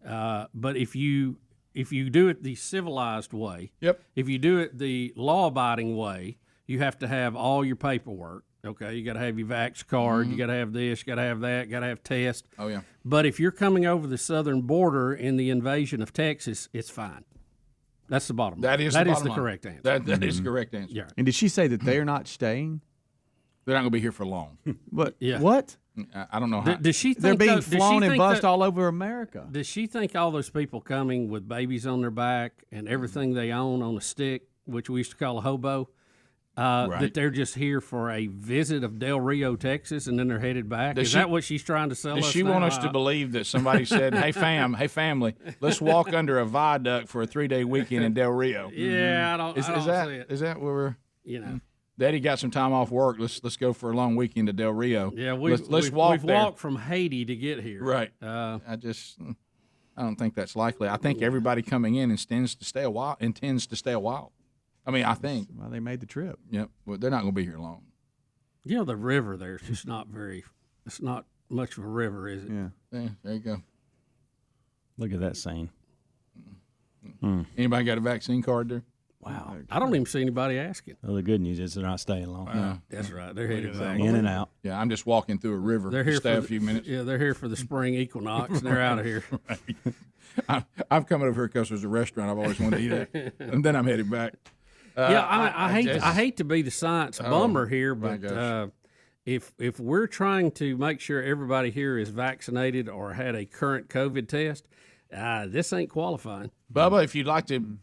But if you do it the civilized way, if you do it the law-abiding way, you have to have all your paperwork. Okay, you got to have your vax card, you got to have this, you got to have that, got to have test. Oh, yeah. But if you're coming over the southern border in the invasion of Texas, it's fine. That's the bottom line. That is the correct answer. That is the correct answer. Yeah. And did she say that they are not staying? They're not going to be here for long. But Yeah. what? I don't know how. Does she think They're being does she flown and think bussed that- all over America. Does she think all those people coming with babies on their back and everything they own on a stick, which we used to call a hobo, that they're just here for a visit of Del Rio, Texas, and then they're headed back? Is that what she's trying to sell us? Does she want us to believe that somebody said, hey, family, let's walk under a viaduct for a 3-day weekend in Del Rio? Yeah, I don't see it. Is that where we're, Daddy got some time off work. Let's go for a long weekend to Del Rio. Yeah, we've walked from Haiti to get here. Right. I don't think that's likely. I think everybody coming in intends to stay a while. I mean, I think. Well, they made the trip. Yep. Well, they're not going to be here long. The river there's just it's not much of a river, is it? Yeah. There you go. Look at that scene. Anybody got a vaccine card there? Wow. I don't even see anybody asking. Well, the good news is they're not staying long. Wow. That's right. They're headed back. In and out. Yeah, I'm just walking through a river. They're here to stay for a few minutes. Yeah, they're here for the spring equinox, and they're out of here. Right. I'm coming over here because there's a restaurant I've always wanted to eat at, and then I'm headed back. I hate to be the science bummer here, but if we're trying to make sure everybody here is vaccinated or had a current COVID test, this ain't qualifying. Bubba, if you'd like to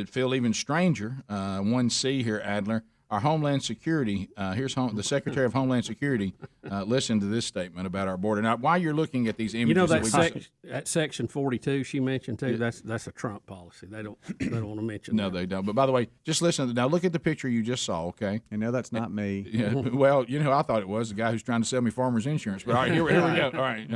feel even stranger. 1C here, Adler. Our Homeland Security, here's the Secretary of Homeland Security. Listen to this statement about our border. Now, while you're looking at these images, you know that Section 42 she mentioned too. That's a Trump policy. They don't want to mention. No, they don't. But by the way, just listen. Now, look at the picture you just saw. Okay. You know that's not me. Yeah. Well, you know, I thought it was the guy who's trying to sell me farmers insurance. But all right, here we go. All right.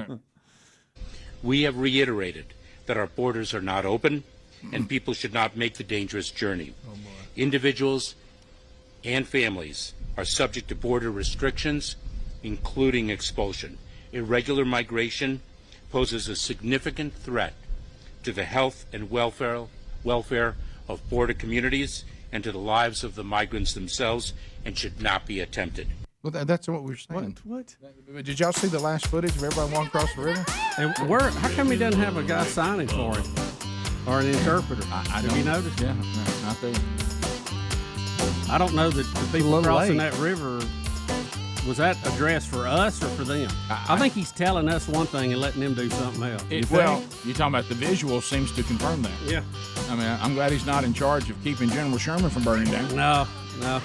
We have reiterated that our borders are not open, and people should not make the dangerous journey. Individuals and families are subject to border restrictions, including expulsion. Irregular migration poses a significant threat to the health and welfare of border communities and to the lives of the migrants themselves, and should not be attempted. Well, that's what we're saying. What? Did y'all see the last footage of everybody walking across the river? And how come he doesn't have a guy signing for him or an interpreter? Have you noticed? Yeah, out there. I don't know that the people crossing that river, was that addressed for us or for them? I think he's telling us one thing and letting them do something else. Well, you're talking about the visual seems to confirm that. Yeah. I mean, I'm glad he's not in charge of keeping General Sherman from burning down. No,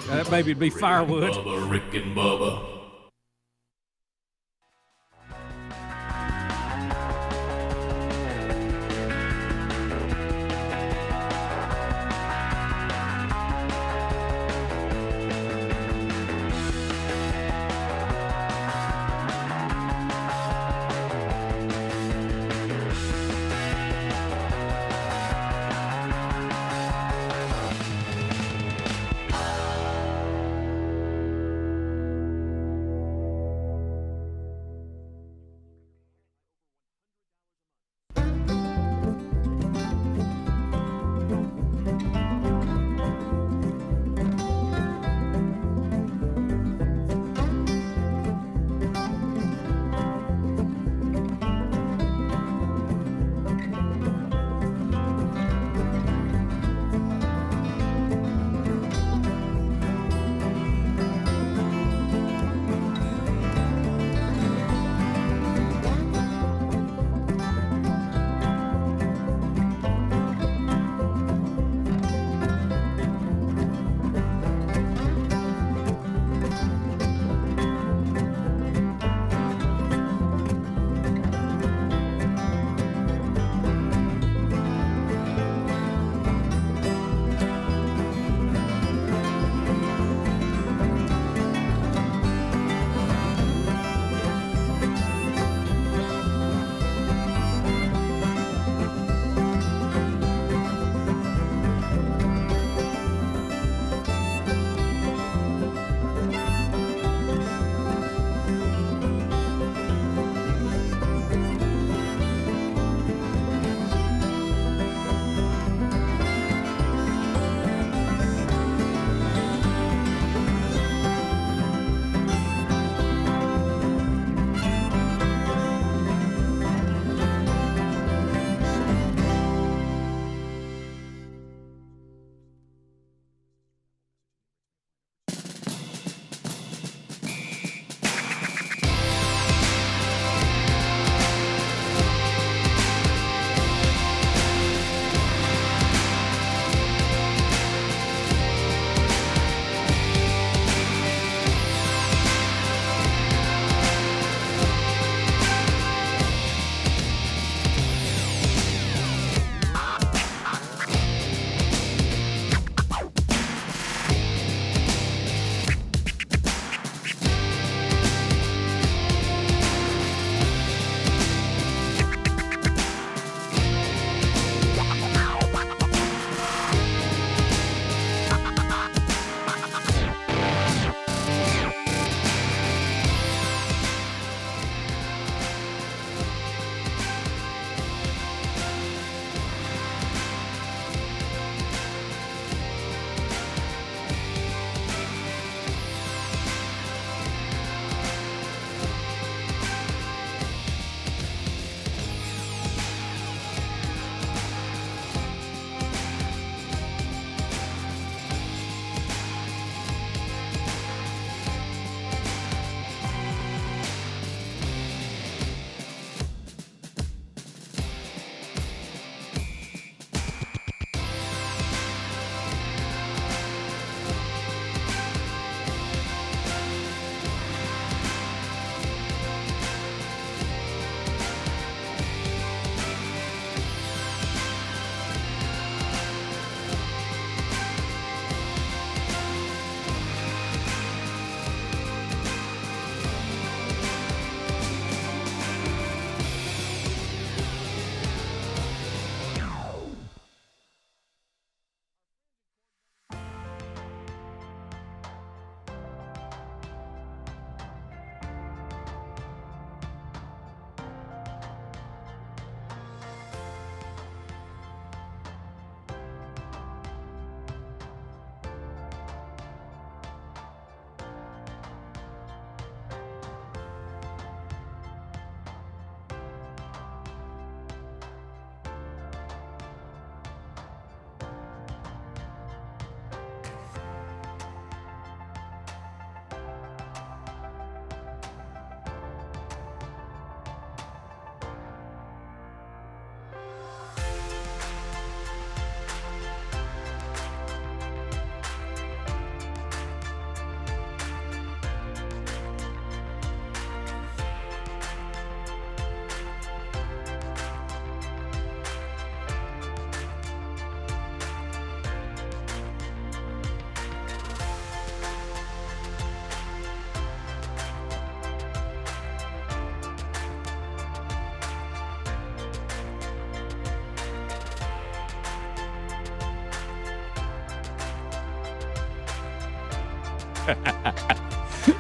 that maybe would be firewood. Bubba, Rick and Bubba.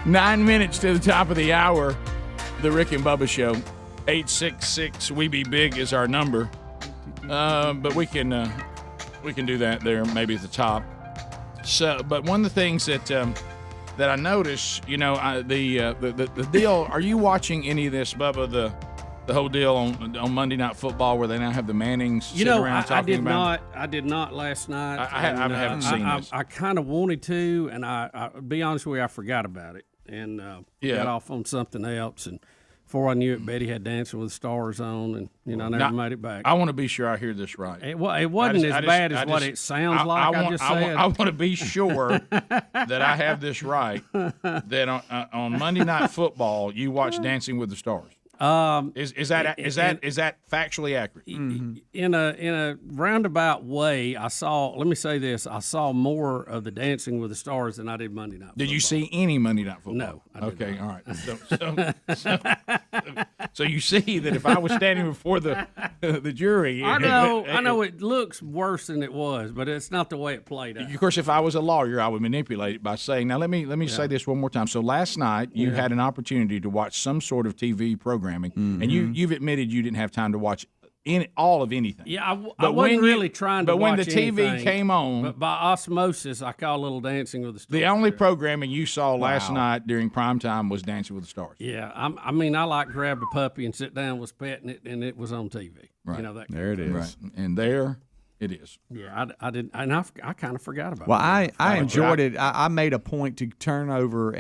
9 minutes to the top of the hour. The Rick and Bubba Show. 866 We Be Big is our number. But we can do that there maybe at the top. So, but one of the things that I noticed, the deal. Are you watching any of this, Bubba? The whole deal on Monday Night Football where they now have the Mannings sitting around talking about it? I did not last night. I haven't seen this. I kind of wanted to, and I'll be honest with you, I forgot about it and got off on something else. And before I knew it, Betty had Dancing with the Stars on, and I never made it back. I want to be sure I hear this right. It wasn't as bad as what it sounds like. I want to be sure that I have this right. That on Monday Night Football, you watch Dancing with the Stars. Is that factually accurate? In a roundabout way, I saw more of the Dancing with the Stars than I did Monday Night Football. Did you see any Monday Night Football? No. Okay, all right. So you see that if I was standing before the jury, I know it looks worse than it was, but it's not the way it played out. Of course, if I was a lawyer, I would manipulate it by saying, now let me say this one more time. So last night you had an opportunity to watch some sort of TV programming, and you've admitted you didn't have time to watch all of anything. Yeah, I wasn't really trying to watch when the TV anything, came on, but by osmosis, I caught a little Dancing with the Stars. The only programming you saw last night during prime time was Dancing with the Stars. Yeah, I like grabbed a puppy and sit down, was petting it, and it was on TV. Right. There it is. Right. And there it is. Yeah, I didn't, and I kind of forgot about it. Well, I enjoyed it. I made a point to turn over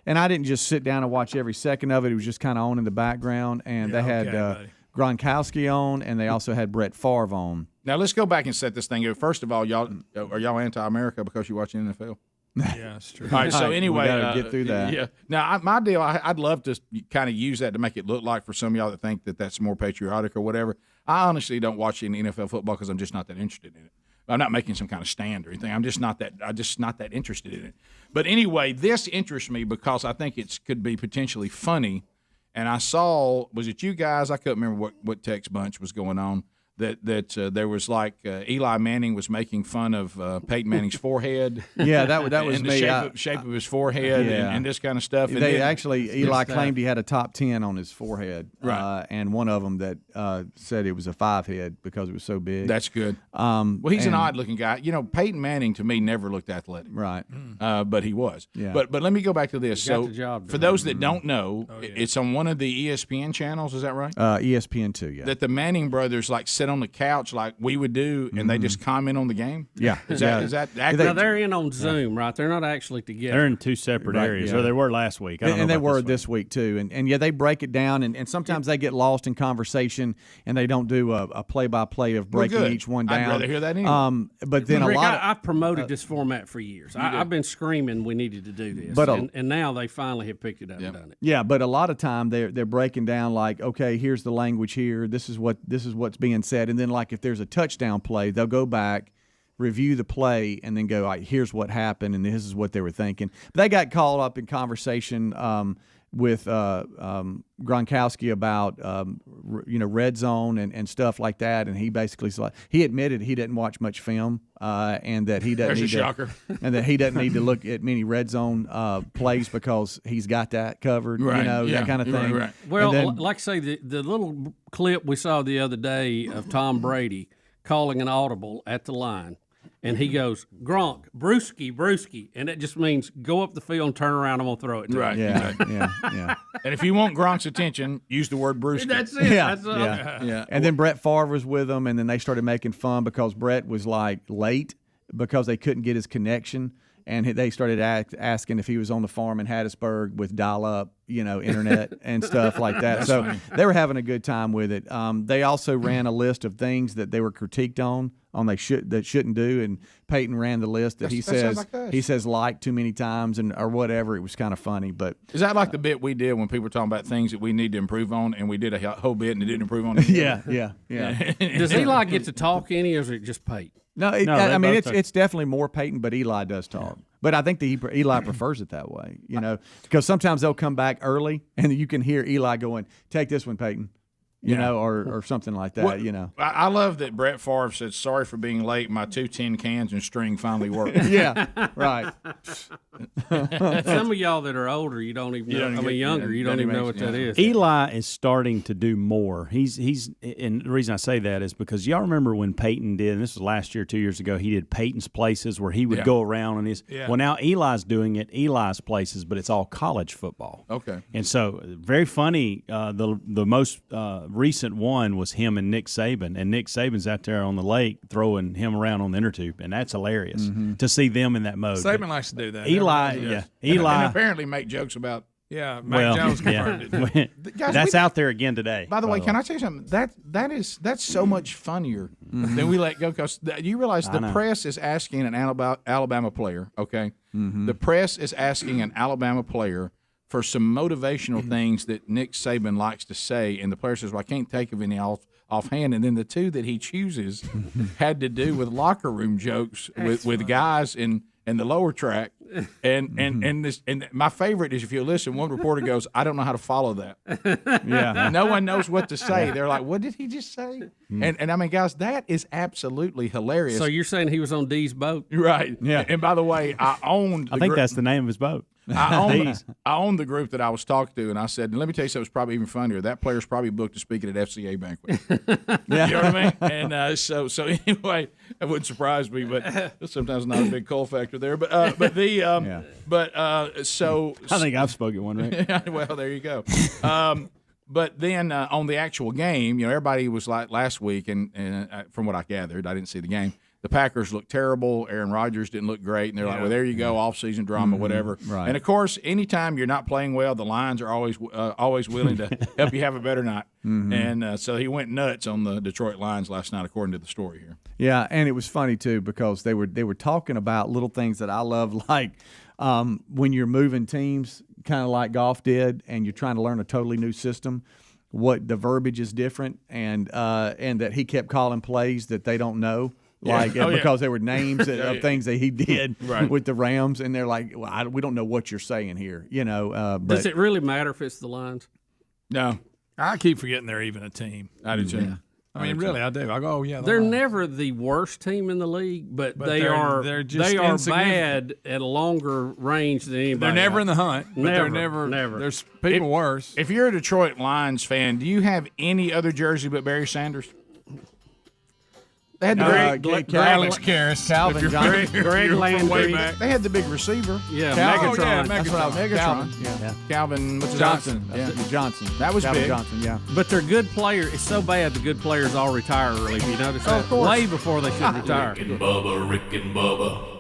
and I didn't just sit down and watch every second of it. It was just kind of on in the background, and they had Gronkowski on, and they also had Brett Favre on. Now let's go back and set this thing up. First of all, are y'all anti-America because you watch the NFL? Yeah, that's true. All right, so anyway, we gotta get through that. Yeah. Now, my deal, I'd love to kind of use that to make it look like for some of y'all that think that that's more patriotic or whatever. I honestly don't watch any NFL football because I'm just not that interested in it. I'm not making some kind of stand or anything. I'm just not that interested in it. But anyway, this interests me because I think it could be potentially funny. And I saw, was it you guys? I couldn't remember what text bunch was going on. That there was like Eli Manning was making fun of Peyton Manning's forehead. Yeah, that was and me. The shape of his forehead and this kind of stuff. And Eli claimed he had a top 10 on his forehead. Right. And one of them that said it was a 5 head because it was so big. That's good. Well, he's an odd-looking guy. Peyton Manning to me never looked athletic. Right. But he was. Yeah. But let me go back to this. Got the job for those that don't know, it's on one of the ESPN channels. Is that right? ESPN2, yeah. That the Manning brothers sit on the couch like we would do, and they just comment on the game. Yeah, is that accurate? Now they're in on Zoom, right? They're not actually together. They're in two separate areas, or they were last week. And they were this week too. And they break it down, and sometimes they get lost in conversation, and they don't do a play-by-play of breaking each one down. I'd rather hear that anyway. But then Rick, I've I've promoted this format for years. I've been screaming we needed to do this, and now they finally have picked it up and done it. Yeah, but a lot of time they're breaking down like, okay, here's the language here. This is what's being said, and then like if there's a touchdown play, they'll go back, review the play, and then go, like, here's what happened, and this is what they were thinking. But they got caught up in conversation with Gronkowski about red zone and stuff like that, and he basically he admitted he didn't watch much film, and that he doesn't need to look at many red zone plays because he's got that covered, that kind of thing. Right. Well, like I say, the little clip we saw the other day of Tom Brady calling an audible at the line. And he goes, Gronk, brewski, and it just means go up the field and turn around. I'm gonna throw it to right. you. Yeah. And if you want Gronk's attention, use the word brewski. That's it. Yeah. And then Brett Favre was with them, and then they started making fun because Brett was like late because they couldn't get his connection, and they started asking if he was on the farm in Hattiesburg with dial-up, internet and stuff like that. So they were having a good time with it. They also ran a list of things that they were critiqued on that shouldn't do, and Peyton ran the list that he says like too many times or whatever. It was kind of funny, but is that like the bit we did when people were talking about things that we need to improve on, and we did a whole bit and it didn't improve on it? Yeah. Does Eli get to talk any, or is it just Peyton? No, it's definitely more Peyton, but Eli does talk. Yeah. But I think Eli prefers it that way, because sometimes they'll come back early, and you can hear Eli going, "Take this one, Peyton." you know, or something like that, you know. I love that Brett Favre said, "Sorry for being late. My 2 tin cans and string finally worked." Yeah, right. Some of y'all that are older, you don't even know. Younger, you don't even know what that is. Eli is starting to do more. He's and the reason I say that is because y'all remember when Peyton did, and this was last year, 2 years ago, he did Peyton's Places where he would go around and well, now Eli's doing it, Eli's Places, but it's all college football. Okay. And so very funny. The most recent one was him and Nick Saban, and Nick Saban's out there on the lake throwing him around on the inner tube, and that's hilarious to see them in that mode. Saban likes to do that. Eli, Eli, and apparently make jokes about. Yeah, Mac Jones confirmed it. Guys, that's out there again today. By the way, can I tell you something? That's so much funnier than we let go, because you realize the press is asking an Alabama player. Okay, the press is asking an Alabama player for some motivational things that Nick Saban likes to say, and the player says, "Well, I can't think of any offhand." And then the two that he chooses had to do with locker room jokes with guys in the lower track. And my favorite is, if you listen, one reporter goes, "I don't know how to follow that." Yeah, no one knows what to say. They're like, "What did he just say?" And I mean, guys, that is absolutely hilarious. So you're saying he was on Dee's boat, right? Yeah. And by the way, I think that's the name of his boat. I owned the group that I was talking to, and I said, "Let me tell you something. It's probably even funnier. That player's probably booked to speak at an FCA banquet." Yeah. You know what I mean? And so anyway, that wouldn't surprise me, but sometimes not a big coal factor there. But so I think I've spoken one, right? Well, there you go. But then on the actual game, you know, everybody was like last week, and from what I gathered, I didn't see the game. The Packers looked terrible. Aaron Rodgers didn't look great. And they're like, well, there you go, off-season drama, whatever. Right. And, of course, anytime you're not playing well, the Lions are always willing to help you have a better night. And so he went nuts on the Detroit Lions last night, according to the story here. Yeah, and it was funny, too, because they were talking about little things that I love, like when you're moving teams, kind of like golf did, and you're trying to learn a totally new system, what the verbiage is different, and that he kept calling plays that they don't know. Because there were names of things that he did with the Rams, and they're like, well, we don't know what you're saying here, you know. Does it really matter if it's the Lions? No. I keep forgetting they're even a team. I do too. Yeah. I mean, really, I do. I go, oh yeah. They're never the worst team in the league, but they are bad at a longer range than anybody. They're never in the hunt. But Never. they're never. There's people worse. If you're a Detroit Lions fan, do you have any other jersey but Barry Sanders? They had the Alex Karras, Calvin Johnson, Greg Landry. They had the big receiver. Yeah, Calvin. Megatron. That's what I was. Megatron. Yeah. Calvin Johnson. Johnson. Yeah. That was Calvin big. Johnson, yeah. But they're good players. It's so bad the good players all retire early. You notice that? Of course. Way before they should retire. Rick and Bubba.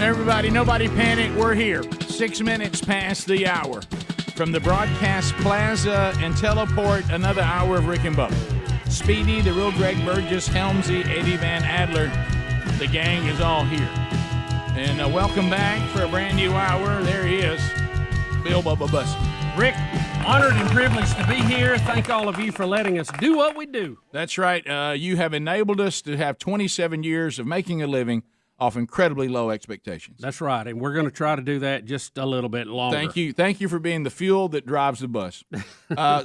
Everybody, nobody panic. We're here. 6 minutes past the hour. From the broadcast plaza and teleport, another hour of Rick and Bubba. Speedy, the real Greg Burgess, Helmsy, Eddie Van Adler. The gang is all here. And welcome back for a brand new hour. There he is, Bill Bubba Bussey. Rick, honored and privileged to be here. Thank all of you for letting us do what we do. That's right. You have enabled us to have 27 years of making a living off incredibly low expectations. That's right, and we're going to try to do that just a little bit longer. Thank you for being the fuel that drives the bus.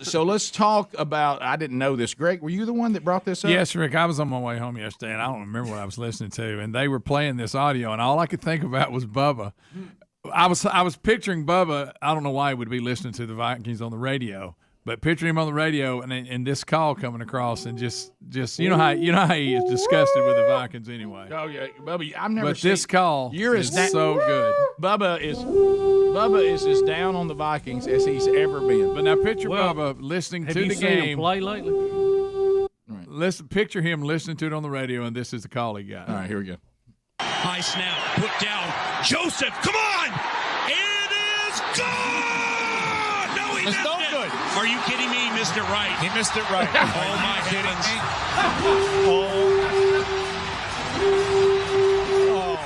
So let's talk about, I didn't know this. Greg, were you the one that brought this up? Yes, Rick, I was on my way home yesterday, and I don't remember what I was listening to, and they were playing this audio, and all I could think about was Bubba. I was picturing Bubba. I don't know why he would be listening to the Vikings on the radio, but picturing him on the radio and this call coming across, and just you know how he is disgusted with the Vikings anyway. Oh yeah, Bubba, I've never. But seen, this call is so good. Bubba is as down on the Vikings as he's ever been. But now picture Bubba listening to the game. Have you seen him play lately? Listen, picture him listening to it on the radio, and this is the call he got. All right, here we go. High snap, put down. Joseph, come on! It is gone! No, he missed it. Good. Are you kidding me? He missed it right. He missed it right. Oh, my heavens. Oh,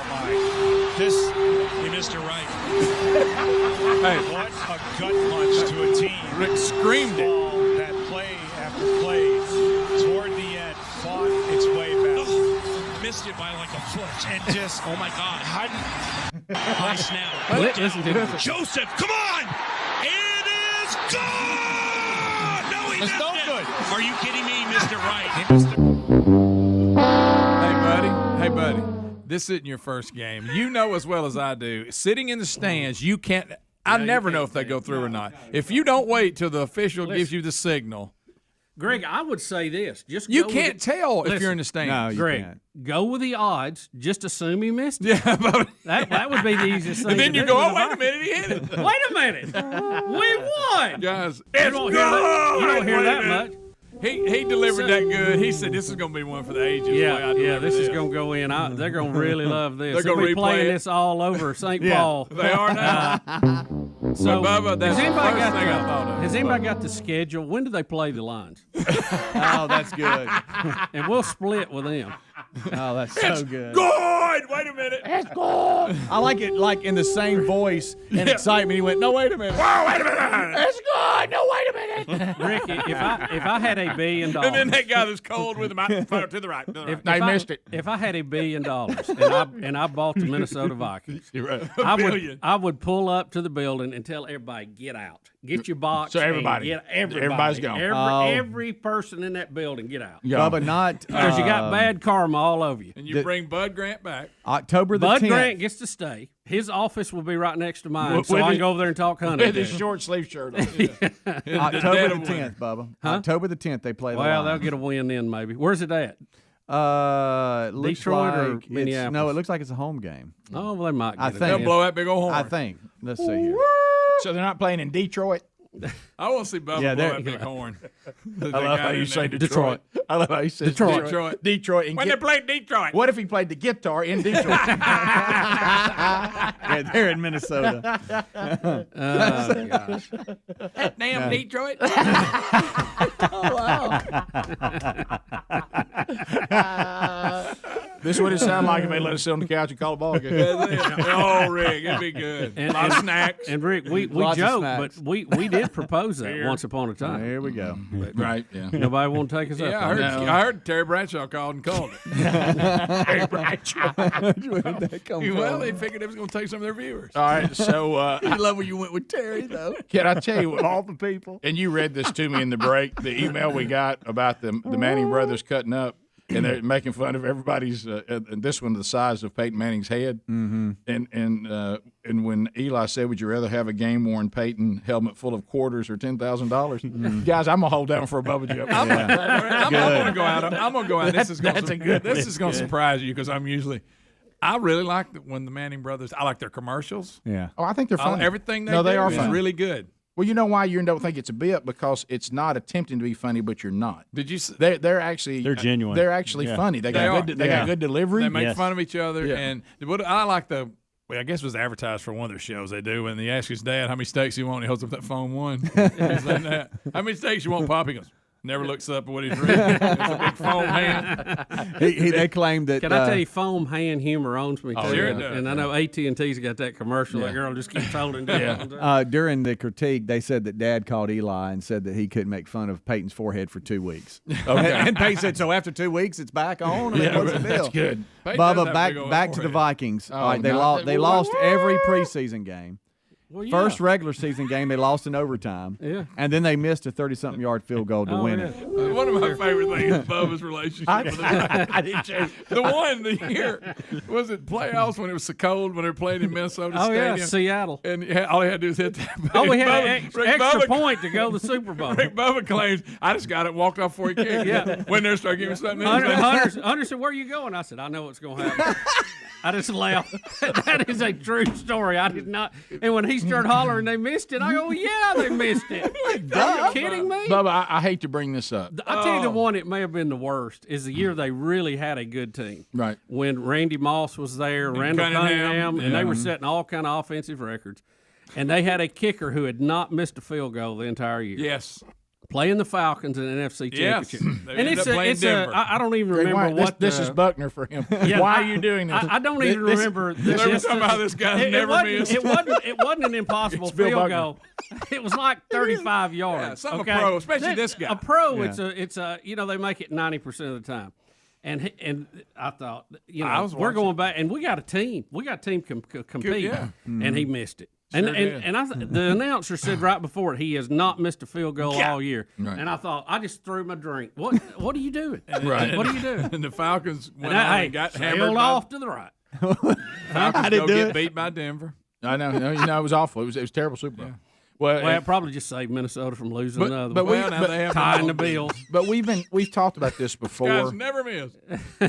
my. He missed it right. Hey, what a gut punch to a team. Rick screamed it. That play after play toward the end fought its way back. Missed it by like a foot. And just, oh, my God. High snap. Listen to this. Joseph, come on! It is gone! No, he missed it. Good. Are you kidding me? He missed it right. Hey, buddy. This isn't your first game. You know as well as I do. Sitting in the stands, you can't. I never know if they go through or not. If you don't wait till the official gives you the signal. Greg, I would say this. You can't tell if you're in the stands. No, you Greg, can't. Go with the odds. Just assume he missed it. Yeah, but that would be the easiest thing. And then to you do go, with oh, the wait a minute, he hit it. Wait a minute. We won. Guys, You don't hear that much. He delivered that good. He said this is going to be one for the ages. Yeah, this is going to go in. They're going to really love this. They're going to be replay playing it. this all over St. Paul. They are now. So, Bubba, that's the first thing I thought of. Has anybody got the schedule? When do they play the Lions? Oh, that's good. And we'll split with them. Oh, that's so good. Good. Wait a minute. It's good. I like it like in the same voice and excitement. He went, no, wait a minute. Whoa, wait a minute. It's good. No, wait a minute. Ricky, if I had $1 billion, and then that guy that's cold with him out to the right. They missed it. If I had $1 billion and I bought the Minnesota Vikings, You're right. I would pull up to the building and tell everybody, get out. Get your box. So everybody. Everybody's gone. Every person in that building, get out. Bubba, not because you got bad karma all over you. And you bring Bud Grant back. October the 10th. Bud Grant gets to stay. His office will be right next to mine, so I can go over there and talk hunting. With his short sleeve shirt on. October the 10th, Bubba. Huh? October the 10th, they play the Well, Lions. they'll get a win then, maybe. Where's it at? Looks Detroit or like Minneapolis? No, it looks like it's a home game. Oh, well, they might get I it. think. They'll blow that big old horn. I think. Let's see here. So they're not playing in Detroit? I want to see Bubba blow that big horn. I love how you say Detroit. I love how you say Detroit. Detroit. When they played Detroit. What if he played the guitar in Detroit? Yeah, they're in Minnesota. Oh, gosh. That damn Detroit. This is what it sound like if they let us sit on the couch and call a ball game. Oh, Rick, it'd be good. And, a lot of snacks. And Rick, we Lots of joke, snacks. but we did propose that once upon a time. Here we go. Right, yeah. Nobody won't take us up Yeah, on I heard Terry Bradshaw called and called it. Terry Bradshaw. Where did that come Well, from? they figured it was going to take some of their viewers. All right, so I love when you went with Terry, though. can I tell you what? All the people. And you read this to me in the break, the email we got about the Manning brothers cutting up, and they're making fun of everybody's. And this one the size of Peyton Manning's head. Mm-hmm. And when Eli said, "Would you rather have a game worn Peyton helmet full of quarters or $10,000?" Guys, I'm gonna hold down for a Bubba joke. I'm going to go out. I'm going to go out. This is going to surprise you because I really like when the Manning brothers. I like their commercials. Yeah. Oh, I think they're funny. Everything they no, they do are is funny. really good. Well, you know why you don't think it's a bit? Because it's not attempting to be funny, but you're not. Did you? They're actually genuine. They're actually funny. They got good delivery. They make fun of each other, and what I like Well, I guess it was advertised for one of their shows they do. When they ask his dad how many steaks he wants, he holds up that phone one. How many steaks you want, Pop? He goes, never looks up at what he's reading. It's a big foam hand. They claimed that. Can I tell you, foam hand humor owns me, too. Sure it does. And I know AT&T's got that commercial. That girl just keeps holding down. During the critique, they said that Dad called Eli and said that he couldn't make fun of Peyton's forehead for 2 weeks. Okay. And Peyton said, so after 2 weeks, it's back on? I mean, what's the deal? That's good. Bubba, back to the Vikings. All right, they lost every preseason game. Well, yeah. First regular season game, they lost in overtime. Yeah. And then they missed a 30-something yard field goal to win it. One of my favorite things is Bubba's relationship with the year, was it playoffs when it was so cold when they were playing in Minnesota Stadium? Yeah, Seattle. And all he had to do was hit that. We had an extra point to go to the Super Bowl. Rick Bubba claims, I just got it, walked off before he kicked. Yeah. When they started giving something. Hunter said, where are you going? I said, I know what's going to happen. I just laughed. That is a true story. I did not. And when he started hollering, they missed it. I go, yeah, they missed it. Are you kidding me? Bubba, I hate to bring this up. I'll tell you the one that may have been the worst is the year they really had a good team. Right. When Randy Moss was there, Randall Cunningham, and they were setting all kind of offensive records. And they had a kicker who had not missed a field goal the entire year. Yes. Playing the Falcons in an NFC championship. They And ended up playing Denver. I don't even remember what this is Buckner for him. Why are you doing this? I don't even remember. They were talking about how this guy never missed. It wasn't an impossible field goal. It was like 35 yards. Some pro, especially this guy. A pro, it's a they make it 90% of the time. And I thought, we're going back, and we got a team. We got a team compete, and he missed it. Sure and the announcer said right before it, he has not missed a field goal all year. Right. And I thought, I just threw my drink. What are you doing? Right. What are you doing? And the Falcons went on and got hammered off to the right. Falcons get beat by Denver. I know. It was awful. It was a terrible Super Bowl. Yeah. Well, it probably just saved Minnesota from losing another. But now they have tying the Bills. But we've talked about this before. Guys never miss.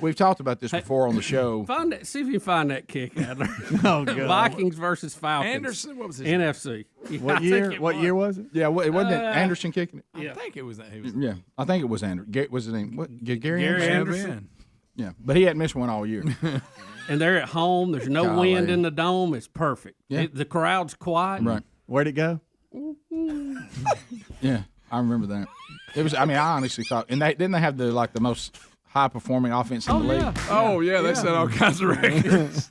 We've talked about this before on the show. See if you can find that kick, Adler. Oh, God. Vikings versus Falcons. Anderson, what was his NFC. What year? What year was it? Yeah, it wasn't Anderson kicking it. I think it was. Yeah, I think it was Anderson. What's his name? Gary Anderson. Yeah, but he hadn't missed one all year. And they're at home. There's no wind in the dome. It's perfect. Yeah. The crowd's quiet. Right. Where'd it go? Yeah, I remember that. It was. I mean, I honestly thought, and didn't they have the most high performing offense in the league? Yeah. Oh yeah, they set all kinds of records.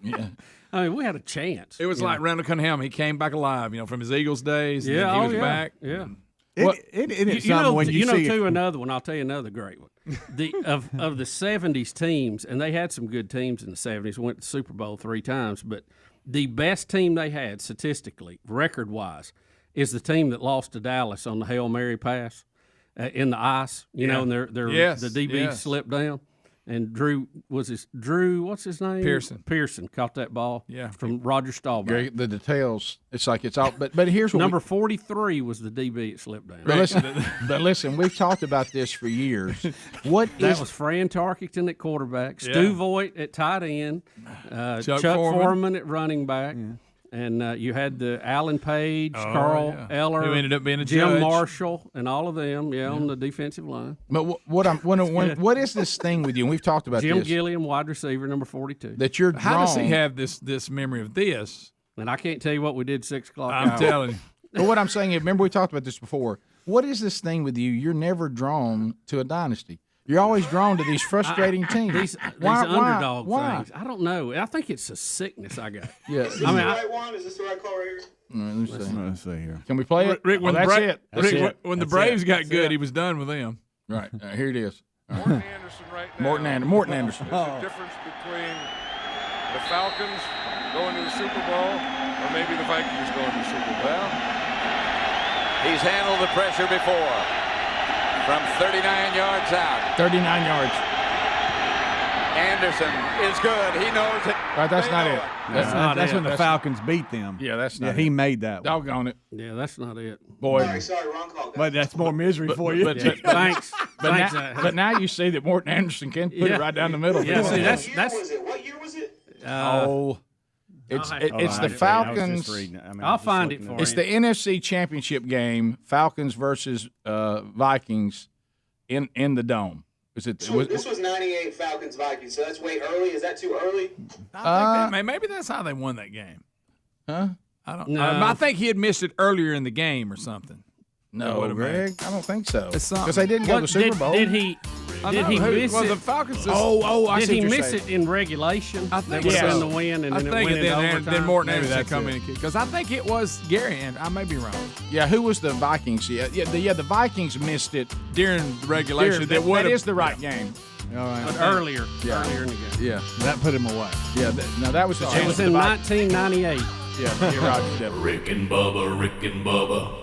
Yeah. I mean, we had a chance. It was like Randall Cunningham. He came back alive, from his Eagles days. And Yeah, then he was back. Yeah. It's something when you see too, another one. I'll tell you another great one. Of the 70s teams, and they had some good teams in the 70s. Went to the Super Bowl 3 times, but the best team they had statistically, record-wise, is the team that lost to Dallas on the Hail Mary pass in the ice. And the DB slipped down. And what's his name? Pearson caught that ball from Roger Staubach. The details, it's like it's all, but here's what Number 43 was the DB that slipped down. But listen, we've talked about this for years. That was Fran Tarkington at quarterback, Stu Voigt at tight end, Chuck Foreman at running back. Yeah. And you had the Alan Page, Carl Eller, who ended up being a Jim judge. Marshall, and all of them, on the defensive line. But what is this thing with you? And we've talked about Jim this. Gilliam, wide receiver, number 42. That you're drawn. How does he have this memory of this? And I can't tell you what we did 6 o'clock. I'm telling you. But what I'm saying is, remember we talked about this before. What is this thing with you? You're never drawn to a dynasty. You're always drawn to these frustrating teams. These underdog things. I don't know. I think it's a sickness I got. Yeah. Is this the right one? Is this the right call right here? Let's see here. Can we play it? Rick, when that's it. That's it. When the Braves got good, he was done with them. Right. Here it is. Morton Anderson right now. Morton Anderson. There's a difference between the Falcons going to the Super Bowl or maybe the Vikings going to the Super Bowl. Well, he's handled the pressure before. From 39 yards out. 39 yards. Anderson is good. He knows it. Right, that's not it. That's when the Falcons beat them. Yeah, that's not it. He made that one. Doggone it. Yeah, that's not it. Boy. Sorry, wrong call. But that's more misery for you. Thanks. But now you see that Morton Anderson can put it right down the middle. Yeah, see, What year was it? It's the Falcons. I'll find it for you. It's the NFC Championship game, Falcons versus Vikings in the Dome. This was 98 Falcons Vikings, so that's way early. Is that too early? I think maybe that's how they won that game. Huh? I don't No. know. I think he had missed it earlier in the game or something. No, Greg, I don't think so. It's something. Because they didn't go to the Super Bowl. Did he miss well, it? the Falcons. I Did see he what you're miss saying. it in regulation? I think that would have so. been the win, and I then it think went into overtime. then Morton Maybe Anderson that's come it. in and kick. Because I think it was Gary, and I may be wrong. Yeah, who was the Vikings? The Vikings missed it during the regulation. That is the right game. All right. But earlier in the game. Yeah, that put him away. Yeah, that was the It chance. was in 1998. Yeah, you're right. Rick and Bubba, Rick and Bubba.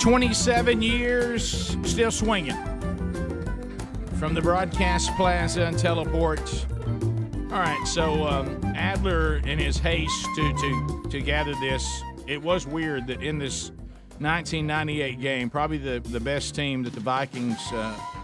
27 years, still swinging. From the broadcast plaza and teleport. All right, so Adler, in his haste to gather this, it was weird that in this 1998 game, probably the best team that the Vikings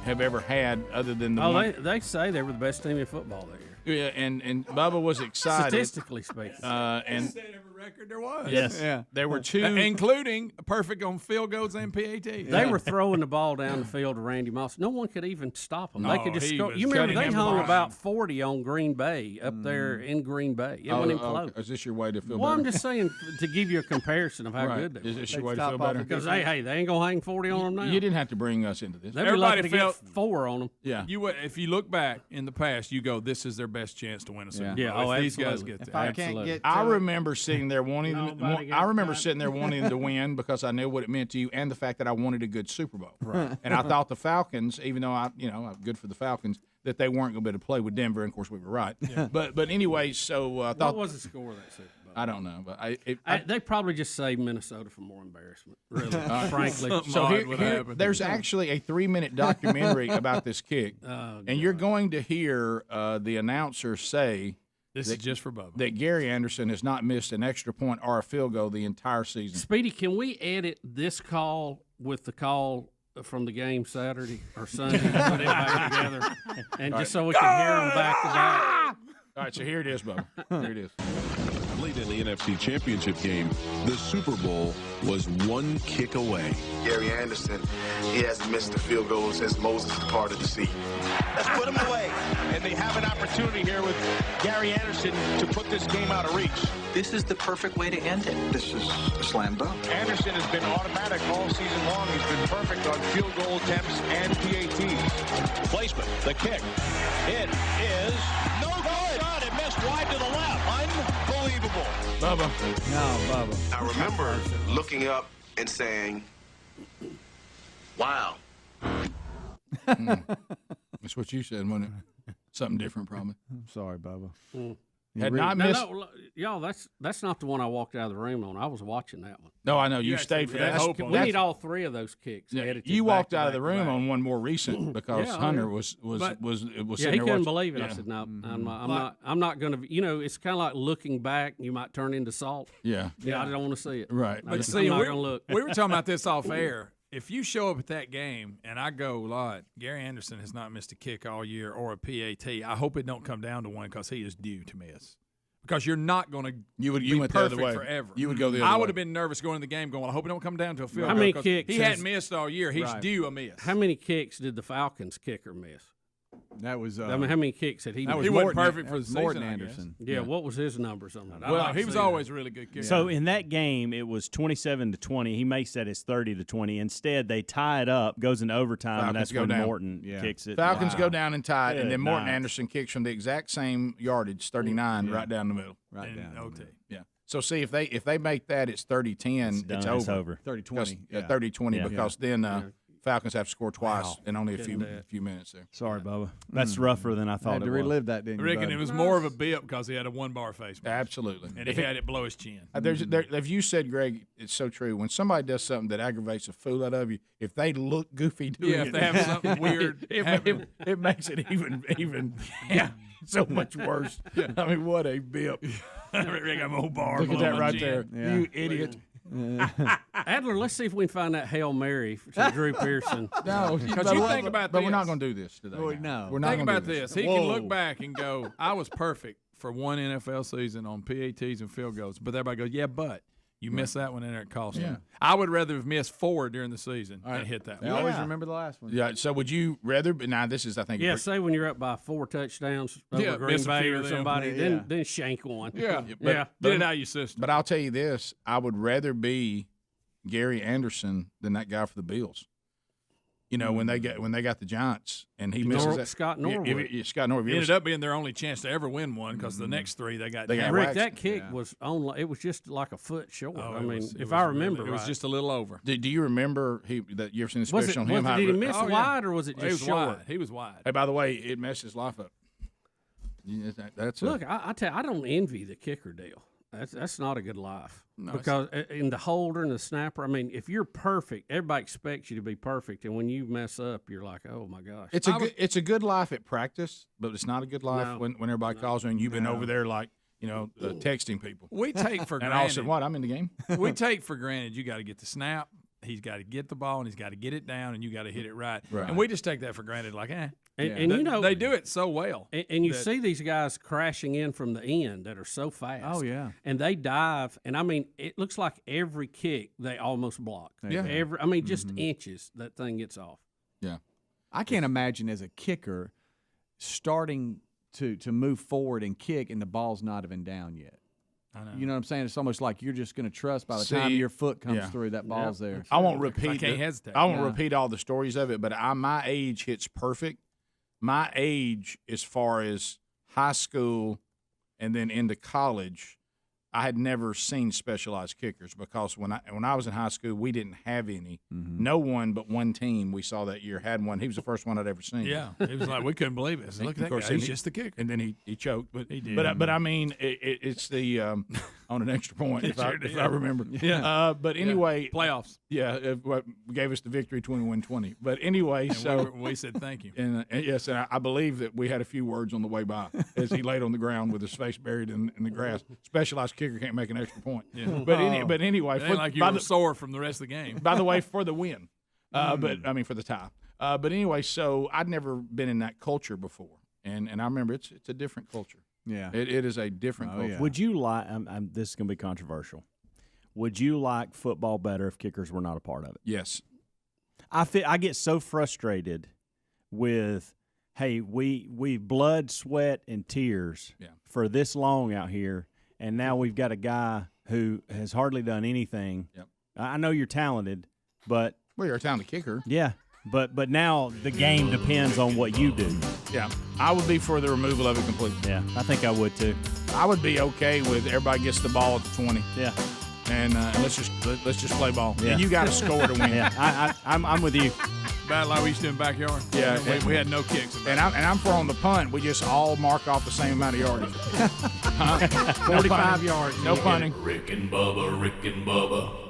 have ever had, other than the one. They say they were the best team in football that year. Yeah, and Bubba was excited. Statistically speaking. And record there was. Yes. Yeah. There were two. Including perfect on field goals and PAT. They were throwing the ball down the field to Randy Moss. No one could even stop them. No, They could just score. You remember they hung about 40 on Green Bay up there in Green Bay. It wasn't even close. Is this your way to feel Well, better? I'm just saying to give you a comparison of how good they were. Is this your way to feel better? Because, hey, they ain't going to hang 40 on them now. You didn't have to bring us into this. They'd be lucky to get 4 on them. Yeah. If you look back in the past, you go, this is their best chance to win a Super Bowl. Yeah, If these guys get there. I remember sitting there wanting to win because I knew what it meant to you, and the fact that I wanted a good Super Bowl. Right. And I thought the Falcons, even though I'm good for the Falcons, that they weren't going to be able to play with Denver. And of course, we were right. Yeah. But anyway, so I thought. What was the score of that Super Bowl? I don't know, but they probably just saved Minnesota from more embarrassment. Really, frankly. So there's actually a 3-minute documentary about this kick, and you're going to hear the announcer say. This is just for Bubba. That Gary Anderson has not missed an extra point or a field goal the entire season. Speedy, can we edit this call with the call from the game Saturday or Sunday? Put it back together, and just so we can hear them back to back. All right, so here it is, Bubba. Here it is. Late in the NFC Championship game, the Super Bowl was one kick away. Gary Anderson, he hasn't missed a field goal since Moses departed the sea. Let's put him away. And they have an opportunity here with Gary Anderson to put this game out of reach. This is the perfect way to end it. This is a slam dunk. Anderson has been automatic all season long. He's been perfect on field goal attempts and PATs. Placement, the kick. It is no good. It missed wide to the left. Unbelievable. Bubba. No, Bubba. I remember looking up and saying, wow. That's what you said, wasn't it? Something different, probably. I'm sorry, Bubba. Had not missed. No, y'all, that's not the one I walked out of the room on. I was watching that one. No, I know you stayed for that. We need all 3 of those kicks. You walked out of the room on one more recent because Hunter was Yeah, sitting he there couldn't watching. believe it. I said, no, I'm not going to. You know, it's kind of like looking back. You might turn into salt. Yeah. I don't want to see it. Right. But I'm see, not going to look. we were talking about this off air. If you show up at that game and I go, Lord, Gary Anderson has not missed a kick all year or a PAT, I hope it don't come down to one because he is due to miss. Because you're not going to you be went the other perfect way. forever. You would go the other I way. would have been nervous going to the game going, I hope it don't come down to a field How goal many 'cause kicks he has- hadn't missed all year. He's Right. due a miss. How many kicks did the Falcons kicker miss? That was. I mean, how many kicks had he That missed? was He wasn't Morton, perfect for the season, Morton I guess. Anderson. Yeah, what was his numbers on that? Well, he was always a really good kicker. So in that game, it was 27-20. He makes that as 30-20. Instead, they tie it up, goes into overtime, and Falcons that's go when down. Morton kicks it. Falcons go down and tie it, and then Good Morton night. Anderson kicks from the exact same yardage, 39, right down the middle. Right down. OT. Yeah. So see if they make that, it's 30-10. done. It's It's over. over. 30-20. Because, 30-20 Yeah. because then Falcons have to score twice Wow. in only a Couldn't do it. few minutes there. Sorry, Bubba. That's rougher than I I thought had it to was. relive that, didn't I you? reckon buddy? it was more of a bip because he had a 1-bar face mask. Absolutely. And he had it below his chin. If you said, Greg, it's so true. When somebody does something that aggravates a fool out of you, if they look goofy doing Yeah, if it, they have something weird it makes it even so much worse. I mean, what a bip. I got a whole bar. Look at below that my right chin. there. You idiot. Adler, let's see if we can find that Hail Mary to Drew Pearson. No, Because you think about but this. we're not going to do this today. No. We're not Think gonna about do this. He Whoa. can look back and go, I was perfect for one NFL season on PATs and field goals. But everybody goes, yeah, but you missed that one in there, it cost you. I would rather have missed 4 during the season and hit that They one. always remember the last one. Yeah. So would you rather? But now this is, I think. Yeah, say when you're up by 4 touchdowns over Green miss a Bay few or of them. somebody, Yeah. then shank one. Yeah. Yeah. Get it out of your system. But I'll tell you this: I would rather be Gary Anderson than that guy for the Bills. You know, when they got the Giants and he misses that. Scott Norwood. Scott Norwood. It ended up being their only chance to ever win one because the next 3 they got down. Rick, waxed. that kick was on. It was just like a foot short. Oh, I it mean, was- it if was I really- remember it was right. just a little over. Do you remember that you ever seen the Was special it? on him? Did he miss Oh, yeah. wide or was it He just was short? wide. He was wide. Hey, by the way, it messed his life up. That's Look, I tell you, I don't envy the kicker deal. That's not a good life. No, because in the holder and the snapper, I mean, if you're perfect, everybody expects you to be perfect, and when you mess up, you're like, oh my gosh. It's a good life at practice, but it's not a good life when everybody calls you and you've been over there like texting people. We take for and granted. all of a sudden, what? I'm in the game. We take for granted you got to get the snap. He's got to get the ball and he's got to get it down and you got to hit it right. And we just take that for granted, like, And you know they do it so well. And you see these guys crashing in from the end that are so fast. Oh, yeah. And they dive, and I mean, it looks like every kick they almost block. Yeah. Just inches that thing gets off. Yeah. I can't imagine as a kicker starting to move forward and kick and the ball's not even down yet. I know. You know what I'm saying? It's almost like you're just going to trust by the time your foot comes through, that ball's there. I won't repeat. I can't hesitate. I won't repeat all the stories of it, but my age hits perfect. My age, as far as high school and then into college, I had never seen specialized kickers because when I was in high school, we didn't have any. Mm-hmm. No one but one team we saw that year had one. He was the first one I'd ever seen. Yeah, it was like we couldn't believe it. So look at that guy. He's just the kicker. And then he choked, but he did. But I mean, it's the on an extra point if I remember. Yeah. But anyway, playoffs. Yeah, what gave us the victory 21-20. But anyway, so we said thank you. And yes, and I believe that we had a few words on the way by as he laid on the ground with his face buried in the grass. Specialized kicker can't make an extra point. Yeah. But anyway, it ain't like you were sore from the rest of the game. By the way, for the win, but I mean for the tie. But anyway, so I'd never been in that culture before, and I remember it's a different culture. Yeah, it is a different culture. Yeah. Would you like? This is going to be controversial. Would you like football better if kickers were not a part of it? Yes. I get so frustrated with, hey, we blood, sweat, and tears for this long out here, and now we've got a guy who has hardly done anything. Yep. I know you're talented, but you're a talented kicker. Yeah, but now the game depends on what you do. Yeah, I would be for the removal of it completely. Yeah, I think I would too. I would be okay with everybody gets the ball at the 20. Yeah. And let's just play ball. Yeah. And you got to score to win. Yeah, I'm with you. Bad like we used to do in backyard. Yeah, we had no kicks. And I'm for on the punt. We just all mark off the same amount of yardage. 45 yards. No punting. Rick and Bubba, Rick and Bubba.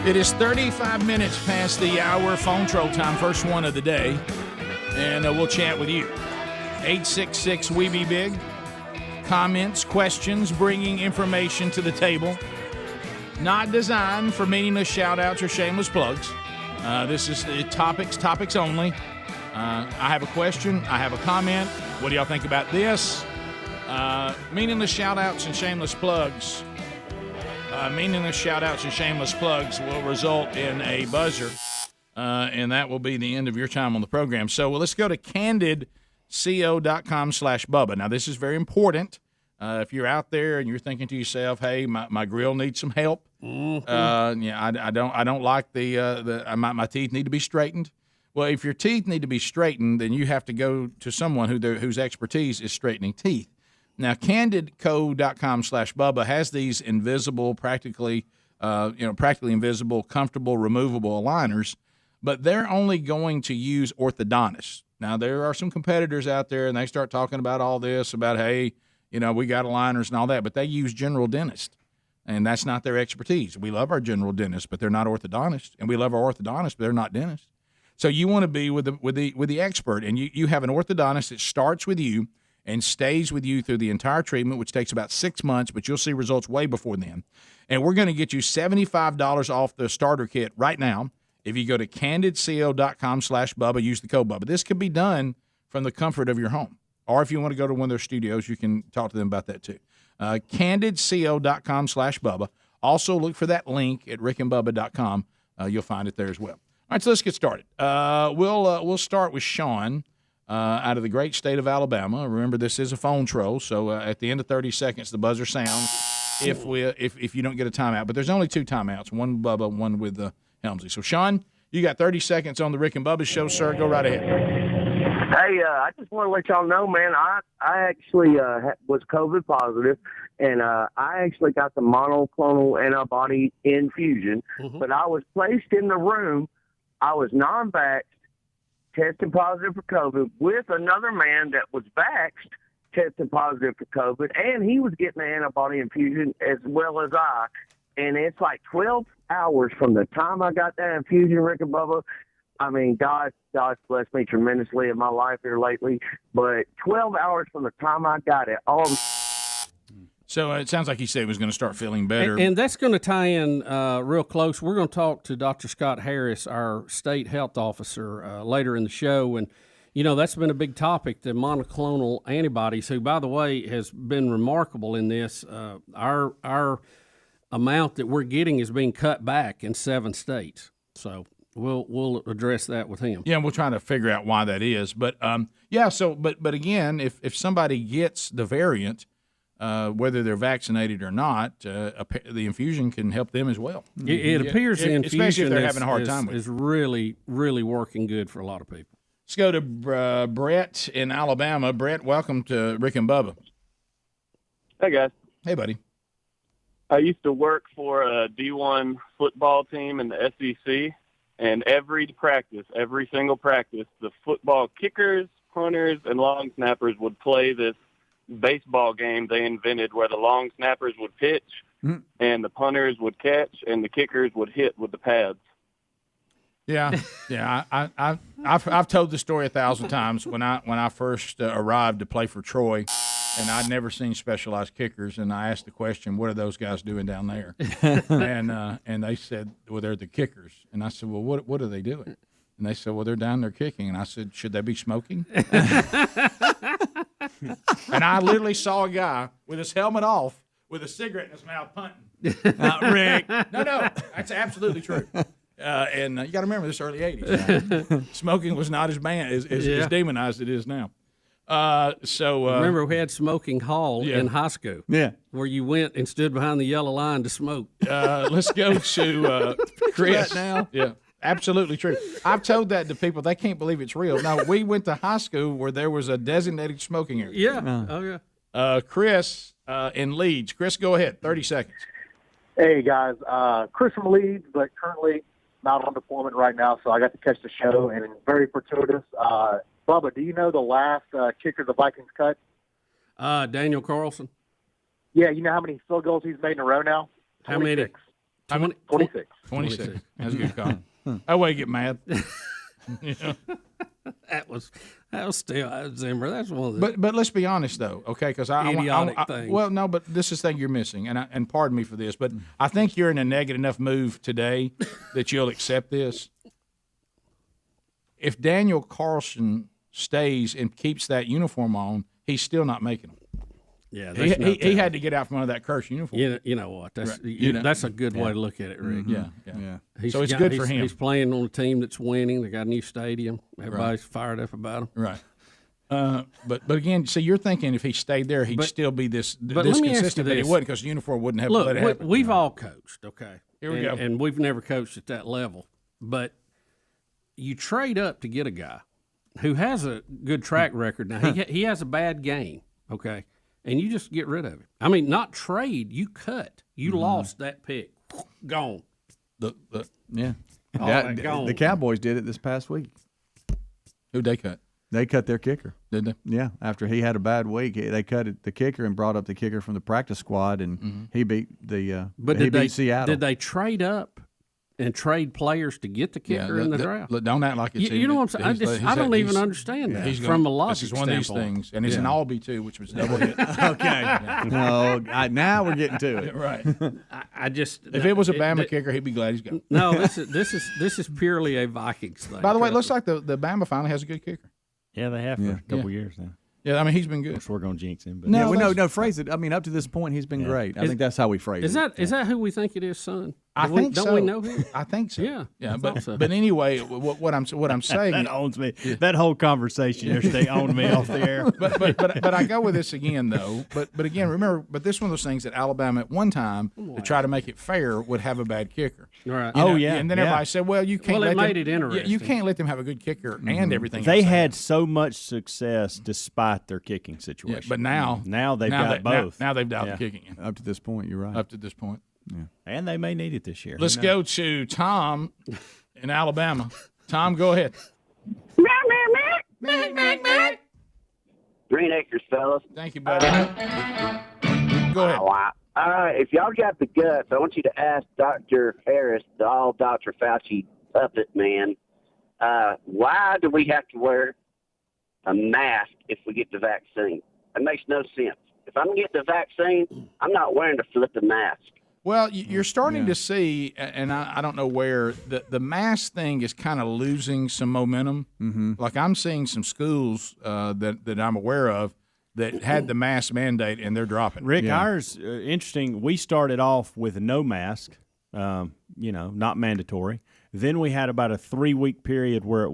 It is 35 minutes past the hour. Phone troll time, first one of the day. And we'll chat with you. 866-WE-BE-BIG. Comments, questions, bringing information to the table. Not designed for meaningless shout-outs or shameless plugs. This is topics only. I have a question. I have a comment. What do y'all think about this? Meaningless shout-outs and shameless plugs. Meaningless shout-outs and shameless plugs will result in a buzzer, and that will be the end of your time on the program. So let's go to candidco.com/Bubba. Now, this is very important. If you're out there and you're thinking to yourself, hey, my grill needs some help. I don't like my teeth need to be straightened. Well, if your teeth need to be straightened, then you have to go to someone whose expertise is straightening teeth. Now, candidco.com/Bubba has these invisible, practically invisible, comfortable, removable aligners, but they're only going to use orthodontists. Now, there are some competitors out there, and they start talking about all this, about, hey, we got aligners and all that, but they use general dentists, and that's not their expertise. We love our general dentists, but they're not orthodontists, and we love our orthodontists, but they're not dentists. So you want to be with the expert, and you have an orthodontist that starts with you and stays with you through the entire treatment, which takes about 6 months, but you'll see results way before then. And we're going to get you $75 off the starter kit right now if you go to candidco.com/Bubba, use the code Bubba. This can be done from the comfort of your home. Or if you want to go to one of their studios, you can talk to them about that too. Candidco.com/Bubba. Also look for that link at rickandbubba.com. You'll find it there as well. All right, so let's get started. We'll start with Sean out of the great state of Alabama. Remember, this is a phone troll, so at the end of 30 seconds, the buzzer sounds if you don't get a timeout. But there's only 2 timeouts, one Bubba, one with Helmsley. So, Sean, you got 30 seconds on the Rick and Bubba show, sir. Go right ahead. Hey, I just want to let y'all know, man, I actually was COVID positive, and I actually got the monoclonal antibody infusion, but I was placed in the room. I was non-vaxxed, tested positive for COVID, with another man that was vaxxed, tested positive for COVID, and he was getting the antibody infusion as well as I. And it's like 12 hours from the time I got that infusion, Rick and Bubba. I mean, God's blessed me tremendously in my life here lately, but 12 hours from the time I got it, So it sounds like he said he was going to start feeling better. And that's going to tie in real close. We're going to talk to Dr. Scott Harris, our state health officer, later in the show. And, that's been a big topic, the monoclonal antibodies, who, by the way, has been remarkable in this. Our amount that we're getting is being cut back in 7 states. So we'll address that with him. Yeah, we'll try to figure out why that is. But, but again, if somebody gets the variant, whether they're vaccinated or not, the infusion can help them as well. It appears the infusion especially if they're having a hard time with it. Is really, really working good for a lot of people. Let's go to Brett in Alabama. Brett, welcome to Rick and Bubba. Hey, guys. Hey, buddy. I used to work for a D1 football team in the SEC, and every single practice, the football kickers, punters, and long snappers would play this baseball game they invented where the long snappers would pitch and the punters would catch and the kickers would hit with the pads. Yeah. I've told the story 1,000 times when I first arrived to play for Troy, and I'd never seen specialized kickers, and I asked the question, "What are those guys doing down there?" and they said, "Well, they're the kickers." And I said, "Well, what are they doing?" And they said, "Well, they're down there kicking." And I said, "Should they be smoking?" And I literally saw a guy with his helmet off, with a cigarette in his mouth, punting. Rick. No, that's absolutely true. And you got to remember, this early 80s. Smoking was not as demonized as it is now. Remember, we had Smoking Hall in high school. Yeah. Where you went and stood behind the yellow line to smoke. Let's go to Chris now. Yeah. Absolutely true. I've told that to people. They can't believe it's real. No, we went to high school where there was a designated smoking area. Yeah. Oh, yeah. Chris in Leeds. Chris, go ahead. 30 seconds. Hey, guys. Chris from Leeds, but currently not on deployment right now, so I got to catch the show, and very fortuitous. Bubba, do you know the last kicker the Vikings cut? Daniel Carlson. Yeah, you know how many field goals he's made in a row now? How many? 26. 26. That's a good call. That way you get mad. You know? That was still Zimmer. That's one of the But let's be honest though, okay? Because idiotic things. Well, no, but this is the thing you're missing, and pardon me for this, but I think you're in a negative enough move today that you'll accept this. If Daniel Carlson stays and keeps that uniform on, he's still not making them. Yeah, he had to get out from under that cursed uniform. You know what? That's Right. that's a good way to look at it, Rick. Yeah. So it's good for him. He's playing on a team that's winning. They got a new stadium. Everybody's fired up about him. Right. But again, see, you're thinking if he stayed there, he'd still be this let me ask you consistent, but he this. wouldn't because the uniform wouldn't have let it Look, happen. we've all coached, okay? Here we go. And we've never coached at that level. But you trade up to get a guy who has a good track record. Now, he has a bad game, okay? And you just get rid of him. I mean, not trade, you cut. You lost that pick. Gone. Yeah. All that gone. The Cowboys did it this past week. Who'd they cut? They cut their kicker. Did they? Yeah. After he had a bad week, they cut the kicker and brought up the kicker from the practice squad, and he beat Seattle. Did they trade up and trade players to get the kicker in the draft? Don't act like it's you know what I'm saying? I don't even understand that from a logic This is one of these standpoint. things, and it's an Albee too, which was double hit. Okay. No, now we're getting to it. Right. I just if it was a Bama kicker, he'd be glad he's gone. No, this is purely a Vikings thing. By the way, it looks like the Bama finally has a good kicker. Yeah, they have for a couple years now. Yeah, I mean he's been good. Of course, we're going to jinx him, but No, phrase it. I mean, up to this point, he's been great. I think that's how we phrase it. Is that who we think it is, son? I think so. Don't we know him? I think so. Yeah, but anyway, what I'm saying that owns me. That whole conversation yesterday owned me off the air. But I go with this again though. But again, remember, this one of those things that Alabama at one time to try to make it fair would have a bad kicker. Right. You know, and then everybody said, well, you can't. Well, let it made them, it interesting. You can't let them have a good kicker and everything. They else had so much success despite their kicking situation. Yeah, but now they've got both. Now they've dialed the kicking in. Up to this point, you're right. Up to this point. Yeah. And they may need it this year. Let's go to Tom in Alabama. Tom, go ahead. 3 acres, fellas. Thank you, buddy. Go ahead. All right, if y'all got the guts, I want you to ask Dr. Harris, the all Dr. Fauci puppet man, why do we have to wear a mask if we get the vaccine? That makes no sense. If I'm getting the vaccine, I'm not wearing the flipping mask. Well, you're starting to see, and I don't know where, the mask thing is kind of losing some momentum. Mm-hmm. Like I'm seeing some schools that I'm aware of that had the mask mandate, and they're dropping. Rick, ours, interesting, we started off with no mask, not mandatory. Then we had about a 3-week period where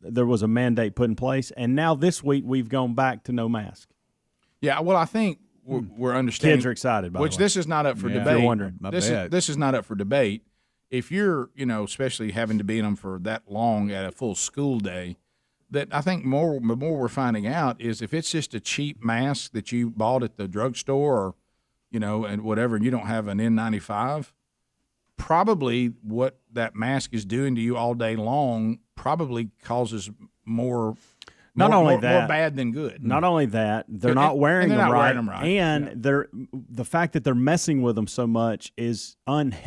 there was a mandate put in place, and now this week we've gone back to no mask. Yeah, well, I think we're understanding. Kids are excited, by which the way. This is not up for debate. If you're wondering. This is not up for debate. If you're, especially having to be in them for that long at a full school day, that I think the more we're finding out is if it's just a cheap mask that you bought at the drugstore or, and whatever, and you don't have an N95, probably what that mask is doing to you all day long probably causes more bad than good. Not only that, they're not wearing them right, and yeah. The fact that they're messing with them so much is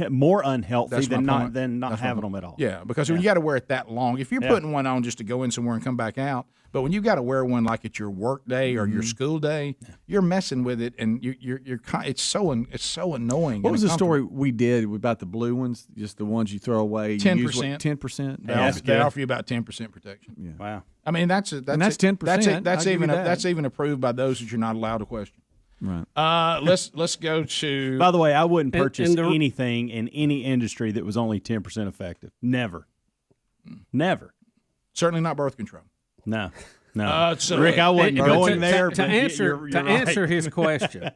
more unhealthy than not having them at all. Yeah, because when you got to wear it that long, if you're putting one on just to go in somewhere and come back out, but when you got to wear one like it's your work day or your school day, you're messing with it, and you're it's so annoying. What was the story we did about the blue ones? Just the ones you throw away. 10%. 10%. They offer you about 10% protection. Yeah. Wow. I mean that's 10%. That's even approved by those that you're not allowed to question. Right. Let's go to. By the way, I wouldn't purchase anything in any industry that was only 10% effective. Never. Certainly not birth control. No. Rick, I wasn't going there. To answer his question,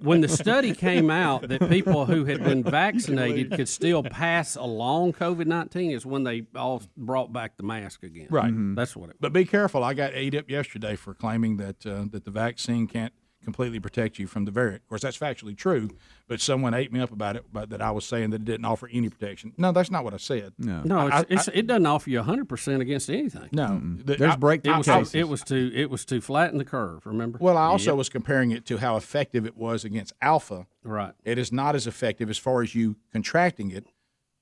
when the study came out that people who had been vaccinated could still pass along COVID-19 is when they all brought back the mask again. Right. That's what it was. But be careful. I got ate up yesterday for claiming that the vaccine can't completely protect you from the variant. Of course, that's factually true, but someone ate me up about it, but that I was saying that it didn't offer any protection. No, that's not what I said. No, it doesn't offer you 100% against anything. No, there's breakthrough cases. It was to flatten the curve. Remember? Well, I also was comparing it to how effective it was against alpha. Right. It is not as effective as far as you contracting it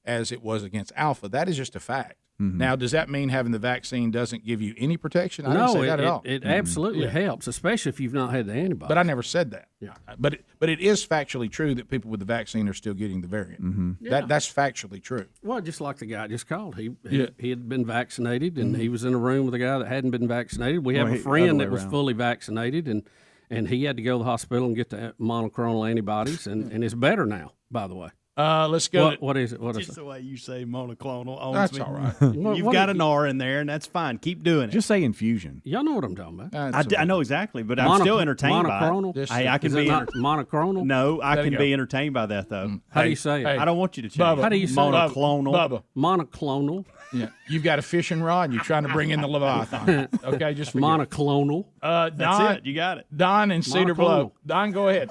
as it was against alpha. That is just a fact. Now, does that mean having the vaccine doesn't give you any protection? I didn't say that at all. It absolutely helps, especially if you've not had the antibody. But I never said that. Yeah. But it is factually true that people with the vaccine are still getting the variant. That's factually true. Well, just like the guy just called. He had been vaccinated, and he was in a room with a guy that hadn't been vaccinated. We have a friend that was fully vaccinated, and he had to go to the hospital and get the monoclonal antibodies, and it's better now, by the way. Let's go. What is it? What is Just it? the way you say monoclonal owns That's me. all right. You've got an R in there, and that's fine. Keep doing it. Just say infusion. Y'all know what I'm talking about. I know exactly, but I'm still entertained by it. Hey, I can be monoclonal. No, I can be entertained by that though. How do you say it? I don't want you to change. Bubba, How do you say monoclonal? Bubba. Monoclonal. Yeah, you've got a fishing rod, and you're trying to bring in the Leviathan. Okay, just forget. Monoclonal. Don, That's it. You got it. Don in Cedar Bluff. Don, go ahead.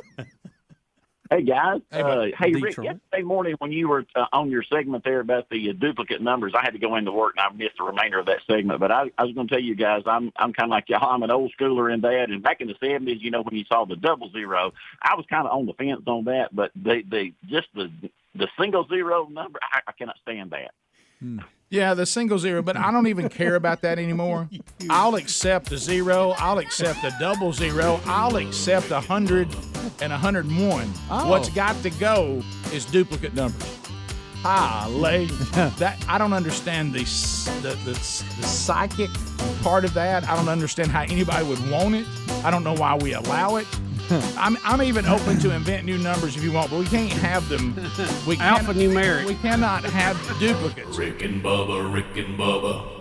Hey, guys. Hey, Rick, Detroit. yesterday morning when you were on your segment there about the duplicate numbers, I had to go into work and I missed the remainder of that segment. But I was going to tell you guys, I'm kind of like y'all. I'm an old schooler in that. And back in the 70s, you know, when you saw the 00, I was kind of on the fence on that. But the single zero number, I cannot stand that. Yeah, the single zero, but I don't even care about that anymore. I'll accept a 0. I'll accept a 00. I'll accept 100 and 101. Oh. What's got to go is duplicate numbers. That I don't understand the psychic part of that. I don't understand how anybody would want it. I don't know why we allow it. I'm even open to invent new numbers if you want, but we can't have them. Alphanumeric. We cannot have duplicates. Rick and Bubba, Rick and Bubba.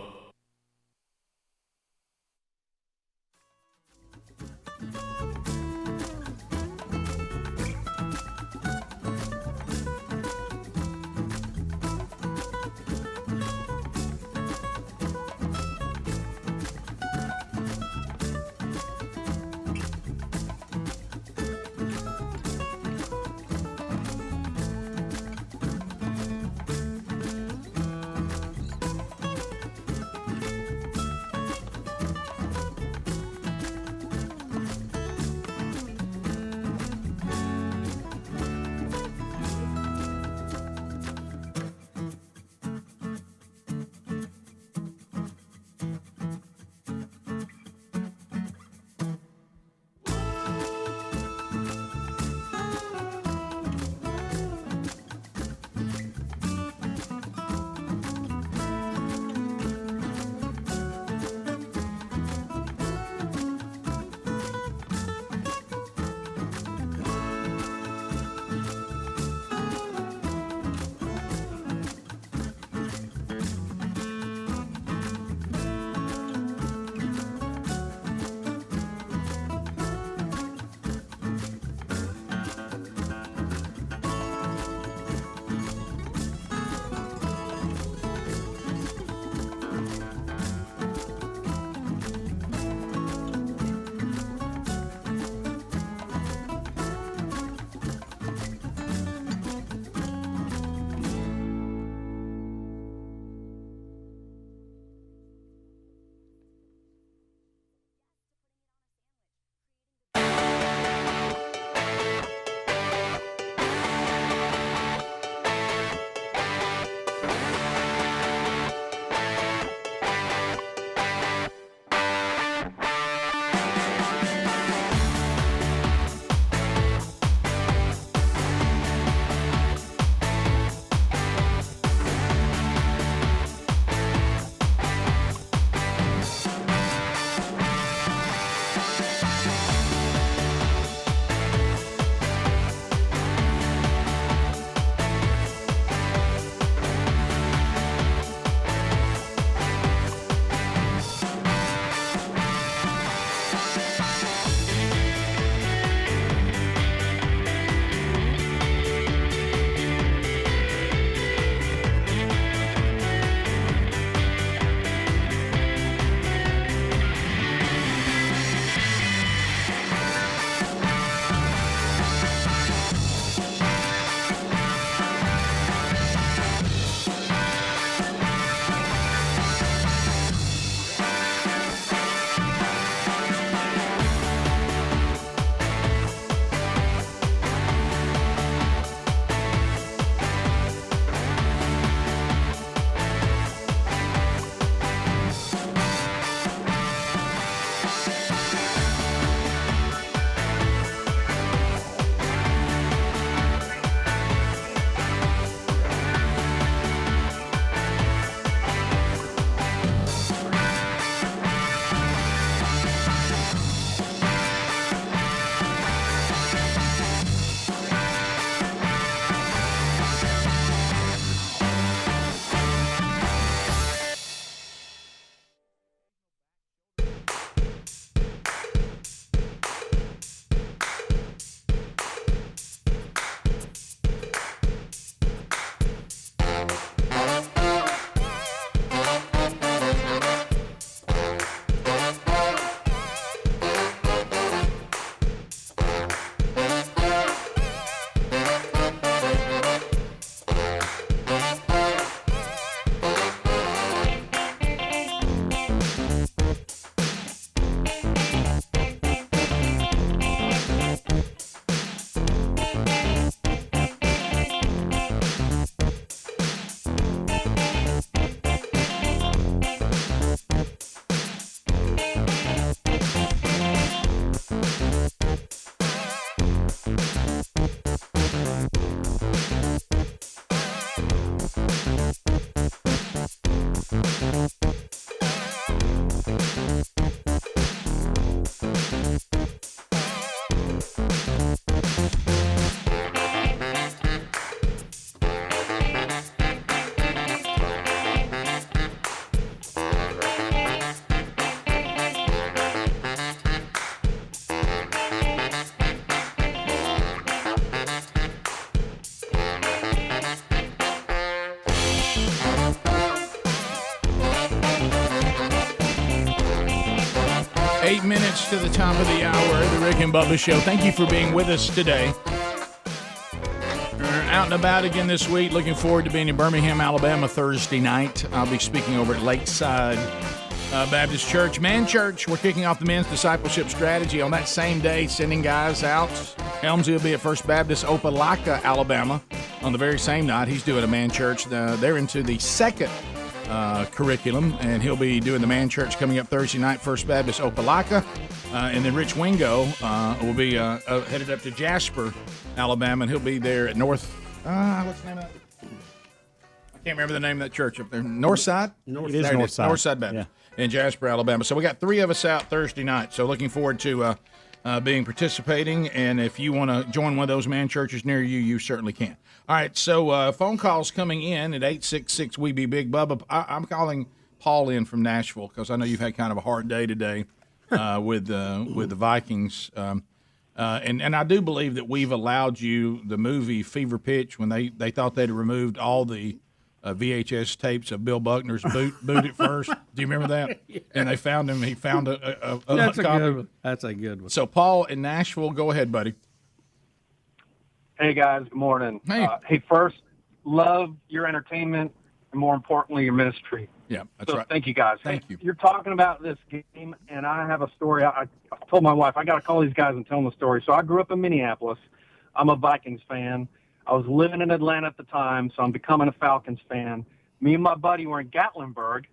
minutes to the top of the hour of the Rick and Bubba Show. Thank you for being with us today. We're out and about again this week. Looking forward to being in Birmingham, Alabama Thursday night. I'll be speaking over at Lakeside Baptist Church. Man Church, we're kicking off the men's discipleship strategy on that same day, sending guys out. Helmsy will be at First Baptist Opelika, Alabama on the very same night. He's doing a Man Church. They're into the second curriculum, and he'll be doing the Man Church coming up Thursday night, First Baptist Opelika. And then Rich Wingo will be headed up to Jasper, Alabama, and he'll be there at what's the name of that? I can't remember the name of that church up there. Northside? Northside Baptist in Jasper, Alabama. So we got 3 of us out Thursday night. So looking forward to participating, and if you want to join one of those Man Churches near you, you certainly can. All right, so phone calls coming in at 866-WE-BE-BIG. Bubba, I'm calling Paul in from Nashville because I know you've had kind of a hard day today with the Vikings. And I do believe that we've allowed you the movie Fever Pitch when they thought they'd removed all the VHS tapes of Bill Buckner's boot at first. Do you remember that? Yeah. And they found him. He found a That's copy. a good one. That's a good one. So, Paul in Nashville, go ahead, buddy. Hey, guys. Good morning. Hey. First, love your entertainment and, more importantly, your ministry. Yeah, that's right. Thank you, guys. Thank you. You're talking about this game, and I have a story. I told my wife, I got to call these guys and tell them the story. So I grew up in Minneapolis. I'm a Vikings fan. I was living in Atlanta at the time, so I'm becoming a Falcons fan. Me and my buddy were in Gatlinburg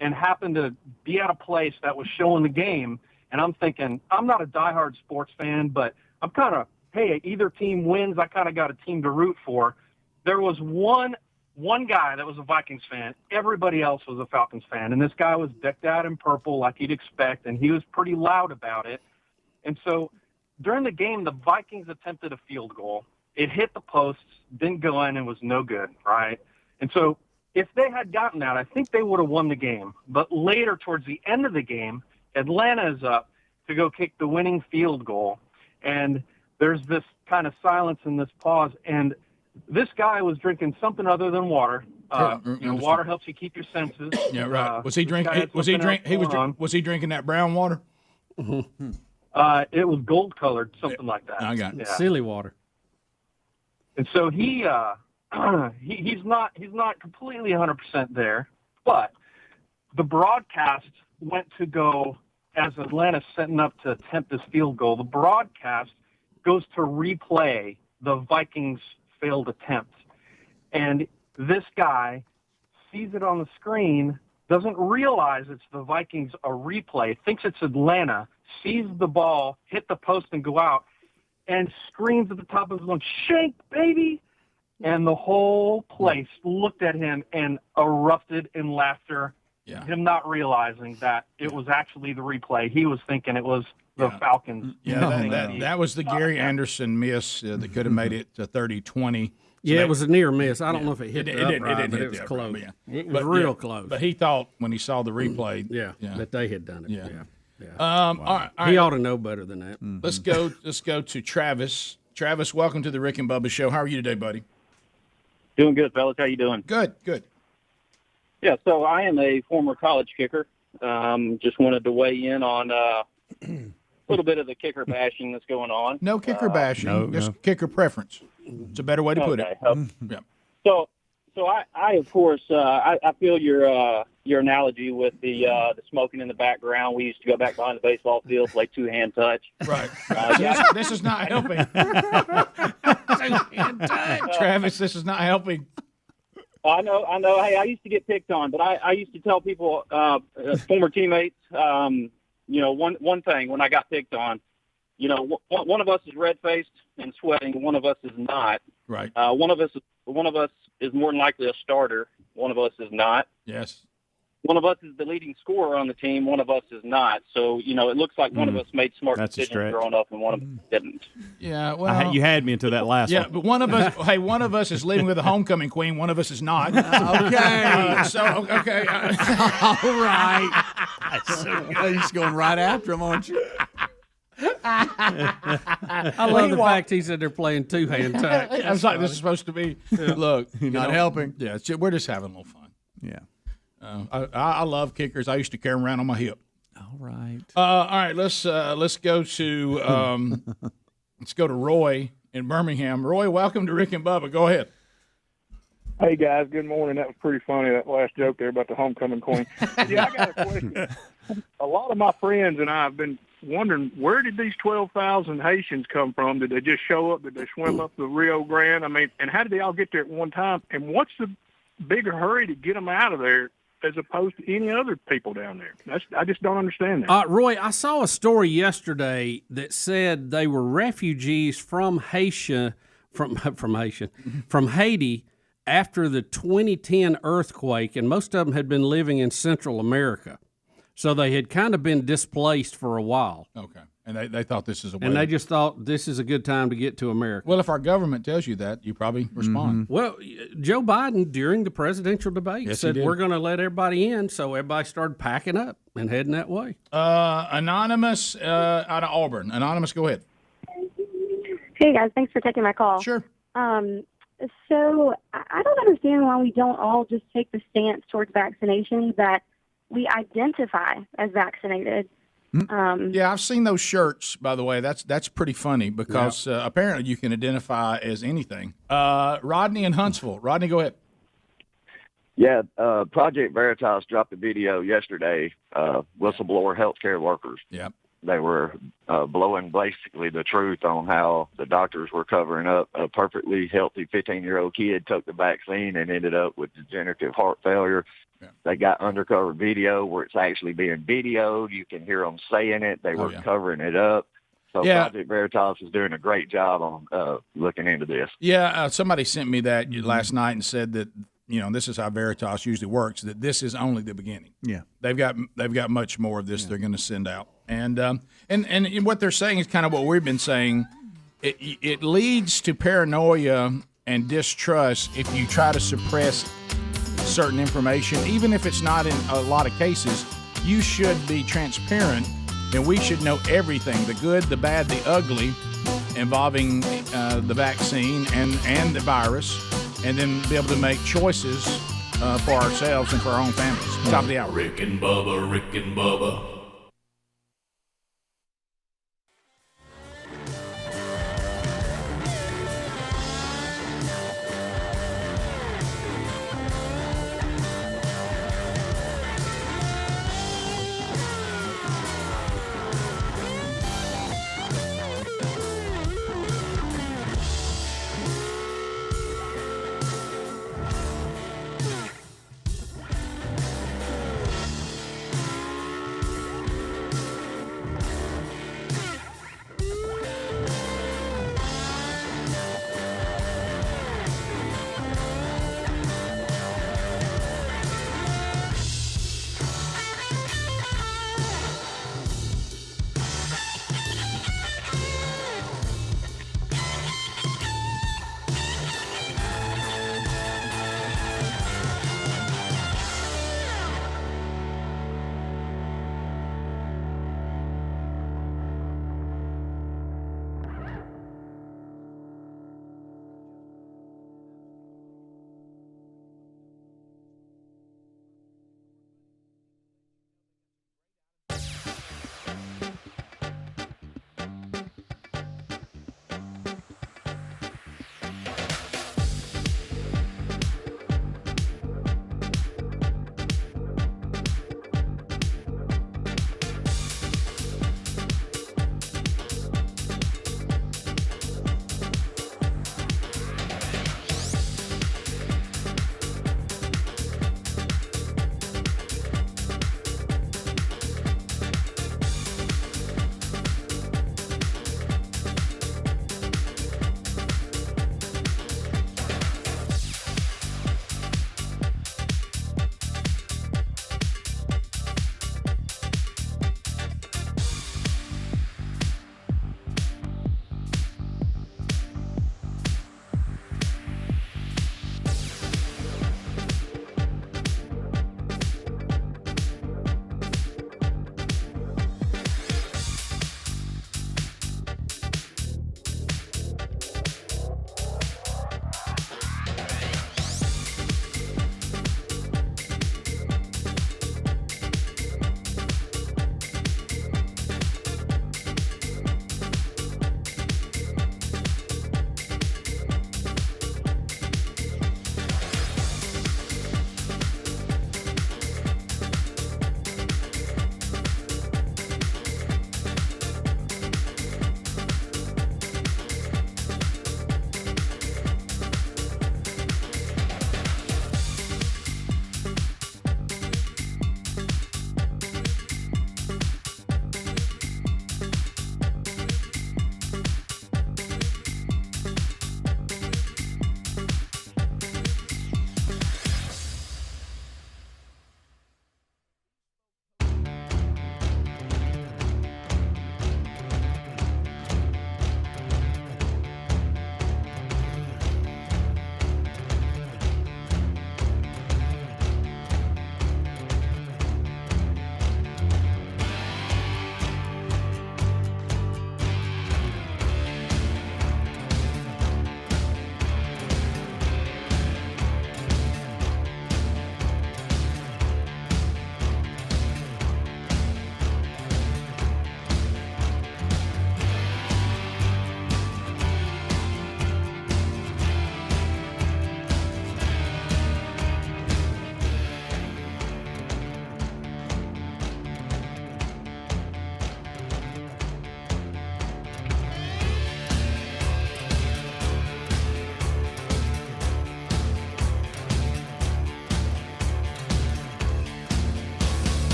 and happened to be at a place that was showing the game, and I'm thinking, I'm not a diehard sports fan, but I'm kind of, hey, either team wins, I kind of got a team to root for. There was one guy that was a Vikings fan. Everybody else was a Falcons fan, and this guy was decked out in purple like you'd expect, and he was pretty loud about it. And so during the game, the Vikings attempted a field goal. It hit the posts, didn't go in, and was no good, right? And so if they had gotten that, I think they would have won the game. But later, towards the end of the game, Atlanta is up to go kick the winning field goal. And there's this kind of silence and this pause. And this guy was drinking something other than water. Water helps you keep your senses. Yeah, right. Was he drinking? Was he drinking that brown water? It was gold colored, something like that. I got it. Yeah. Silly water. And so he's not completely 100% there, but the broadcast went to go as Atlanta's setting up to attempt this field goal. The broadcast goes to replay the Vikings' failed attempt, and this guy sees it on the screen, doesn't realize it's the Vikings a replay, thinks it's Atlanta, sees the ball hit the post and go out, and screams at the top of his lungs, "Shank, baby!" And the whole place looked at him and erupted in laughter, him not realizing that it was actually the replay. He was thinking it was the Falcons. Yeah, that was the Gary Anderson miss that could have made it to 30-20. Yeah, it was a near miss. I don't know if it hit the upright, but it was close. It was real close. But he thought when he saw the replay, that they had done it. Yeah. All right. He ought to know better than that. Let's go to Travis. Travis, welcome to the Rick and Bubba Show. How are you today, buddy? Doing good, fellas. How you doing? Good. Yeah, so I am a former college kicker. Just wanted to weigh in on a little bit of the kicker bashing that's going on. No kicker bashing, just kicker preference. It's a better way to put it. Yeah. So I of course, I feel your analogy with the smoking in the background. We used to go back behind the baseball field, play two-hand touch. Right. This is not helping. Travis, this is not helping. I know. Hey, I used to get picked on, but I used to tell people, former teammates, one thing when I got picked on, one of us is red-faced and sweating, one of us is not. Right. One of us is more than likely a starter. One of us is not. Yes. One of us is the leading scorer on the team. One of us is not. So, it looks like one of us made smart decisions growing up and one of us didn't. Yeah, well. You had me until that last one. Yeah, but one of us is leaving with a homecoming queen. One of us is not. Okay. Okay. All right. You're just going right after him, aren't you? I love the fact he said they're playing two-hand touch. I was like, this is supposed to be, look. You're not helping. Yeah, we're just having a little fun. Yeah. I love kickers. I used to carry them around on my hip. All right. All right. Let's go to Roy in Birmingham. Roy, welcome to Rick and Bubba. Go ahead. Hey, guys. Good morning. That was pretty funny, that last joke there about the homecoming queen. Yeah, I got a question. A lot of my friends and I have been wondering, where did these 12,000 Haitians come from? Did they just show up? Did they swim up the Rio Grande? I mean, and how did they all get there at one time? And what's the bigger hurry to get them out of there as opposed to any other people down there? I just don't understand that. Roy, I saw a story yesterday that said they were refugees from Haiti after the 2010 earthquake, and most of them had been living in Central America. So they had kind of been displaced for a while. Okay. And they thought this is a way. And they just thought this is a good time to get to America. Well, if our government tells you that, you probably respond. Well, Joe Biden, during the presidential debate, said we're going to let everybody in, so everybody started packing up and heading that way. Anonymous out of Auburn. Anonymous, go ahead. Hey, guys. Thanks for taking my call. Sure. So I don't understand why we don't all just take the stance towards vaccinations that we identify as vaccinated. Yeah, I've seen those shirts, by the way. That's pretty funny because apparently you can identify as anything. Rodney in Huntsville. Rodney, go ahead. Yeah, Project Veritas dropped a video yesterday, whistleblower healthcare workers. Yep. They were blowing basically the truth on how the doctors were covering up a perfectly healthy 15-year-old kid took the vaccine and ended up with degenerative heart failure. Yeah. They got undercover video where it's actually being videoed. You can hear them saying it. They were covering it up. So Project Veritas is doing a great job on looking into this. Yeah, somebody sent me that last night and said that, this is how Veritas usually works, that this is only the beginning. Yeah. They've got much more of this they're going to send out. And what they're saying is kind of what we've been saying. It leads to paranoia and distrust if you try to suppress certain information, even if it's not in a lot of cases. You should be transparent, and we should know everything, the good, the bad, the ugly, involving the vaccine and the virus, and then be able to make choices for ourselves and for our own families. Top of the hour. Rick and Bubba, Rick and Bubba.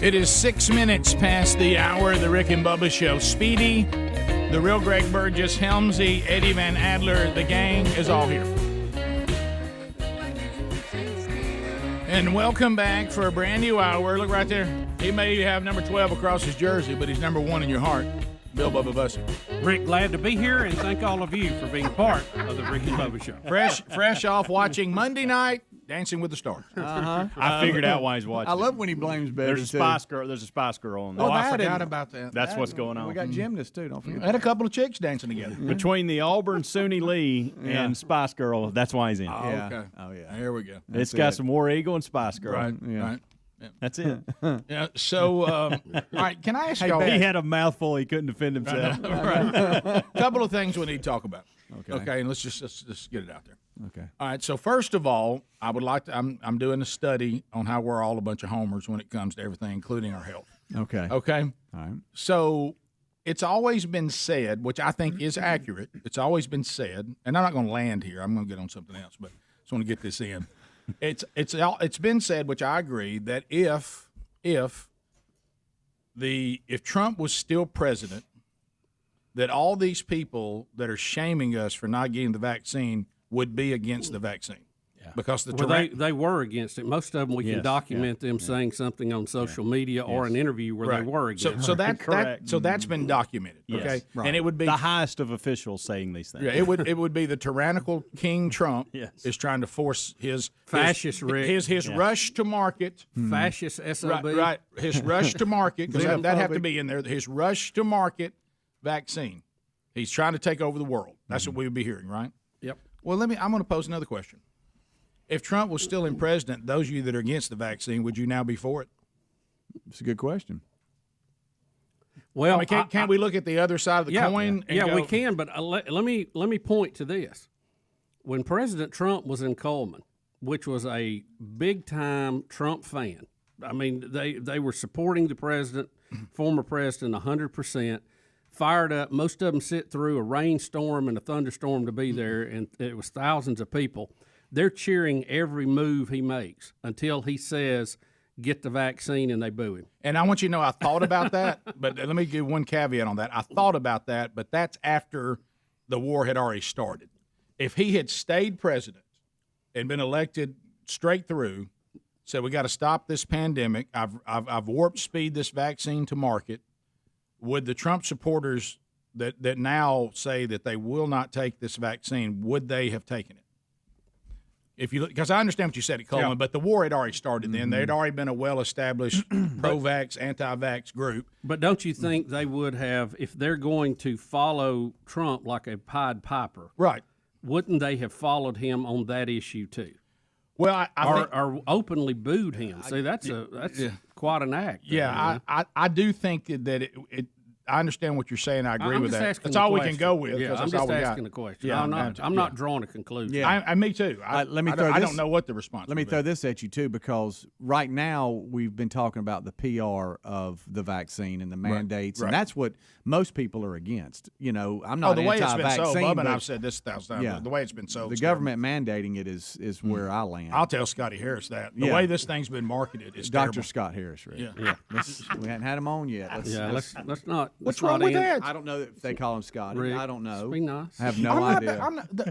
It is 6 minutes past the hour of the Rick and Bubba Show. Speedy, the real Greg Burgess, Helmsy, Eddie Van Adler, the gang is all here. And welcome back for a brand new hour. Look right there. He may have number 12 across his jersey, but he's number 1 in your heart. Bill Bubba Bussey. Rick, glad to be here, and thank all of you for being part of the Rick and Bubba Show. Fresh off watching Monday night Dancing with the Stars. I figured out why he's watching. I love when he blames Betty. There's a Spice Girl. There's a Spice Girl on there. Oh, I forgot about that. That's what's going on. We got gymnasts too. Don't forget. Had a couple of chicks dancing together. Between the Auburn Suni Lee and Spice Girl, that's why he's in. Oh, okay. Oh yeah. Here we go. It's got some War Eagle and Spice Girl. Right. Yeah. Right. That's it. Yeah. So, all right. Can I ask y'all? He had a mouthful. He couldn't defend himself. Right. Couple of things we need to talk about. Okay. And let's just get it out there. Okay. All right. So first of all, I would like to. I'm doing a study on how we're all a bunch of homers when it comes to everything, including our health. Okay. Okay. All right. So it's always been said, which I think is accurate. It's always been said, and I'm not going to land here. I'm going to get on something else, but I just want to get this in. It's been said, which I agree, that if Trump was still president, that all these people that are shaming us for not getting the vaccine would be against the vaccine. Yeah. Because they were against it. Most of them we can document them saying something on social media or an interview where they were against it. So that's been documented. Yes. Okay, Right. And it would be the highest of officials saying these things. Yeah, it would be the tyrannical King Trump is trying to force his fascist his rush to market, fascist SOB, right? His rush to market, because that have to be in there. His rush to market vaccine. He's trying to take over the world. That's what we would be hearing, right? Yep. Well, I'm going to pose another question. If Trump was still in president, those of you that are against the vaccine, would you now be for it? It's a good question. Well, I mean, can't we look at the other side of the coin? And go, we can. But let me point to this. When President Trump was in Coleman, which was a big time Trump fan, I mean, they were supporting the president, former president, 100%. Fired up. Most of them sit through a rainstorm and a thunderstorm to be there, and it was thousands of people. They're cheering every move he makes until he says, get the vaccine, and they boo him. And I want you to know I thought about that, but let me give one caveat on that. I thought about that, but that's after the war had already started. If he had stayed president and been elected straight through, said we got to stop this pandemic, I've warp speed this vaccine to market, would the Trump supporters that now say that they will not take this vaccine, would they have taken it? If you because I understand what you said at Coleman, but the war had already started then. There had already been a well-established pro-vax, anti-vax group. But don't you think they would have, if they're going to follow Trump like a Pied Piper, right? Wouldn't they have followed him on that issue too? Well, or openly booed him. See, that's quite an act. Yeah, I do think that it. I understand what you're saying. I agree with that. That's all we can go with. Yeah, I'm just asking the question. Yeah, I'm not drawing a conclusion. Yeah, me too. I don't know what the response. Let me throw this at you too, because right now we've been talking about the PR of the vaccine and the mandates, and that's what most people are against. You know, I'm not the way anti-vaccine. It's been sold, Bubba, and I've said this 1,000 times. Yeah, the way it's been sold, the government mandating it is where I land. I'll tell Scotty Harris that the way this thing's been marketed is Dr. terrible. Scott Harris, right? Yeah. We hadn't had him on yet. Let's not. What's wrong with that? I don't know if they call him Scotty. Rick, I don't know. be nice. I have no idea.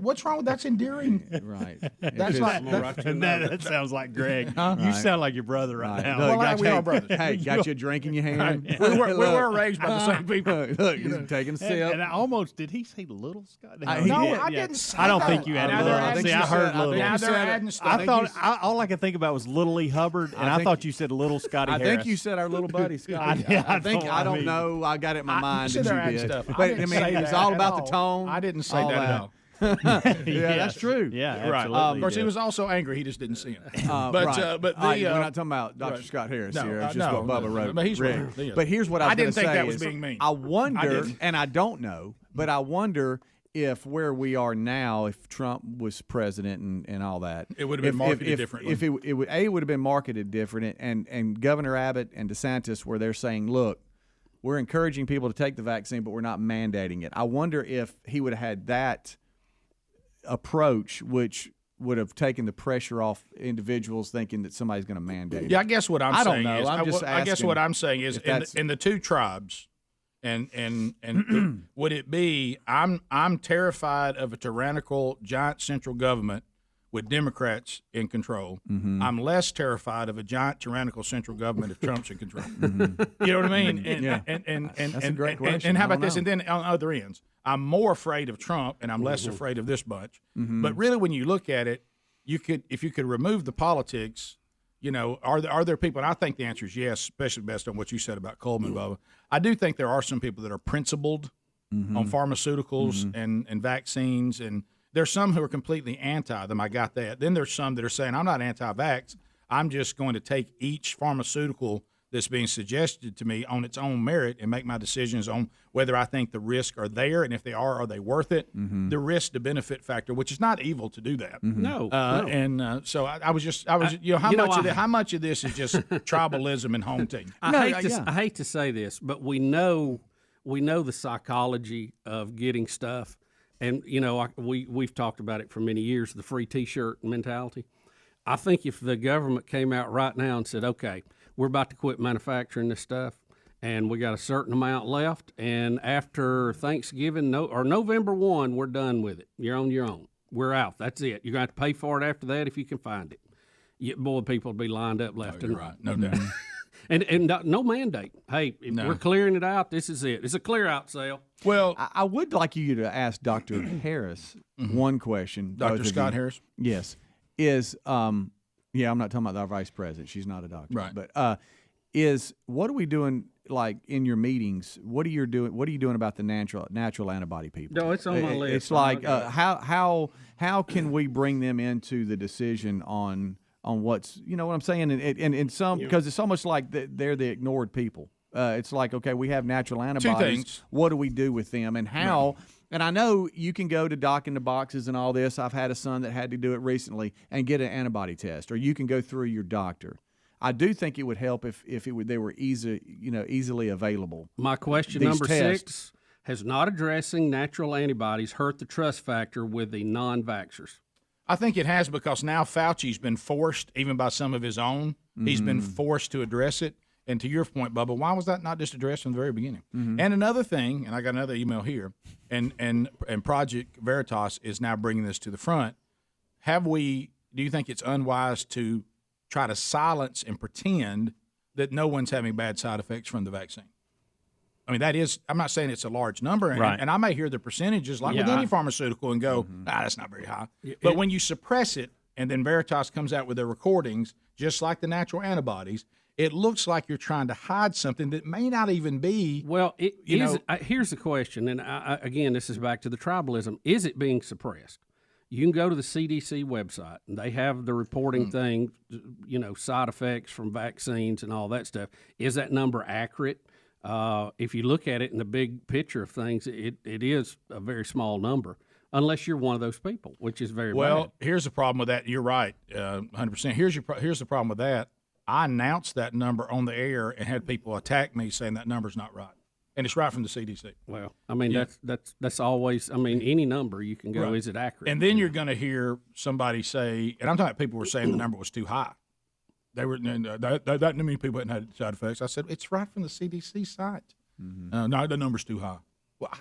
What's wrong with that's endearing? Right. That's like that sounds like Greg. You sound like your brother right now. Well, we are brothers. Hey, got you a drink in your hand? We were raised by the same people. Look, he's taking a sip. And I almost did he say little Scott? I didn't say I don't that. think you had little. See, I heard little. Now they're adding stuff. I thought all I could think about was little Lee Hubbard, and I thought you said little Scotty Harris. I think you said our little buddy Scotty. I don't know. I got it in my mind that you did. But I mean, it's all about the tone. I didn't say that at all. Yeah, that's true. Yeah, right. absolutely. Of course, he was also angry. He just didn't see it. But we're not talking about Dr. Scott Harris here. It's just what Bubba wrote. But he's right. But here's what I didn't think that was is, being mean. I wonder, and I don't know, but I wonder if where we are now, if Trump was president and all that, it would have been marketed differently. If it would have been marketed different, and Governor Abbott and DeSantis, where they're saying, look, we're encouraging people to take the vaccine, but we're not mandating it. I wonder if he would have had that approach, which would have taken the pressure off individuals thinking that somebody's going to mandate it. Yeah, I guess what I'm saying don't know. is, I'm just I guess what asking I'm saying is in the two tribes, and would it be? I'm terrified of a tyrannical giant central government with Democrats in control. Mm-hmm. I'm less terrified of a giant tyrannical central government if Trump's in control. You know what I mean? And That's a great question. And how I about don't this? know. And then on other ends, I'm more afraid of Trump and I'm less afraid of this bunch. Mhm. But really, when you look at it, if you could remove the politics, are there people? And I think the answer is yes, especially based on what you said about Coleman, Bubba. I do think there are some people that are principled on pharmaceuticals and vaccines, and there's some who are completely anti them. I got that. Then there's some that are saying, I'm not anti-vax. I'm just going to take each pharmaceutical that's being suggested to me on its own merit and make my decisions on whether I think the risks are there, and if they are they worth it? The risk to benefit factor, which is not evil to do that. No. And so I was how much of this is just tribalism and home team? I hate to say this, but we know the psychology of getting stuff. And, we've talked about it for many years, the free T-shirt mentality. I think if the government came out right now and said, okay, we're about to quit manufacturing this stuff, and we got a certain amount left, and after Thanksgiving or November 1, we're done with it. You're on your own. We're out. That's it. You're going to have to pay for it after that if you can find it. Boy, people would be lined up left and right. No doubt. And no mandate. Hey, if we're clearing it out, this is it. It's a clear-out sale. Well, I would like you to ask Dr. Harris one question. Dr. Scott Harris? Yes. I'm not talking about our vice president. She's not a doctor. Right. But what are we doing, like, in your meetings? What are you doing about the natural antibody people? No, it's on my list. It's like, how can we bring them into the decision on what's, you know what I'm saying? And some, because it's almost like they're the ignored people. It's like, okay, we have natural antibodies. Two things. What do we do with them, and how? Right. And I know you can go to Doc in the Boxes and all this. I've had a son that had to do it recently and get an antibody test, or you can go through your doctor. I do think it would help if they were easily available. My question number 6, has not addressing natural antibodies hurt the trust factor with the non-vaxxers? I think it has, because now Fauci's been forced, even by some of his own, he's been forced to address it. And to your point, Bubba, why was that not just addressed from the very beginning? And another thing, and I got another email here, and Project Veritas is now bringing this to the front. Do you think it's unwise to try to silence and pretend that no one's having bad side effects from the vaccine? I mean, I'm not saying it's a large number, and I may hear the percentages like with any pharmaceutical and go, that's not very high. But when you suppress it, and then Veritas comes out with their recordings, just like the natural antibodies, it looks like you're trying to hide something that may not even be. Well, here's the question, and again, this is back to the tribalism. Is it being suppressed? You can go to the CDC website, and they have the reporting thing, side effects from vaccines and all that stuff. Is that number accurate? If you look at it in the big picture of things, it is a very small number, unless you're one of those people, which is very bad. Here's the problem with that. You're right, 100%. Here's the problem with that. I announced that number on the air and had people attack me saying that number's not right, and it's right from the CDC. Well, I mean that's always. I mean, any number you can go. Right. Is it accurate? And then you're going to hear somebody say, and I'm talking about people were saying the number was too high. They were that many people hadn't had side effects. I said it's right from the CDC site. No, the number's too high. Well,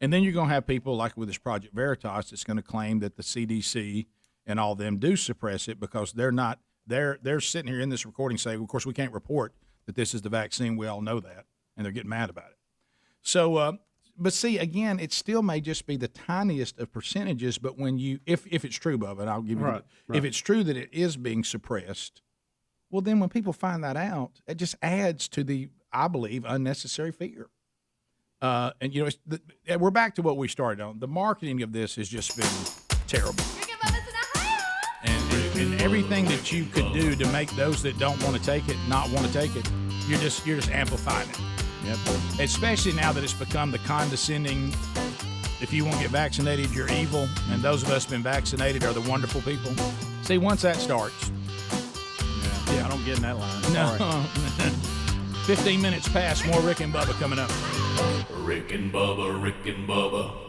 and then you're going to have people like with this Project Veritas that's going to claim that the CDC and all them do suppress it because they're not. They're sitting here in this recording saying, of course, we can't report that this is the vaccine. We all know that, and they're getting mad about it. So, but see, again, it still may just be the tiniest of percentages. But when if it's true, Bubba, and I'll give you, if it's true that it is being suppressed, well, then when people find that out, it just adds to the, I believe, unnecessary fear. And we're back to what we started on. The marketing of this has just been terrible. And everything that you could do to make those that don't want to take it not want to take it, you're just amplifying it. Yep. Especially now that it's become the condescending, if you won't get vaccinated, you're evil, and those of us been vaccinated are the wonderful people. See, once that starts. Yeah, I don't get in that line. No. 15 minutes past, more Rick and Bubba coming up. Rick and Bubba, Rick and Bubba.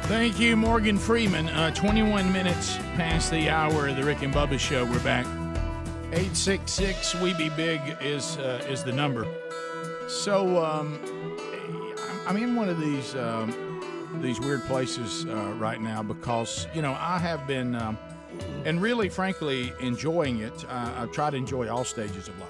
Thank you, Morgan Freeman. 21 minutes past the hour of the Rick and Bubba Show. We're back. 866-WE-BE-BIG is the number. So I'm in one of these weird places right now because, I have been, and really, frankly, enjoying it. I try to enjoy all stages of life.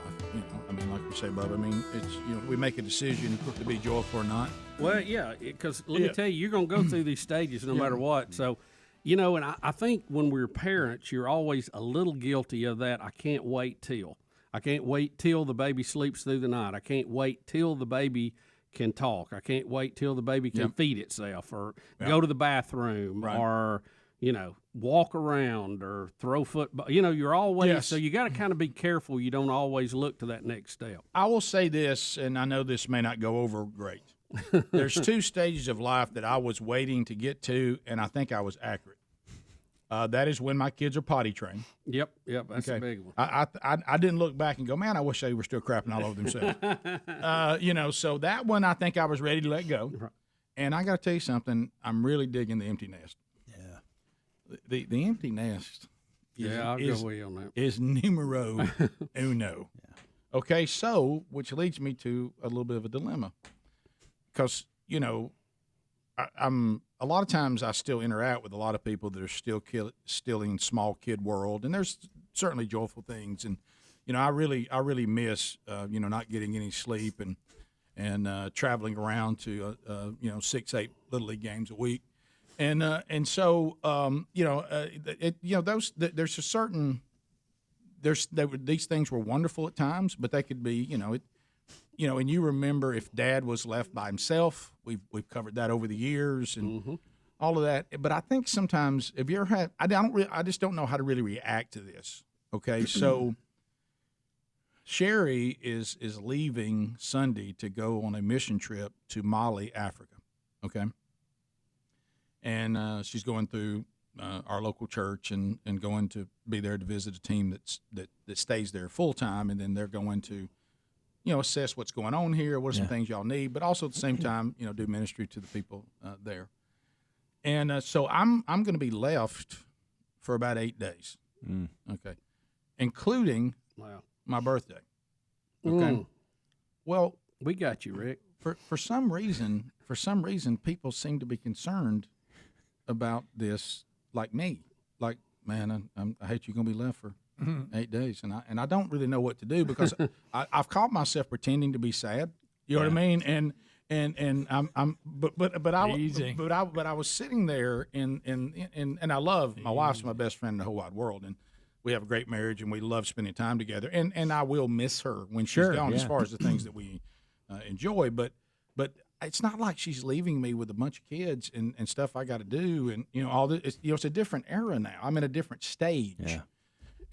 Like you say, Bubba, it's, we make a decision to be joyful or not. Well, yeah, because let me tell you, you're going to go through these stages no matter what. So, and I think when we're parents, you're always a little guilty of that. I can't wait till the baby sleeps through the night. I can't wait till the baby can talk. I can't wait till the baby can feed itself or go to the bathroom or, walk around or throw football. You're always, so you got to kind of be careful. You don't always look to that next step. I will say this, and I know this may not go over great. There's 2 stages of life that I was waiting to get to, and I think I was accurate. That is when my kids are potty trained. Yep, that's a big one. I didn't look back and go, man, I wish they were still crapping all over themselves. So that one I think I was ready to let go. Right. And I got to tell you something, I'm really digging the empty nest. Yeah. The empty nest I'll go with you on that. Is numero uno. Yeah. Okay, so, which leads me to a little bit of a dilemma. Because, I'm a lot of times I still interact with a lot of people that are still in small kid world, and there's certainly joyful things. And, I really miss, not getting any sleep and traveling around to, 6-8 Little League games a week. And so, there's a certain, these things were wonderful at times, but they could be, and you remember if Dad was left by himself. We've covered that over the years and all of that. But I think sometimes if you ever had, I just don't know how to really react to this. Okay, so Sherry is leaving Sunday to go on a mission trip to Mali, Africa. Okay, and she's going through our local church and going to be there to visit a team that stays there full time, and then they're going to assess what's going on here, what are some things y'all need, but also at the same time, do ministry to the people there. And so I'm going to be left for about 8 days, okay, including my birthday. Okay. Well, we got you, Rick. For some reason, people seem to be concerned about this, like me. Like, man, I hate you're going to be left for 8 days, and I don't really know what to do because I've caught myself pretending to be sad. You know what I mean? And I was sitting there and I love my wife's my best friend in the whole wide world, and we have a great marriage and we love spending time together. And I will miss her when she's gone as far as the things that we enjoy. But it's not like she's leaving me with a bunch of kids and stuff I got to do and all this. It's a different era now. I'm in a different stage. Yeah.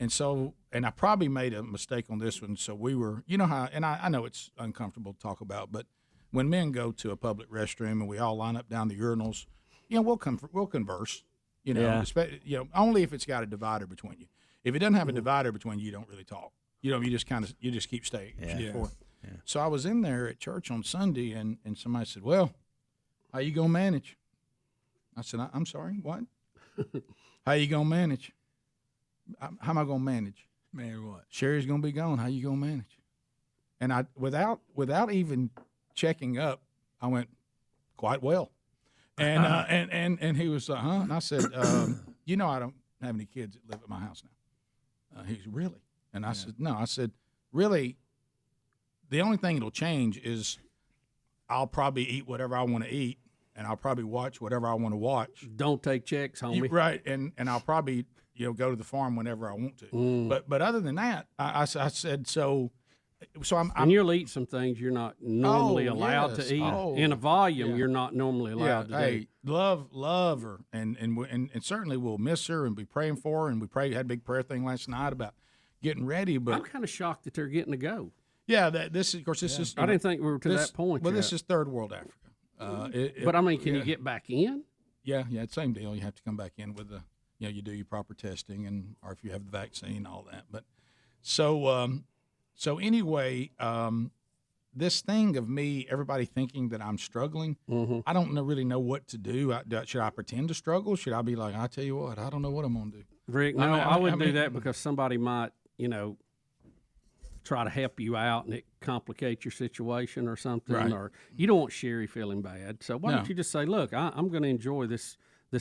And so, and I probably made a mistake on this one. So we were, how, and I know it's uncomfortable to talk about, but when men go to a public restroom and we all line up down the urinals, we'll converse, only if it's got a divider between you. If it doesn't have a divider between you, you don't really talk. You just keep staying. Yeah. So I was in there at church on Sunday and somebody said, well, how you going to manage? I said, I'm sorry, what? How you going to manage? How am I going to manage? Man, what? Sherry's going to be gone. How you going to manage? And I, without even checking up, I went, quite well. And and he was, huh? And I said, I don't have any kids that live at my house now. He's really? And I said, no. I said, really, the only thing that'll change is I'll probably eat whatever I want to eat, and I'll probably watch whatever I want to watch. Don't take checks, homie. Right, and I'll probably go to the farm whenever I want to. But other than that, I said so. So I'm and you'll eat some things you're not normally allowed to eat in a volume you're not normally allowed to do. Love her, and certainly we'll miss her and be praying for her. And we had a big prayer thing last night about getting ready. But I'm kind of shocked that they're getting to go. Yeah, this is. I didn't think we were to that point. Well, this is third world Africa. But I mean, can you get back in? Yeah, same deal. You have to come back in with you do your proper testing or if you have the vaccine, all that. But so anyway, this thing of me, everybody thinking that I'm struggling, I don't really know what to do. Should I pretend to struggle? Should I be like, I tell you what, I don't know what I'm going to do? Rick, no, I wouldn't do that because somebody might, try to help you out and it complicates your situation or something. Right. Or you don't want Sherry feeling bad. So why don't you just say, look, I'm going to enjoy this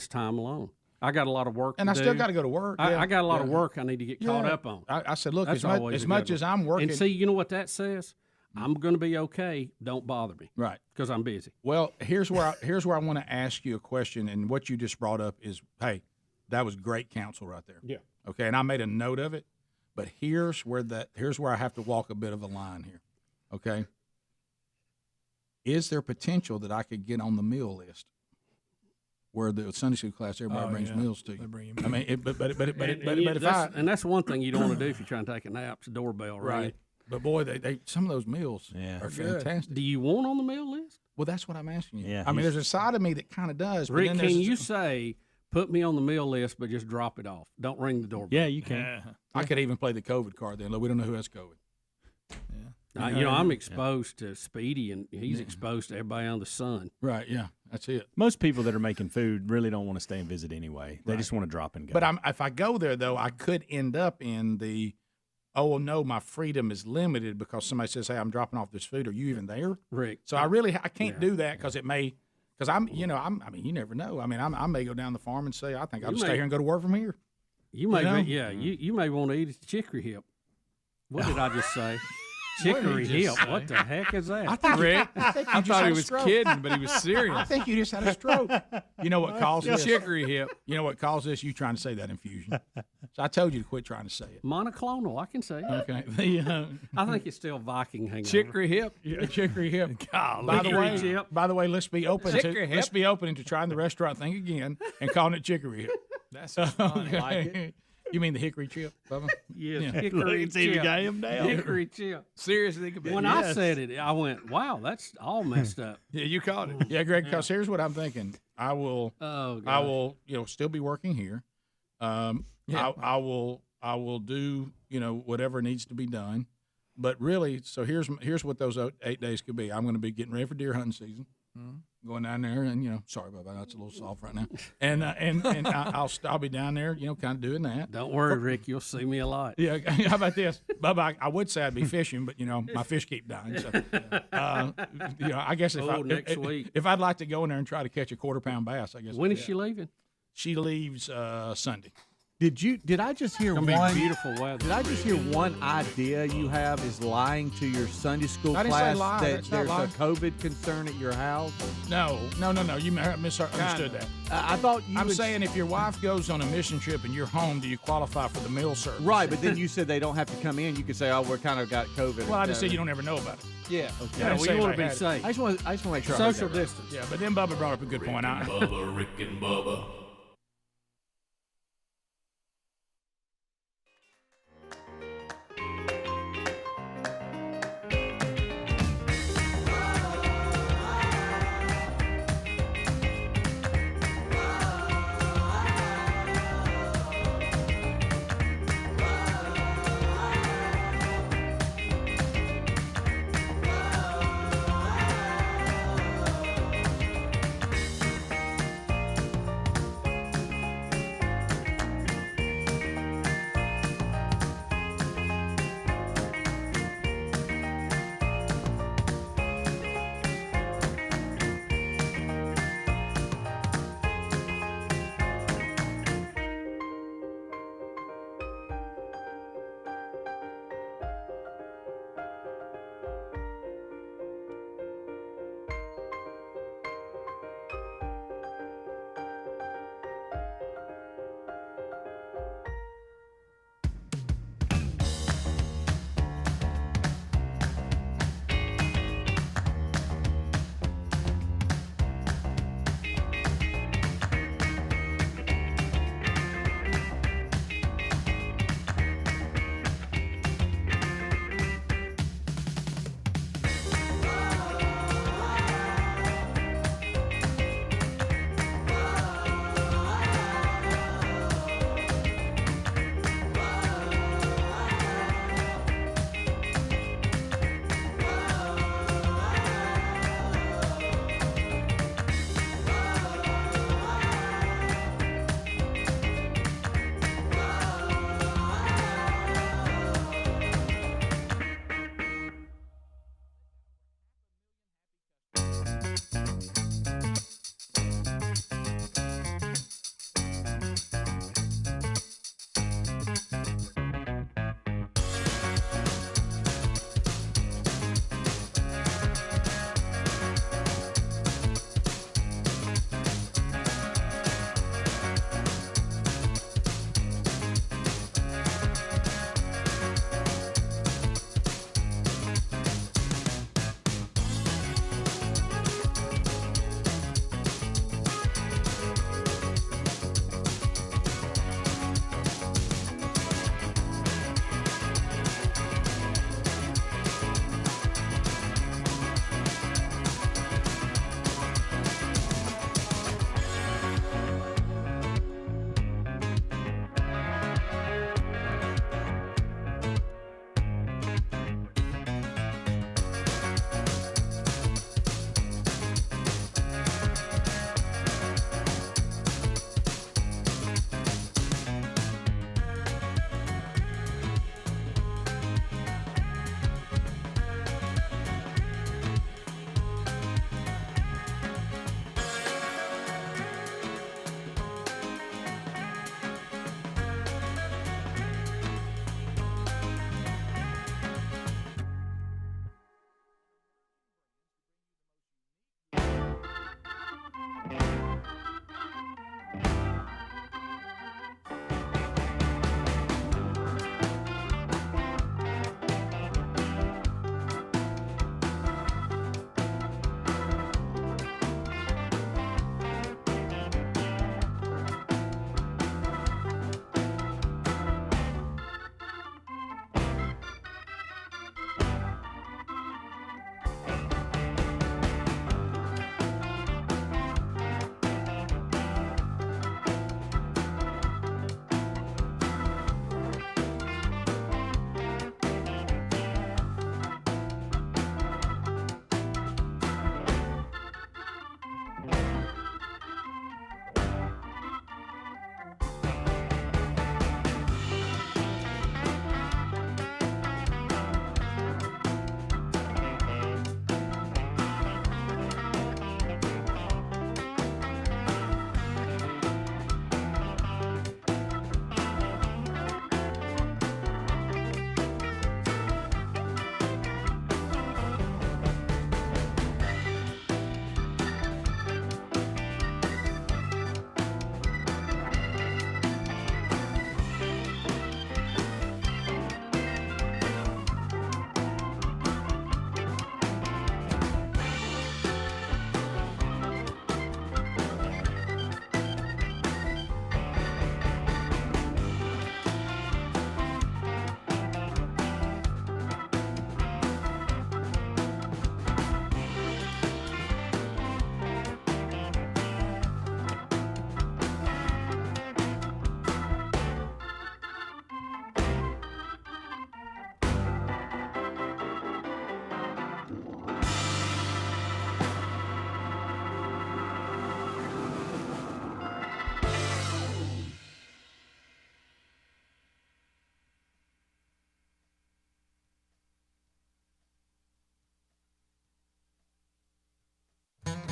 time alone. I got a lot of work and to do. I still got to go to work. I got a lot of work I need to get caught up on. I said, look, as much as I'm working. And see, you know what that says? I'm going to be okay. Don't bother me. Right. Because I'm busy. Well, here's where I want to ask you a question, and what you just brought up is, hey, that was great counsel right there. Yeah. Okay, and I made a note of it, but here's where I have to walk a bit of a line here. Okay. Is there potential that I could get on the meal list? Where the Sunday school class, everybody brings meals to you. They bring you I mean, and that's one thing you don't want to do if you're trying to take a nap. It's a doorbell, right? But boy, they some of those meals are fantastic. Do you want on the meal list? Well, that's what I'm asking you. Yeah, I mean, there's a side of me that kind of does. Rick, but then can you say, put me on the meal list, but just drop it off? Don't ring the doorbell. Yeah, you can. I could even play the COVID card then. Look, we don't know who has COVID. I'm exposed to Speedy, and he's exposed to everybody under the sun. Right, yeah, that's it. Most people that are making food really don't want to stay and visit anyway. They just want to drop and go. But if I go there, though, I could end up in the, oh, no, my freedom is limited because somebody says, hey, I'm dropping off this food. Are you even there? Rick. So I can't do that because it may, because I mean, you never know. I mean, I may go down the farm and say, I think I'll just stay here and go to work from here. You may, you may want to eat a chicory hip. What did I just say? Chicory hip. What the heck is that? I think Rick, I thought he was kidding, but he was serious. I think you just had a stroke. You know what caused this? Chicory hip. You know what caused this? You trying to say that infusion. So I told you to quit trying to say it. Monoclonal, I can say it. Okay. I think it's still Viking hangover. Chicory hip. Yeah, chicory hip. Golly. By the way, let's be open to trying the restaurant thing again and calling it chicory hip. That's fun. Okay. I like it. You mean the hickory chip, Bubba? Yes, Yeah. hickory chip. got him down. Hickory chip. Seriously, think about it. When I said it, I went, wow, that's all messed up. Yeah, you caught it. Yeah, Greg, because here's what I'm thinking. I will, still be working here. I will do, whatever needs to be done. But really, so here's what those 8 days could be. I'm going to be getting ready for deer hunting season. Mm-hmm. Going down there, and sorry about that, that's a little soft right now. And I'll be down there, kind of doing that. Don't worry, Rick, you'll see me a lot. Yeah, how about this, Bubba? I would say I'd be fishing, but my fish keep dying. So, I guess next week, if I'd like to go in there and try to catch a 1/4-pound bass, I guess. When is she leaving? She leaves Sunday. Did I just hear one? It's beautiful weather. Did I just hear one idea you have is lying to your Sunday school I didn't class say lie. that That's not there's lying. a COVID concern at your house? No. You misunderstood that. I thought you I'm would saying if your wife goes on a mission trip and you're home, do you qualify for the meal service? Right, but then you said they don't have to come in. You could say, oh, we're kind of got COVID. Well, I just said you don't ever know about it. Yeah. Okay. Yeah, you want to be safe. I just want to make sure. Social distance. Yeah, but then Bubba brought up a good point. Bubba, Rick and Bubba.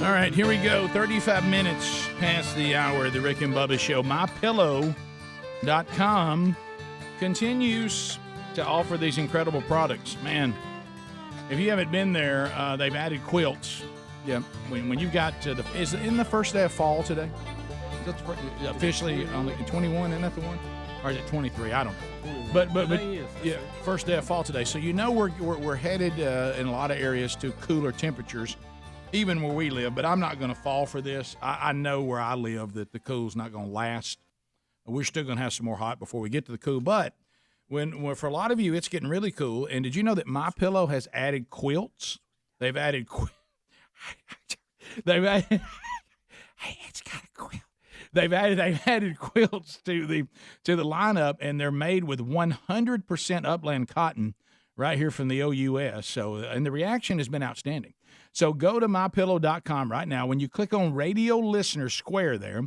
All right, here we go. 35 minutes past the hour of the Rick and Bubba Show. MyPillow.com continues to offer these incredible products. Man, if you haven't been there, they've added quilts. Yeah, when you've got is it in the first day of fall today? Is that officially on the 21? Isn't that the one? Or is it 23? I don't know. But yeah, first day of fall today. So you know we're headed in a lot of areas to cooler temperatures, even where we live. But I'm not going to fall for this. I know where I live that the cool's not going to last. We're still going to have some more hot before we get to the cool. But when for a lot of you, it's getting really cool. And did you know that MyPillow has added quilts? They've added it's got a quilt. They've added quilts to the lineup, and they're made with 100% upland cotton right here from the OUS. So, and the reaction has been outstanding. So go to MyPillow.com right now. When you click on Radio Listener Square there,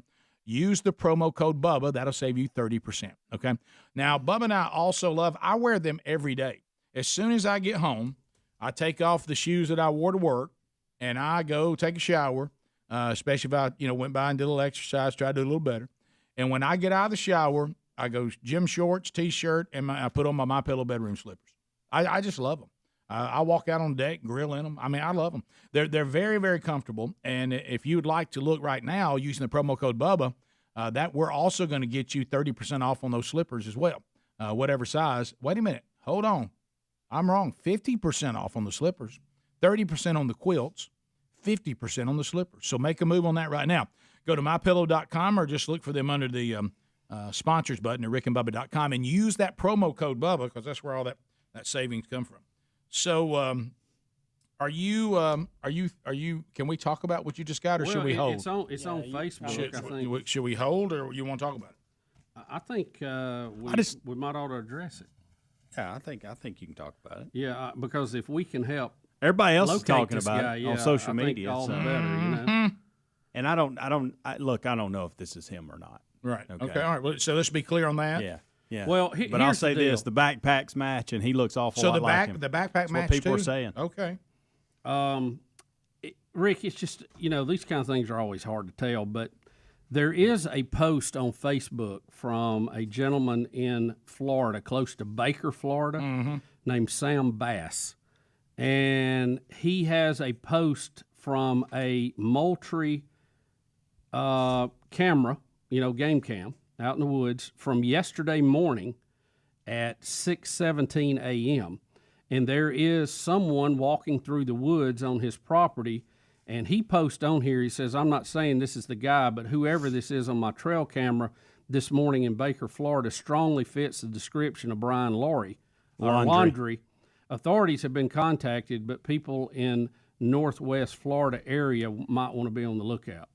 use the promo code Bubba. That'll save you 30%. Okay. Now, Bubba and I also I wear them every day. As soon as I get home, I take off the shoes that I wore to work, and I go take a shower. Especially if I, went by and did a little exercise, try to do a little better. And when I get out of the shower, I go gym shorts, T-shirt, and I put on my MyPillow bedroom slippers. I just love them. I walk out on deck, grill in them. I mean, I love them. They're very, very comfortable. And if you would like to look right now using the promo code Bubba, that we're also going to get you 30% off on those slippers as well, whatever size. Wait a minute. Hold on. I'm wrong. 50% off on the slippers, 30% on the quilts, 50% on the slippers. So make a move on that right now. Go to MyPillow.com or just look for them under the sponsors button at rickandbubba.com and use that promo code Bubba because that's where all that savings come from. So are you can we talk about what you just got or should we hold? It's on Facebook, I think. Should we hold or you want to talk about it? I think we might ought to address it. Yeah, I think you can talk about it. Yeah, because if we can help everybody else is talking about it on social media. All the better, And I don't know if this is him or not. Right. Okay. All right. Well, so let's be clear on that. Yeah. Yeah. Well, but I'll say this: the backpacks match, and he looks awful lot like him. The backpack match. What people too? are saying. Okay. Rick, it's just these kind of things are always hard to tell, but there is a post on Facebook from a gentleman in Florida, close to Baker, Florida, named Sam Bass. And he has a post from a Moultrie camera, game cam, out in the woods from yesterday morning at 6:17 a.m. And there is someone walking through the woods on his property, and he posts on here, he says, I'm not saying this is the guy, but whoever this is on my trail camera this morning in Baker, Florida, strongly fits the description of Brian Laundrie. Authorities have been contacted, but people in Northwest Florida area might want to be on the lookout.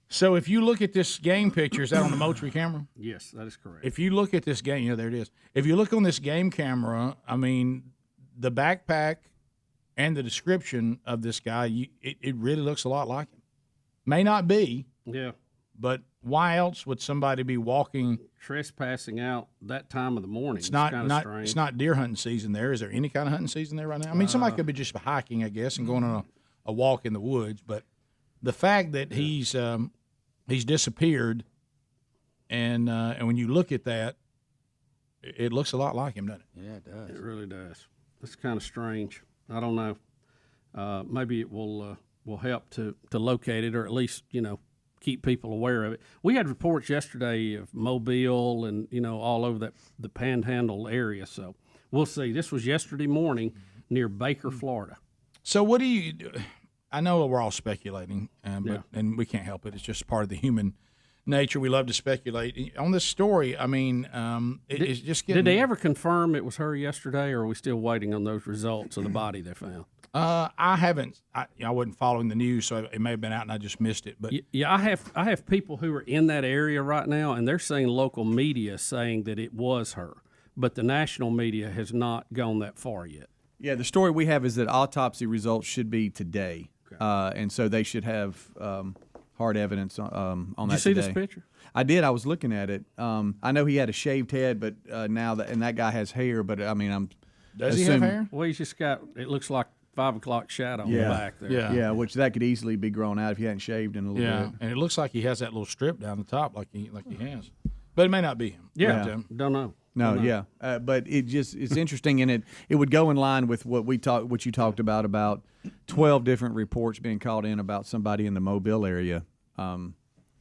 So if you look at this game picture, is that on the Moultrie camera? Yes, that is correct. If you look at this game, there it is. If you look on this game camera, I mean, the backpack and the description of this guy, it really looks a lot like him. May not be. Yeah. But why else would somebody be walking? Trespassing out that time of the morning. It's not strange. It's not deer hunting season there. Is there any kind of hunting season there right now? I mean, somebody could be just hiking, I guess, and going on a walk in the woods. But the fact that he's disappeared, and when you look at that, it looks a lot like him, doesn't it? Yeah, it does. It really does. It's kind of strange. I don't know. Maybe it will help to locate it, or at least keep people aware of it. We had reports yesterday of Mobile and all over the Panhandle area. So we'll see. This was yesterday morning near Baker, Florida. So what do you do? I know we're all speculating, and we can't help it. It's just part of the human nature. We love to speculate on this story. I mean, it's just getting. Did they ever confirm it was her yesterday, or are we still waiting on those results of the body they found? I haven't. I wasn't following the news, so it may have been out and I just missed it. But yeah, I have people who are in that area right now, and they're saying local media saying that it was her, but the national media has not gone that far yet. Yeah, the story we have is that autopsy results should be today, and so they should have hard evidence on that. Did you see today. this picture? I did. I was looking at it. I know he had a shaved head, but now that guy has hair. But I mean, Does he have hair? Well, he's just got. It looks like 5 o'clock shadow on the back there. Yeah, which that could easily be grown out if you hadn't shaved in a little bit. And it looks like he has that little strip down the top, like he has, but it may not be him. Don't know. No, but it's interesting, and it would go in line with what you talked about 12 different reports being called in about somebody in the Mobile area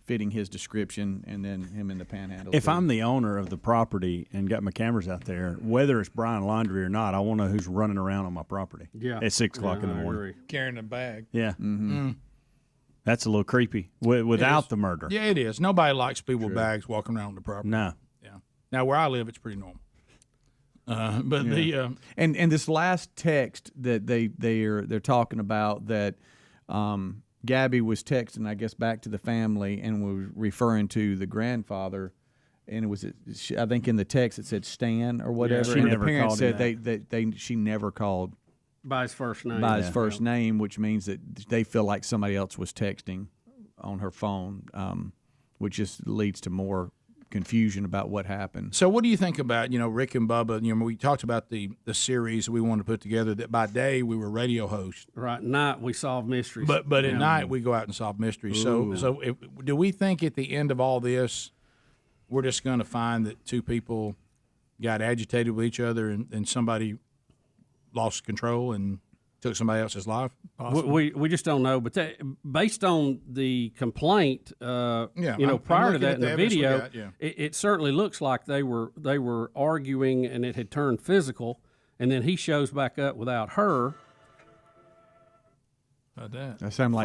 fitting his description, and then him in the Panhandle. If I'm the owner of the property and got my cameras out there, whether it's Brian Laundrie or not, I want to know who's running around on my property. Yeah. At 6 o'clock in the morning. Agree. Carrying a bag. Yeah. Mm-hmm. That's a little creepy without the murder. Yeah, it is. Nobody likes people with bags walking around the property. No. Yeah. Now where I live, it's pretty normal. But and this last text that they're talking about that. Gabby was texting, I guess, back to the family and was referring to the grandfather, and it was, I think, in the text it said Stan or whatever. She and never the parents called said she never called by his first name. By his first name, which means that they feel like somebody else was texting on her phone, which just leads to more confusion about what happened. So what do you think about, Rick and Bubba? We talked about the series we wanted to put together, that by day we were radio hosts. Right, at night we solve mysteries. But at night we go out and solve mysteries. So do we think at the end of all this we're just going to find that two people got agitated with each other and somebody lost control and took somebody else's life? We just don't know. But based on the complaint, prior to that in the video, it certainly looks like they were arguing and it had turned physical, and then he shows back up without her. That sounded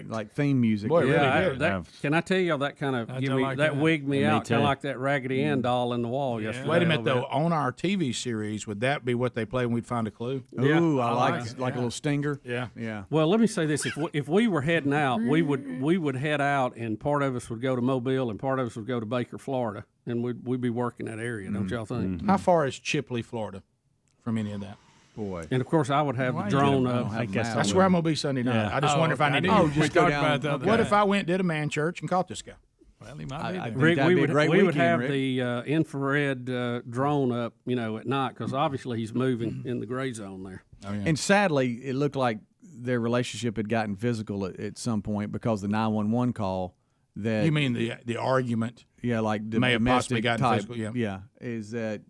like theme music. Boy, really can I tell you that kind of wigged me out, kind of like that Raggedy Ann doll in the wall yesterday. Wait a minute, though. On our TV series, would that be what they play when we'd find a clue? Ooh, I like a little stinger. Yeah. Well, let me say this: if we were heading out, we would head out, and part of us would go to Mobile, and part of us would go to Baker, Florida, and we'd be working that area. Don't y'all think? How far is Chipley, Florida, from any of that? Boy. And of course, I would have the drone up. I guess that's where I'm gonna be Sunday night. Yeah. I just wonder if I need to. Just talked about that. What if I went, did a man church, and caught this guy? Well, he might be there. Rick, we would have Rick. the infrared drone up, at night, because obviously he's moving in the gray zone there. Oh, yeah. And sadly, it looked like their relationship had gotten physical at some point because the 911 call that You mean the argument? Yeah, like the may have possibly domestic gotten type. physical. Yeah, is that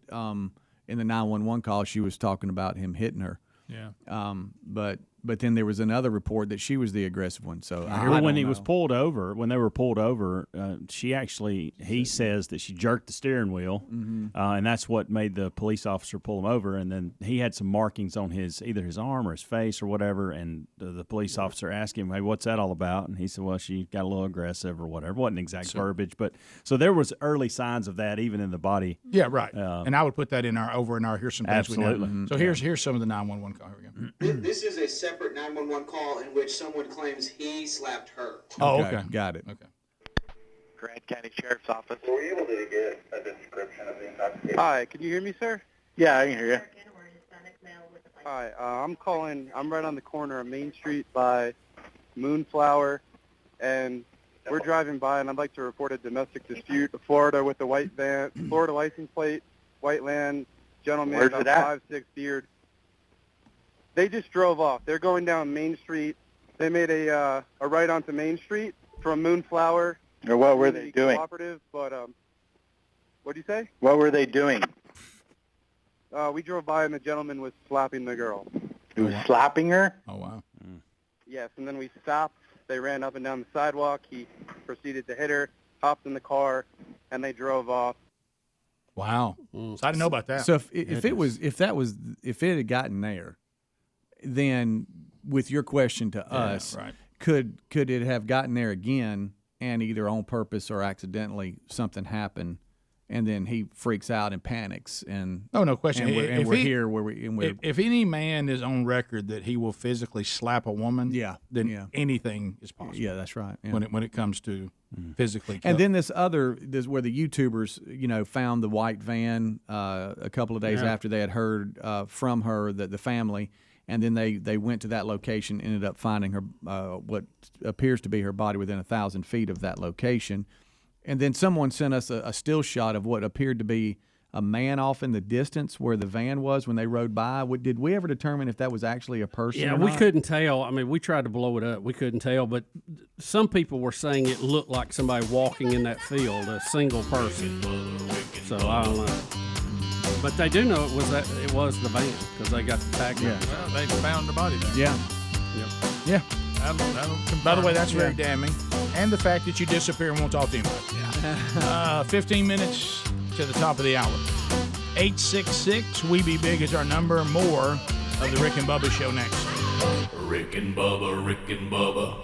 in the 911 call she was talking about him hitting her. Yeah. But then there was another report that she was the aggressive one. So when he was pulled over, when they were pulled over, he says that she jerked the steering wheel, and that's what made the police officer pull him over. And then he had some markings on either his arm or his face or whatever. And the police officer asked him, "Hey, what's that all about?" And he said, "Well, she got a little aggressive or whatever." It wasn't exact verbiage, but so there was early signs of that even in the body. Yeah, right. And I would put that in our here's some things we know. Absolutely. So here's some of the 911 call. Here we go. This is a separate 911 call in which someone claims he slapped her. Oh, okay. Got it. Okay. Grant County Sheriff's Office. Were you able to get a description of the intoxication? Hi, can you hear me, sir? Yeah, I can hear you. Hi, I'm calling. I'm right on the corner of Main Street by Moonflower, and we're driving by, and I'd like to report a domestic dispute. Florida with a white van, Florida license plate, white land, gentleman, Where's about it at? 5'6", beard. They just drove off. They're going down Main Street. They made a right onto Main Street from Moonflower. Or what were they doing? Cooperative, but what'd you say? What were they doing? We drove by and the gentleman was slapping the girl. He was slapping her? Oh, wow. Yes, and then we stopped. They ran up and down the sidewalk. He proceeded to hit her, hopped in the car, and they drove off. Wow. So I didn't know about that. So if it had gotten there, then with your question to us, right. could it have gotten there again and either on purpose or accidentally something happened, and then he freaks out and panics and no question. And we're here where we if any man is on record that he will physically slap a woman, then anything is possible. Yeah, that's right. Yeah. When it comes to physically, and then this where the YouTubers found the white van a couple of days after they had heard from her, the family. And then they went to that location, ended up finding her what appears to be her body within 1,000 feet of that location. And then someone sent us a still shot of what appeared to be a man off in the distance where the van was when they rode by. Did we ever determine if that was actually a person? Yeah, or we not? couldn't tell. I mean, we tried to blow it up. We couldn't tell, but some people were saying it looked like somebody walking in that field, a single person. So I don't know. But they do know it was the van because they got the tag. Yeah. Well, they found the body there. Yeah. Yep. Yeah. That'll By the way, that's very damning. And the fact that you disappear and won't talk to anybody. Yeah. 15 minutes to the top of the hour. 866 We Be Big is our number. More of the Rick and Bubba Show next. Rick and Bubba, Rick and Bubba.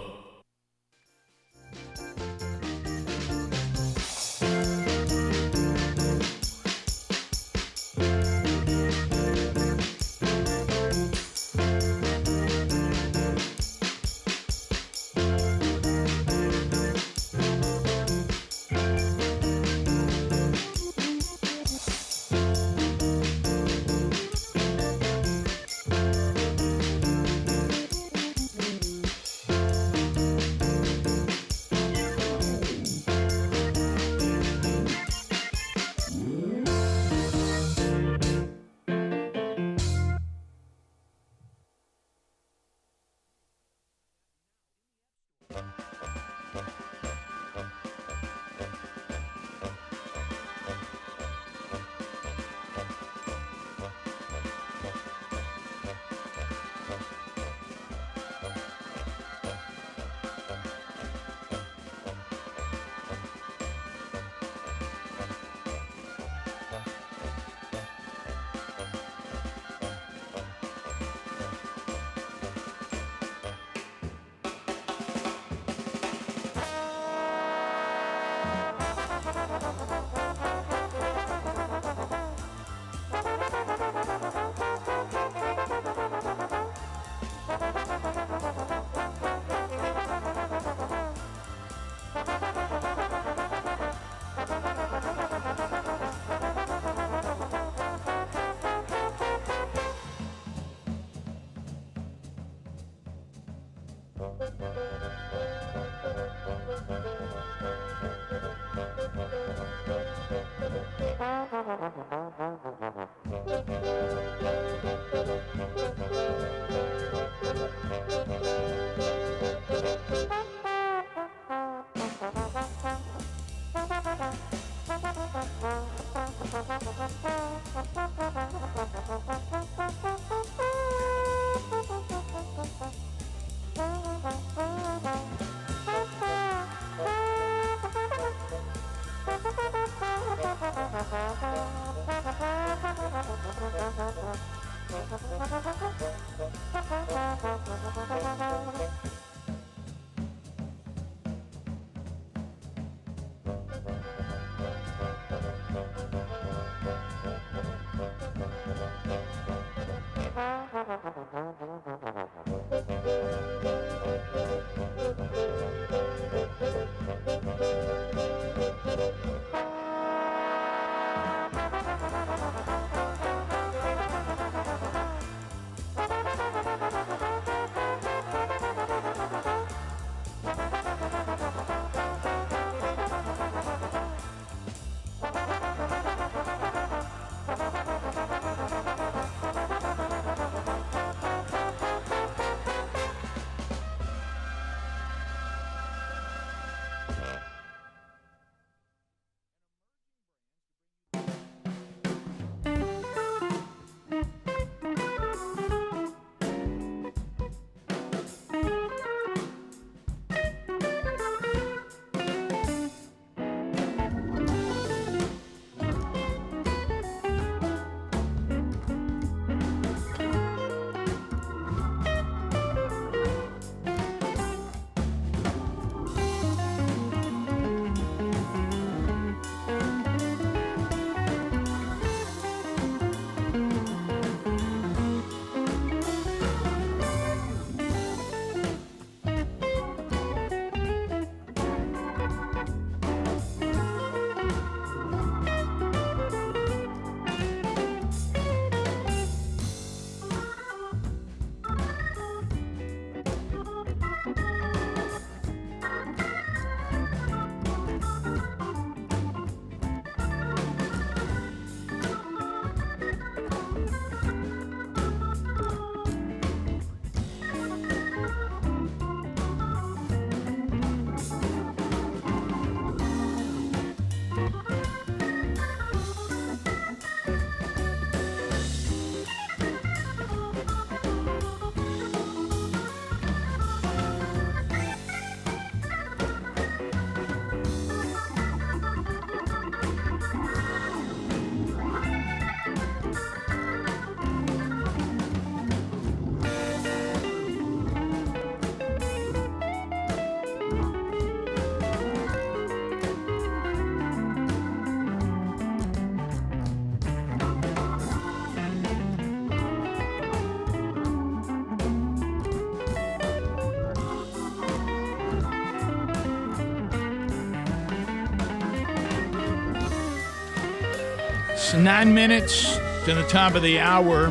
It's 9 minutes to the top of the hour.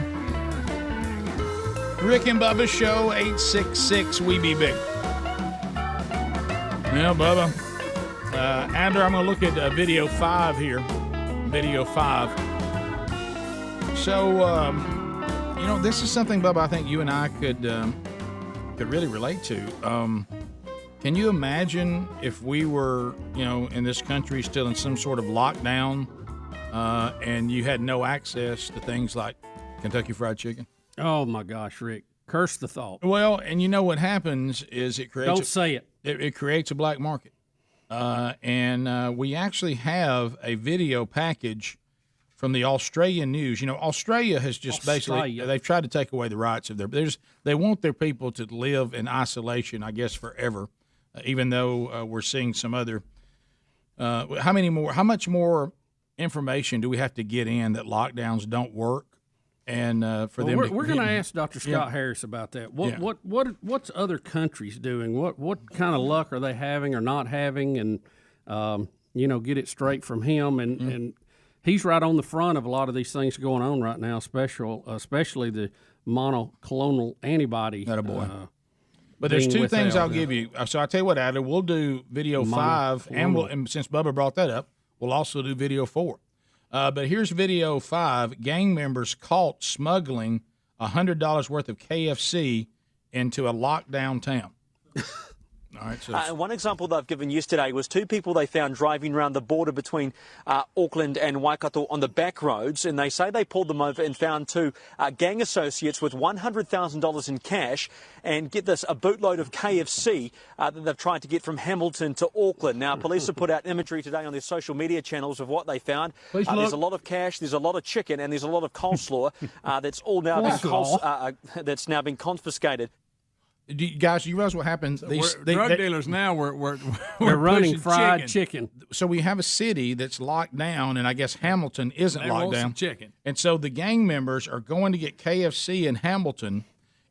Rick and Bubba Show, 866 We Be Big. Well, Bubba, Andrew, I'm going to look at video 5 here. Video 5. So, this is something, Bubba, I think you and I could really relate to. Can you imagine if we were, in this country still in some sort of lockdown and you had no access to things like Kentucky Fried Chicken? Oh, my gosh, Rick. Curse the thought. Well, and you know what happens is it creates... Don't say it. It creates a black market. And we actually have a video package from the Australian news. Australia has just basically... They've tried to take away the rights of they want their people to live in isolation, I guess, forever, even though we're seeing some other... how much more information do we have to get in that lockdowns don't work? And for them, we're going to ask Dr. Scott Harris about that. What's other countries doing? What kind of luck are they having or not having? And get it straight from him. And he's right on the front of a lot of these things going on right now, especially the monoclonal antibody. But there's two things I'll give you. So I'll tell you what, Adam, we'll do video 5, and since Bubba brought that up, we'll also do video 4. But here's video 5. Gang members caught smuggling $100 worth of KFC into a lockdown town. All right, so one example they've given yesterday was 2 people they found driving around the border between Auckland and Waikato on the back roads, and they say they pulled them over and found 2 gang associates with $100,000 in cash, and get this, a bootload of KFC that they've tried to get from Hamilton to Auckland. Now, police have put out imagery today on their social media channels of what they found. There's a lot of cash, there's a lot of chicken, and there's a lot of coleslaw that's all now that's now been confiscated. Guys, you realize what happens? Drug dealers now, we're running fried chicken. So we have a city that's locked down, and I guess Hamilton isn't locked down. Chicken. And so the gang members are going to get KFC in Hamilton,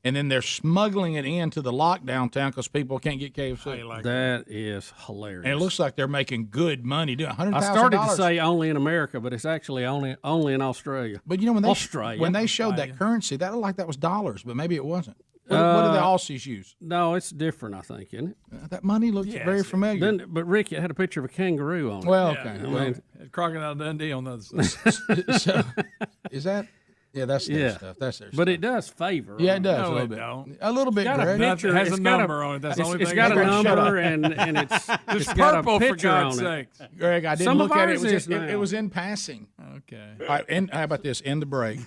and then they're smuggling it into the lockdown town because people can't get KFC. That is hilarious. And it looks like they're making good money doing $100,000. I started to say only in America, but it's actually only in Australia. But when they showed that currency, that looked like that was dollars, but maybe it wasn't. What do the Aussies use? No, it's different, I think, isn't it? That money looks very familiar. But Rick, it had a picture of a kangaroo on it. Well, okay. Crocodile Dundee on the other side. So, is that? Yeah, that's their stuff. That's their stuff. But it does favor. Yeah, it does No, a little it bit. don't. A little bit, Greg. It has a number on it. That's the only thing. It's got a number, and it's got a purple, picture for God's on sake. it. Greg, I didn't Some look of at it. ours It was in passing. Okay. All right, how about this? End the break.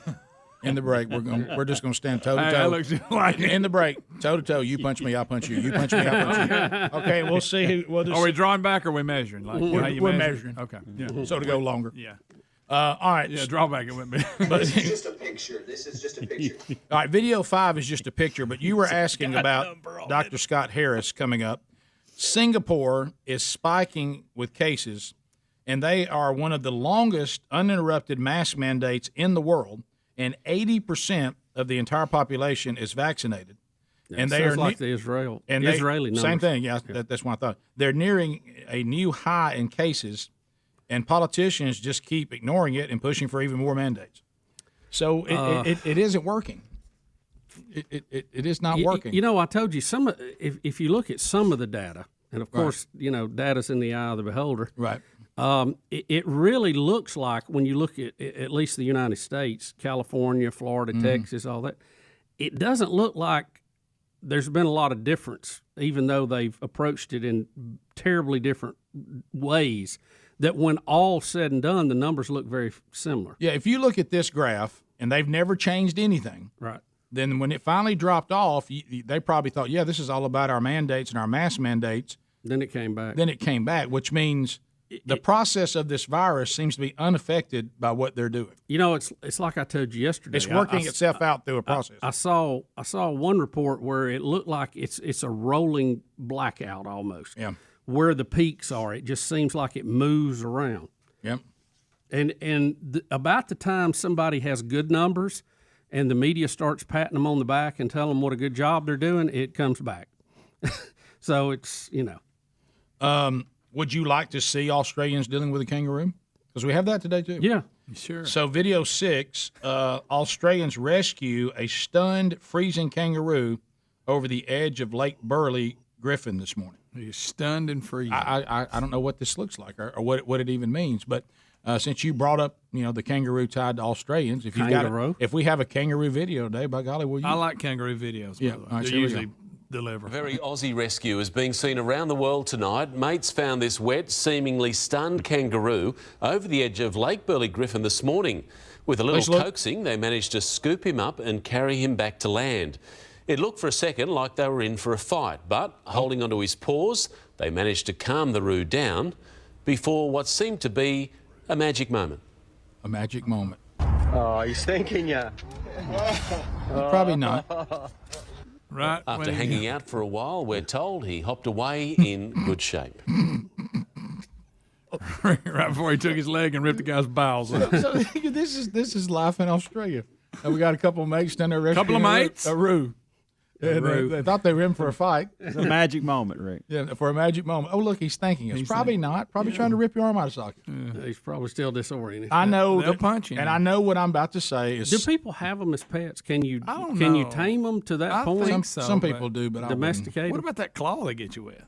In the break, we're just going to stand toe to That toe. looks just like it. In the break, toe to toe. You punch me, I punch you. You punch me, I punch you. Okay, we'll see. Are we drawing back or are we measuring? Like we're measuring. Okay. Yeah. So to go longer. Yeah. All right. Yeah, draw back it with me. This is just a picture. This is just a picture. All right, video 5 is just a picture, but you were asking about Dr. Scott Harris coming up. Singapore is spiking with cases, and they are one of the longest uninterrupted mask mandates in the world, and 80% of the entire population is vaccinated. Yeah, and they are like the Israeli numbers. Same thing, yeah. That's what I thought. They're nearing a new high in cases, and politicians just keep ignoring it and pushing for even more mandates. So it isn't working. It is not working. I told you if you look at some of the data, and of course, data's in the eye of the beholder. Right. It really looks like when you look at least the United States, California, Florida, Texas, all that, it doesn't look like there's been a lot of difference, even though they've approached it in terribly different ways, that when all said and done, the numbers look very similar. Yeah, if you look at this graph, and they've never changed anything, right? Then when it finally dropped off, they probably thought, yeah, this is all about our mandates and our mask mandates. Then it came back. Which means the process of this virus seems to be unaffected by what they're doing. It's like I told you yesterday. It's working itself out through a process. I saw one report where it looked like it's a rolling blackout almost. Yeah. Where the peaks are, it just seems like it moves around. Yep. And about the time somebody has good numbers and the media starts patting them on the back and telling them what a good job they're doing, it comes back. So it's, Would you like to see Australians dealing with a kangaroo? Because we have that today, too. Yeah. Sure. So, video 6, Australians rescue a stunned, freezing kangaroo over the edge of Lake Burley, Griffin, this morning. He's stunned and freezing. I don't know what this looks like or what it even means, but since you brought up, the kangaroo tied to Australians, if we have a kangaroo video today, by golly, will you? I like kangaroo videos. Yeah, by the way. They usually deliver. Very Aussie rescue is being seen around the world tonight. Mates found this wet, seemingly stunned kangaroo over the edge of Lake Burley Griffin this morning. With a little coaxing, they managed to scoop him up and carry him back to land. It looked for a second like they were in for a fight, but holding onto his paws, they managed to calm the roo down before what seemed to be a magic moment. A magic moment. Oh, he's thinking ya. Probably not. Right. After hanging out for a while, we're told he hopped away in good shape. Right before he took his leg and ripped the guy's bowels out. So this is life in Australia. We got a couple of mates down there rescuing Couple of mates? a roo. And they thought they were in for a fight. It's a magic moment, Rick. Yeah, for a magic moment. Oh, look, he's thanking us. Probably not. Probably trying to rip your arm out of socket. He's probably still disoriented. I know. They'll punch him. And I know what I'm about to say is. Do people have them as pets? Can you know. tame them to that I point? think so, Some people do, but I wouldn't. domesticate What them? about that claw they get you with?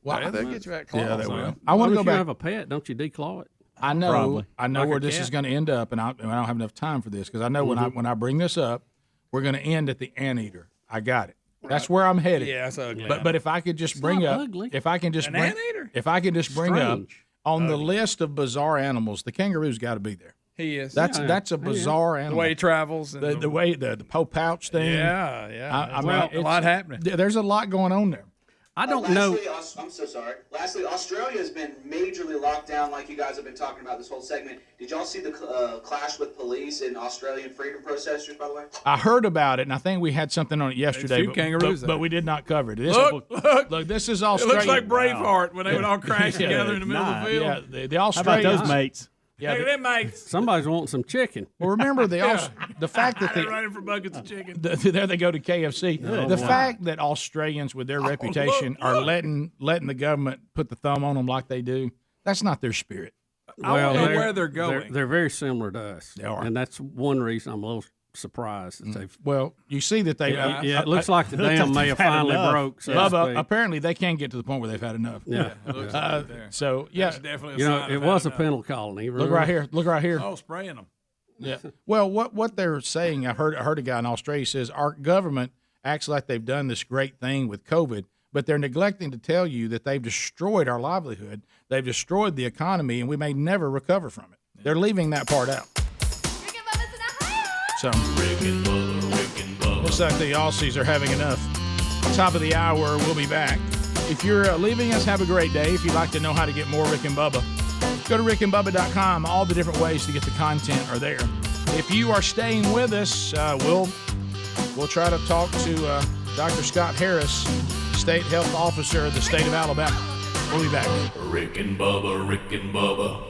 Well, They'll get you that claw. Yeah, they will. son. I want to go If back. you have a pet, don't you declaw it? I know. Probably. I know Like where a this cat? is going to end up, and I don't have enough time for this because I know when I bring this up, we're going to end at the anteater. I got it. That's where I'm headed. Yeah, that's ugly. But if I could just bring not up, ugly. if I can just An bring, anteater? if I can just bring up Strange. on the list of bizarre animals, the kangaroo's got to be there. He is. That's a bizarre the animal. way he travels. And the way the pouch thing. Yeah. I mean, a lot happening. There's a lot going on there. I don't know. I'm so sorry. Lastly, Australia has been majorly locked down, like you guys have been talking about this whole segment. Did y'all see the clash with police and Australian freedom protesters, by the way? I heard about it, and I think we had something on it yesterday, few kangaroos but we did not cover it. Look, This is It Australia. looks like Braveheart when they would all crash Yeah. together in the middle of the field. Yeah, the How Australians. about those mates? Yeah, Look at them, mates. Somebody's wanting some chicken. well, remember the fact that They're running for buckets of chicken. there they go to KFC. The fact that Australians, with their reputation, are letting the government put the thumb on them like they do, that's not their spirit. I Well, don't know where they're going. They're very similar to us. They are. And that's one reason I'm a little surprised that they've. Well, you see that they. Yeah, it looks like the dam may have had finally enough. broke. So to Bubba, speak. apparently they can't get to the point where they've had enough. Yeah. Looks like there. So yeah, That's definitely a You know, sign it of was a having penal colony. look right here. Look right here. Oh, spraying them. Yeah. Well, what they're saying, I heard a guy in Australia says our government acts like they've done this great thing with COVID, but they're neglecting to tell you that they've destroyed our livelihood, they've destroyed the economy, and we may never recover from it. They're leaving that part out. So looks like the Aussies are having enough. Top of the hour, we'll be back. If you're leaving us, have a great day. If you'd like to know how to get more Rick and Bubba, go to rickandbubba.com. All the different ways to get the content are there. If you are staying with us, we'll try to talk to Dr. Scott Harris, State Health Officer of the state of Alabama. We'll be back. Rick and Bubba, Rick and Bubba.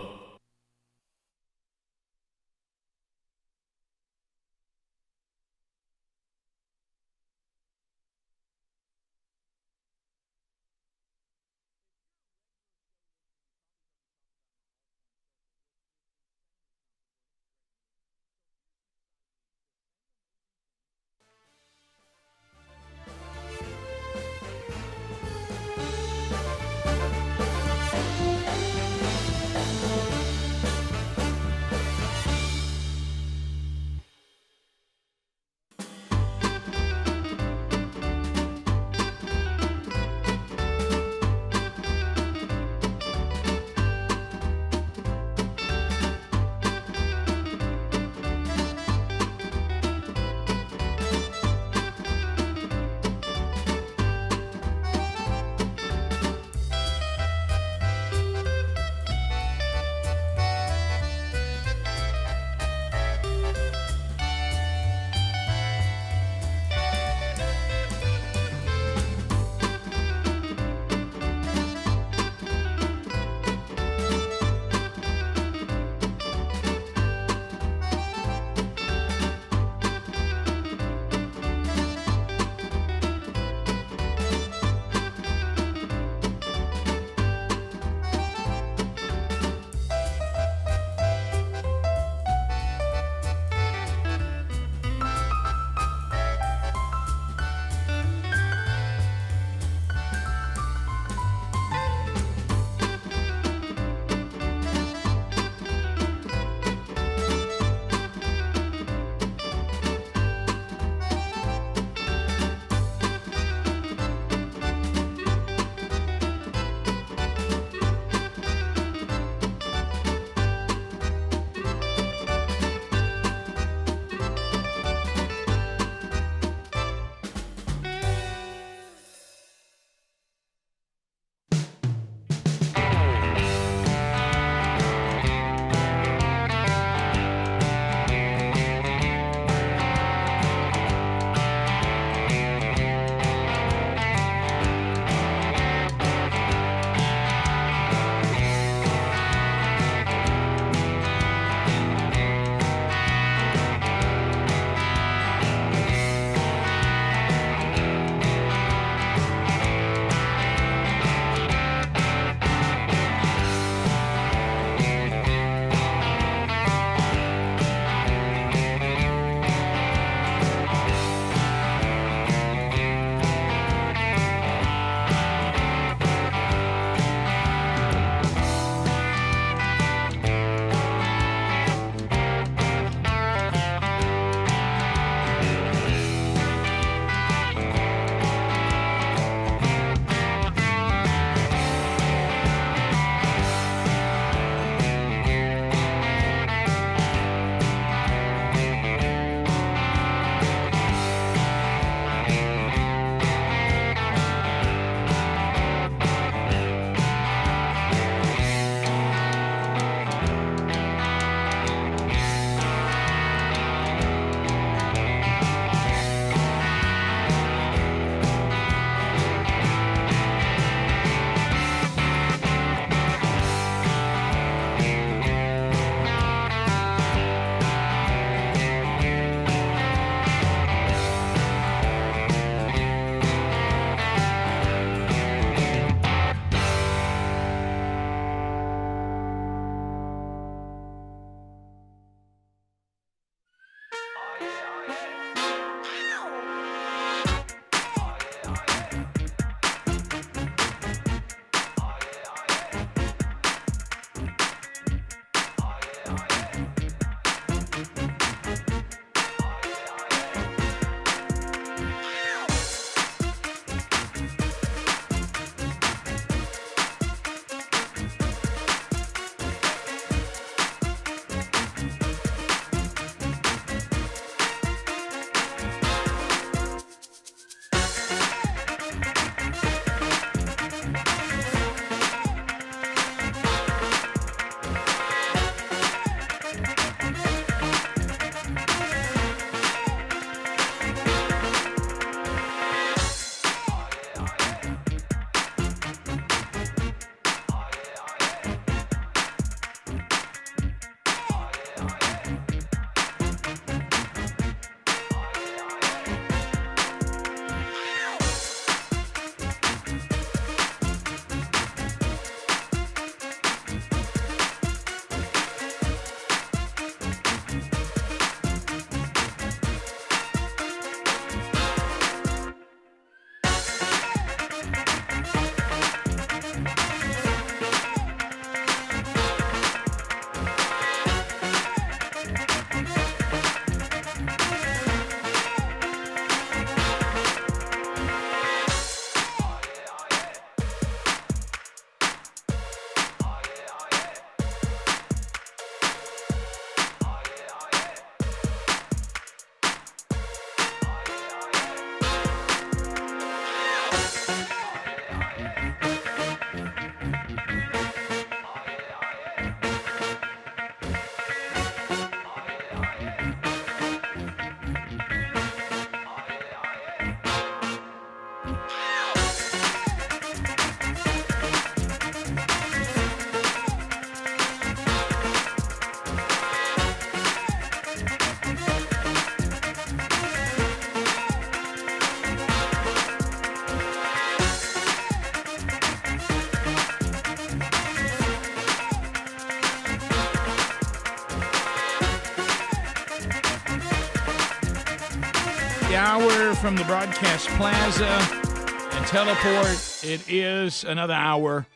the hour from the broadcast plaza and teleport. It is another hour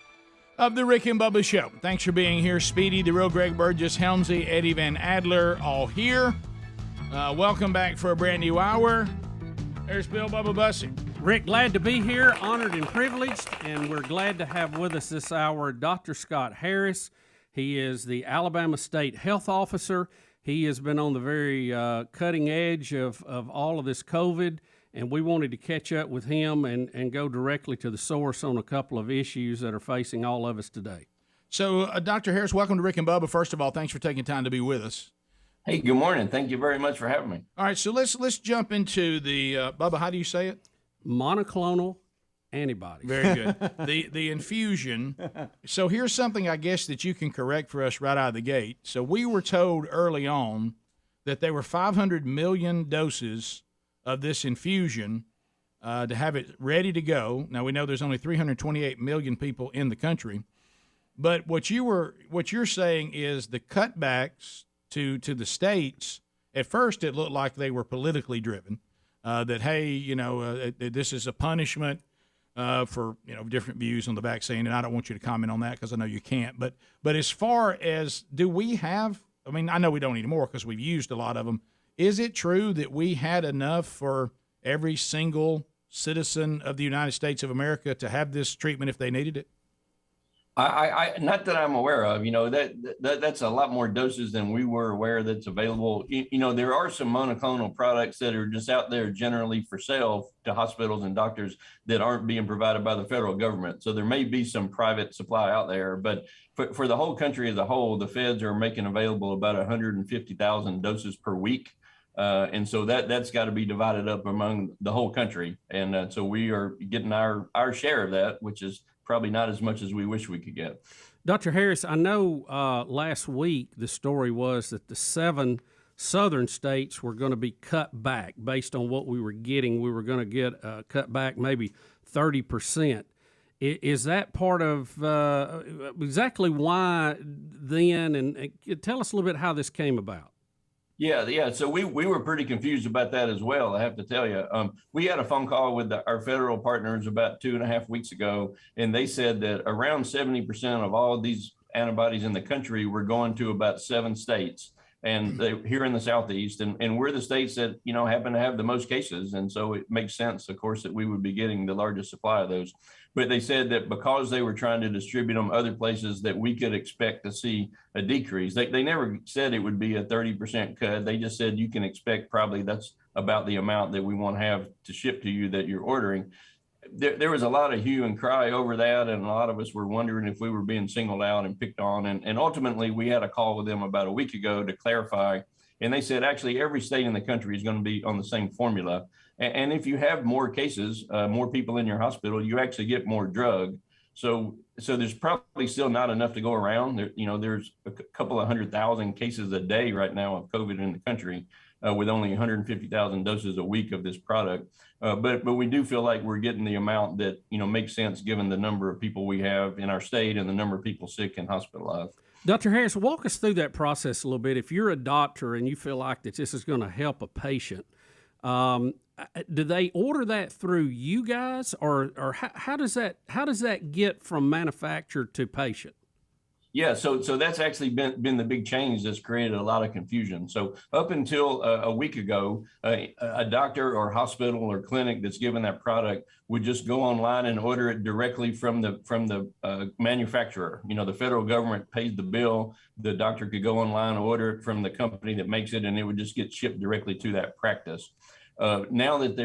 of the Rick and Bubba Show. Thanks for being here. Speedy, the real Greg Burgess, Helmsy, Eddie Van Adler, all here. Welcome back for a brand new hour. There's Bill Bubba Bussy. Rick, glad to be here, honored and privileged, and we're glad to have with us this hour Dr. Scott Harris. He is the Alabama State Health Officer. He has been on the very cutting edge of all of this COVID, and we wanted to catch up with him and go directly to the source on a couple of issues that are facing all of us today. So, Dr. Harris, welcome to Rick and Bubba. First of all, thanks for taking time to be with us. Hey, good morning. Thank you very much for having me. All right, so let's jump into the Bubba. How do you say it? Monoclonal antibodies. Very good. the infusion. So here's something I guess that you can correct for us right out of the gate. So we were told early on that there were 500 million doses of this infusion to have it ready to go. Now we know there's only 328 million people in the country, but what you're saying is the cutbacks to the states. At first, it looked like they were politically driven. That hey, this is a punishment for different views on the vaccine, and I don't want you to comment on that because I know you can't. But as far as do we have? I mean, I know we don't need more because we've used a lot of them. Is it true that we had enough for every single citizen of the United States of America to have this treatment if they needed it? I not that I'm aware of. That's a lot more doses than we were aware that's available. There are some monoclonal products that are just out there generally for sale to hospitals and doctors that aren't being provided by the federal government. So there may be some private supply out there, but for the whole country as a whole, the feds are making available about 150,000 doses per week. And so that's got to be divided up among the whole country. And so we are getting our share of that, which is probably not as much as we wish we could get. Dr. Harris, I know last week the story was that the 7 southern states were going to be cut back based on what we were getting. We were going to get cut back maybe 30%. Is that part of exactly why then? And tell us a little bit how this came about. Yeah. So we were pretty confused about that as well, I have to tell you. We had a phone call with our federal partners about 2.5 weeks ago, and they said that around 70% of all these antibodies in the country were going to about 7 states. And here in the Southeast, and we're the states that, happen to have the most cases. And so it makes sense, of course, that we would be getting the largest supply of those. But they said that because they were trying to distribute them other places that we could expect to see a decrease. They never said it would be a 30% cut. They just said you can expect probably that's about the amount that we want to have to ship to you that you're ordering. There was a lot of hue and cry over that, and a lot of us were wondering if we were being singled out and picked on. And ultimately, we had a call with them about a week ago to clarify, and they said actually every state in the country is going to be on the same formula. And if you have more cases, more people in your hospital, you actually get more drug. So there's probably still not enough to go around. There's a couple of 100,000 cases a day right now of COVID in the country. With only 150,000 doses a week of this product. But we do feel like we're getting the amount that, makes sense given the number of people we have in our state and the number of people sick and hospitalized. Dr. Harris, walk us through that process a little bit. If you're a doctor and you feel like that this is going to help a patient, do they order that through you guys, or how does that get from manufacturer to patient? Yeah, so that's actually been the big change that's created a lot of confusion. So up until a week ago, a doctor or hospital or clinic that's given that product would just go online and order it directly from the manufacturer. The federal government pays the bill. The doctor could go online and order it from the company that makes it, and it would just get shipped directly to that practice. Now that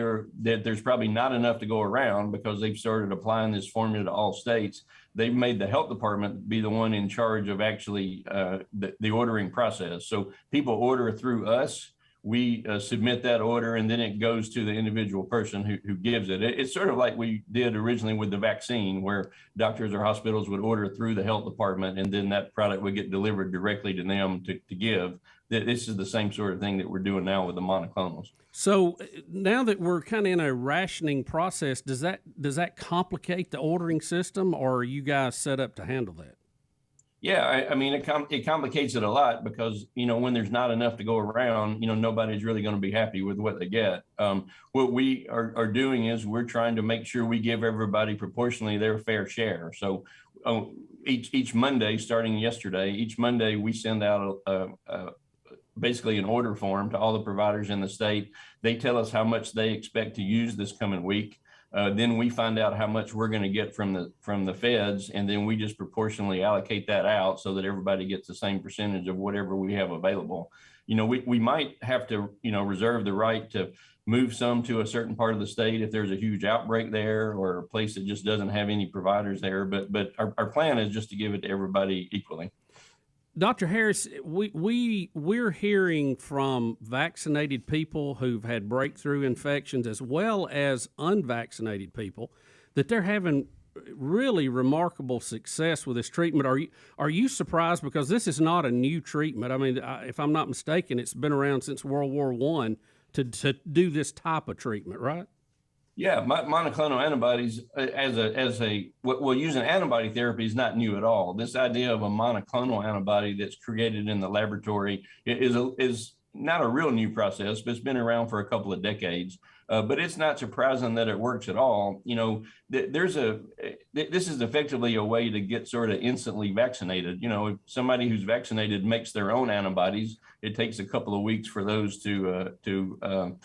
there's probably not enough to go around because they've started applying this formula to all states, they've made the health department be the one in charge of actually the ordering process. So people order through us. We submit that order, and then it goes to the individual person who gives it. It's sort of like we did originally with the vaccine, where doctors or hospitals would order through the health department, and then that product would get delivered directly to them to give. This is the same sort of thing that we're doing now with the monoclonals. So now that we're kind of in a rationing process, does that complicate the ordering system, or are you guys set up to handle that? Yeah, I mean, it complicates it a lot because, when there's not enough to go around, nobody's really going to be happy with what they get. What we are doing is we're trying to make sure we give everybody proportionally their fair share. So each Monday, starting yesterday, each Monday we send out basically an order form to all the providers in the state. They tell us how much they expect to use this coming week. Then we find out how much we're going to get from the feds, and then we just proportionally allocate that out so that everybody gets the same percentage of whatever we have available. We might have to, reserve the right to move some to a certain part of the state if there's a huge outbreak there or a place that just doesn't have any providers there. But our plan is just to give it to everybody equally. Dr. Harris, we're hearing from vaccinated people who've had breakthrough infections as well as unvaccinated people that they're having really remarkable success with this treatment. Are you surprised? Because this is not a new treatment. I mean, if I'm not mistaken, it's been around since World War I to do this type of treatment, right? Yeah, monoclonal antibodies using antibody therapy is not new at all. This idea of a monoclonal antibody that's created in the laboratory is not a real new process, but it's been around for a couple of decades. But it's not surprising that it works at all. This is effectively a way to get sort of instantly vaccinated. If somebody who's vaccinated makes their own antibodies, it takes a couple of weeks for those to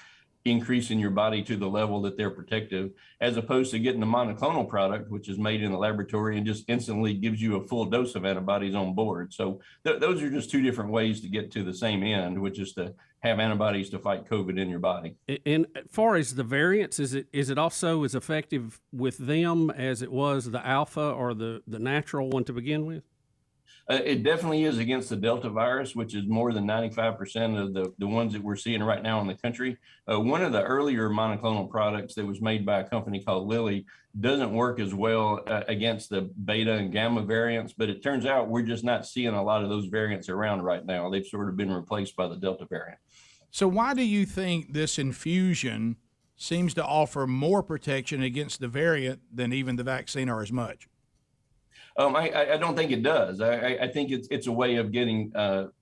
increase in your body to the level that they're protective, as opposed to getting the monoclonal product, which is made in the laboratory and just instantly gives you a full dose of antibodies on board. So those are just two different ways to get to the same end, which is to have antibodies to fight COVID in your body. And as far as the variants, is it also as effective with them as it was the alpha or the natural one to begin with? It definitely is against the Delta virus, which is more than 95% of the ones that we're seeing right now in the country. One of the earlier monoclonal products that was made by a company called Lilly doesn't work as well against the beta and gamma variants, but it turns out we're just not seeing a lot of those variants around right now. They've sort of been replaced by the Delta variant. So why do you think this infusion seems to offer more protection against the variant than even the vaccine or as much? I don't think it does. I think it's a way of getting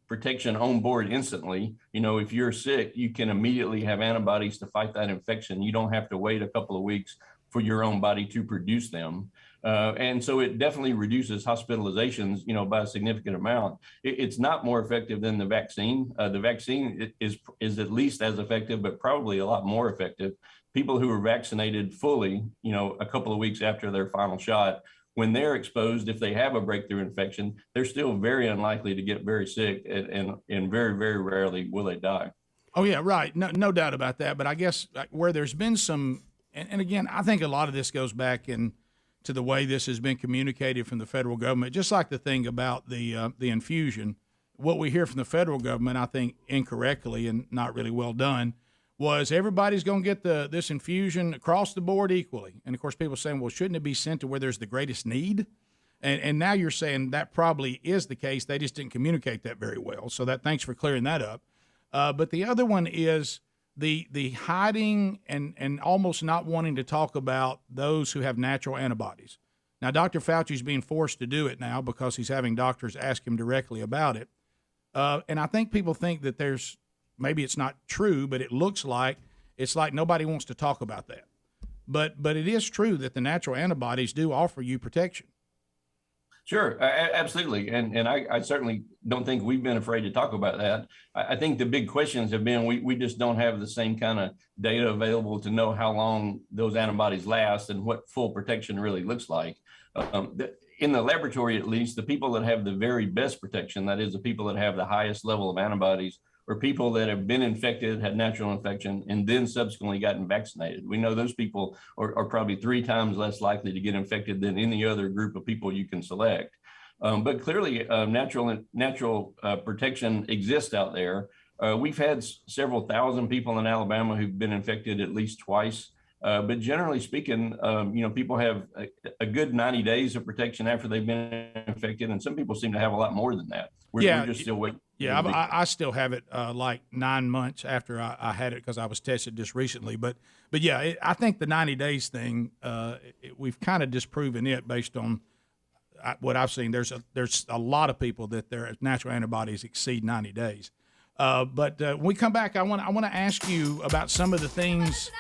protection on board instantly. If you're sick, you can immediately have antibodies to fight that infection. You don't have to wait a couple of weeks for your own body to produce them. And so it definitely reduces hospitalizations, by a significant amount. It's not more effective than the vaccine. The vaccine is at least as effective, but probably a lot more effective. People who are vaccinated fully, a couple of weeks after their final shot, when they're exposed, if they have a breakthrough infection, they're still very unlikely to get very sick, and very, very rarely will they die. Oh, yeah, right. No doubt about that. But I guess where there's been some, and again, I think a lot of this goes back to the way this has been communicated from the federal government, just like the thing about the infusion. What we hear from the federal government, I think incorrectly and not really well done, was everybody's going to get this infusion across the board equally. And, of course, people are saying, well, shouldn't it be sent to where there's the greatest need? And now you're saying that probably is the case. They just didn't communicate that very well. So thanks for clearing that up. But the other one is the hiding and almost not wanting to talk about those who have natural antibodies. Now, Dr. Fauci's being forced to do it now because he's having doctors ask him directly about it. And I think people think that maybe it's not true, but it looks like it's like nobody wants to talk about that. But it is true that the natural antibodies do offer you protection. Sure, absolutely. And I certainly don't think we've been afraid to talk about that. I think the big questions have been we just don't have the same kind of data available to know how long those antibodies last and what full protection really looks like. In the laboratory, at least, the people that have the very best protection, that is the people that have the highest level of antibodies, or people that have been infected, had natural infection, and then subsequently gotten vaccinated. We know those people are probably 3 times less likely to get infected than any other group of people you can select. But clearly, natural protection exists out there. We've had several thousand people in Alabama who've been infected at least twice. But generally speaking, people have a good 90 days of protection after they've been infected, and some people seem to have a lot more than that. We're just still waiting. Yeah, I still have it like 9 months after I had it because I was tested just recently. But yeah, I think the 90 days thing, we've kind of disproven it based on what I've seen, there's a lot of people that their natural antibodies exceed 90 days. But when we come back, I want to ask you about some of the things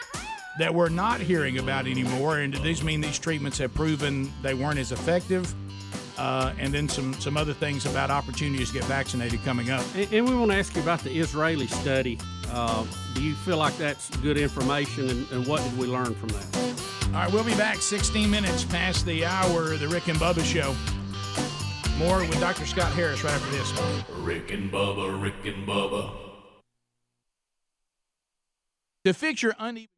that we're not hearing about anymore, and do these mean these treatments have proven they weren't as effective? And then some other things about opportunities to get vaccinated coming up. And we want to ask you about the Israeli study. Do you feel like that's good information, and what did we learn from that? All right, we'll be back 16 minutes past the hour of the Rick and Bubba Show. More with Dr. Scott Harris right after this. Rick and Bubba, Rick and Bubba. To fix your uneven...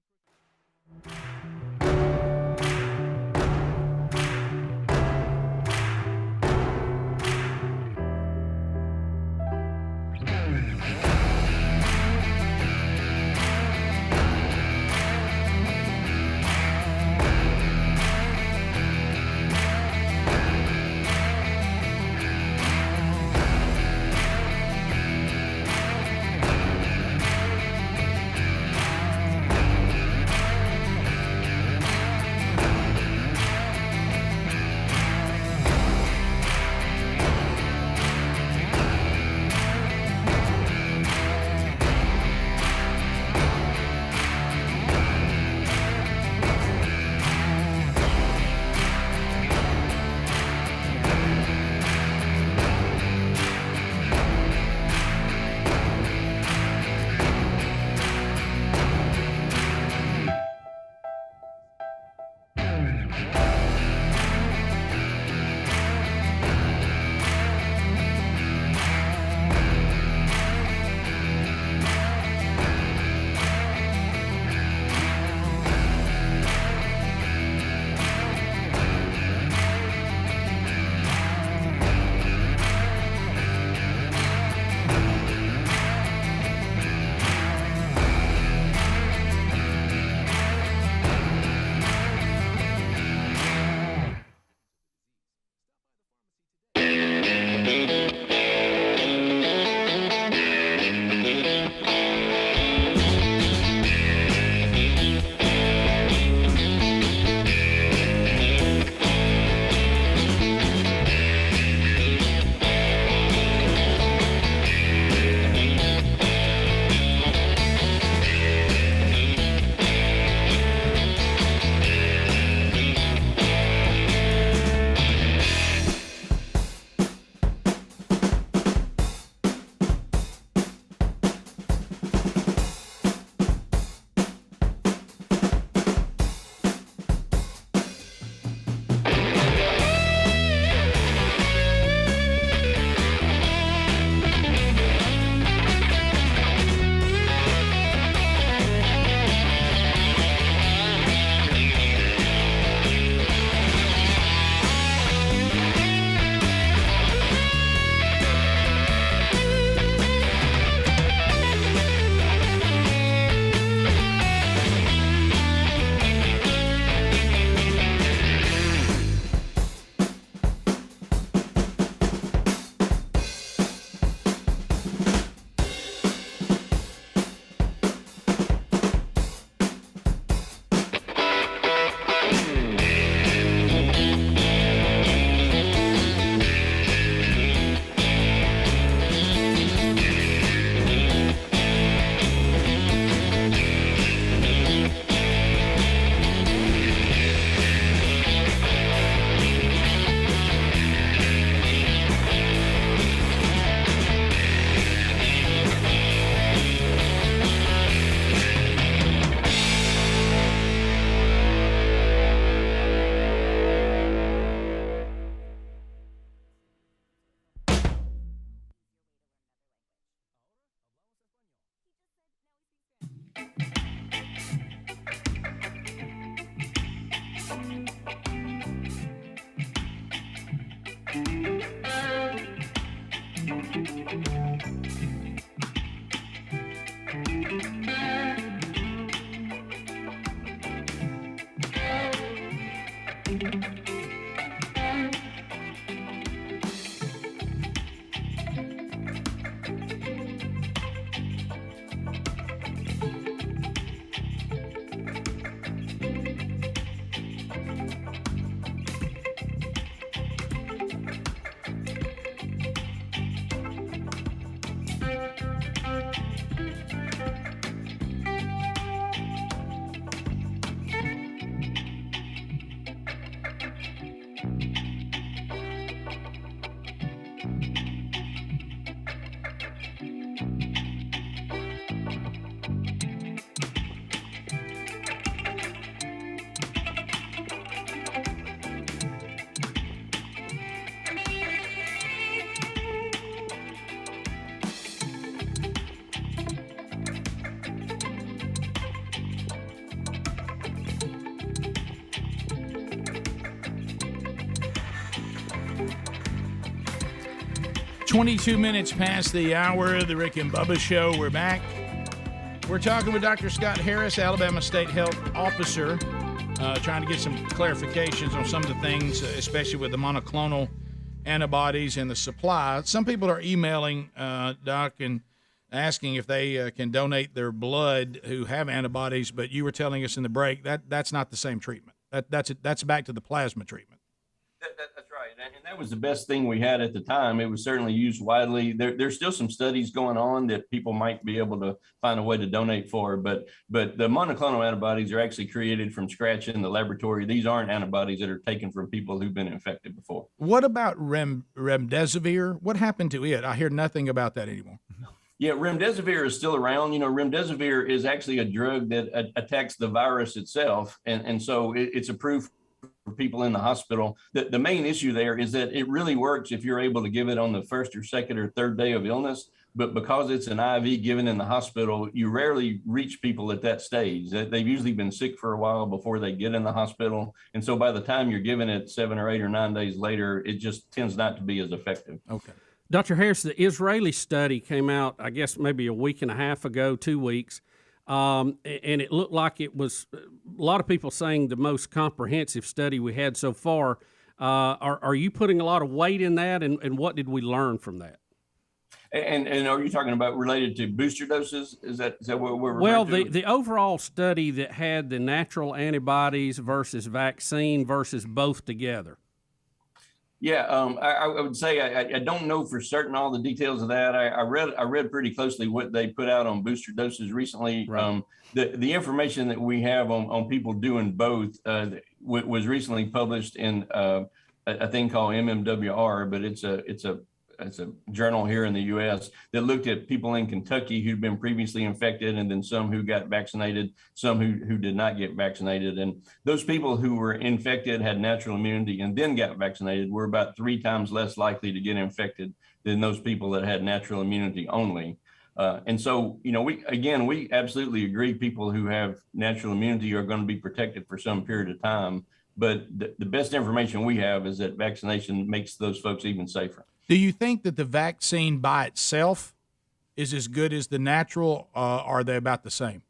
22 minutes past the hour of the Rick and Bubba Show. We're back. We're talking with Dr. Scott Harris, Alabama State Health Officer, trying to get some clarifications on some of the things, especially with the monoclonal antibodies and the supply. Some people are emailing Doc and asking if they can donate their blood who have antibodies, but you were telling us in the break that's not the same treatment. That's back to the plasma treatment. That's right, and that was the best thing we had at the time. It was certainly used widely. There's still some studies going on that people might be able to find a way to donate for, but the monoclonal antibodies are actually created from scratch in the laboratory. These aren't antibodies that are taken from people who've been infected before. What about remdesivir? What happened to it? I hear nothing about that anymore. Yeah, remdesivir is still around. You know, remdesivir is actually a drug that attacks the virus itself, and so it's approved for people in the hospital. The main issue there is that it really works if you're able to give it on the first or second or third day of illness, but because it's an IV given in the hospital, you rarely reach people at that stage. They've usually been sick for a while before they get in the hospital, and so by the time you're giving it 7 or 8 or 9 days later, it just tends not to be as effective. Okay. Dr. Harris, the Israeli study came out, I guess, maybe a week and a half ago, 2 weeks, and it looked like it was a lot of people saying the most comprehensive study we had so far. Are you putting a lot of weight in that, and what did we learn from that? And are you talking about related to booster doses? Is that what we're Well, the overall study that had the natural antibodies versus vaccine versus both together. Yeah, I would say I don't know for certain all the details of that. I read pretty closely what they put out on booster doses recently. Right. The information that we have on people doing both was recently published in a thing called MMWR, but it's a journal here in the U.S. that looked at people in Kentucky who'd been previously infected, and then some who got vaccinated, some who did not get vaccinated. And those people who were infected, had natural immunity, and then got vaccinated were about 3 times less likely to get infected than those people that had natural immunity only. And so, you know, we absolutely agree people who have natural immunity are going to be protected for some period of time. But the best information we have is that vaccination makes those folks even safer. Do you think that the vaccine by itself is as good as the natural, or are they about the same?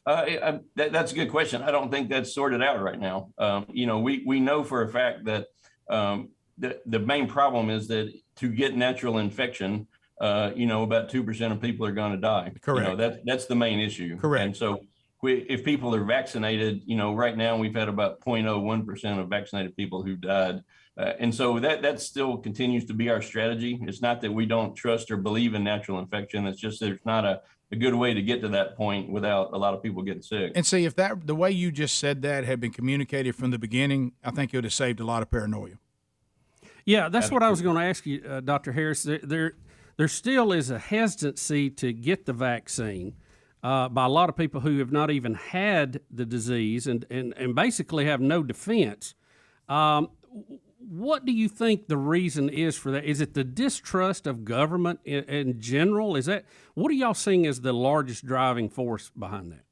That's a good question. I don't think that's sorted out right now. You know, we know for a fact that the main problem is that to get natural infection, you know, about 2% of people are going to die. Correct. You know, that's the main issue. Correct. And so if people are vaccinated, you know, right now we've had about 0.01% of vaccinated people who died. And so that still continues to be our strategy. It's not that we don't trust or believe in natural infection. It's just there's not a good way to get to that point without a lot of people getting sick. And see, if the way you just said that had been communicated from the beginning, I think it would have saved a lot of paranoia. Yeah, that's what I was going to ask you, Dr. Harris. There still is a hesitancy to get the vaccine by a lot of people who have not even had the disease and basically have no defense. What do you think the reason is for that? Is it the distrust of government in general? What are y'all seeing as the largest driving force behind that?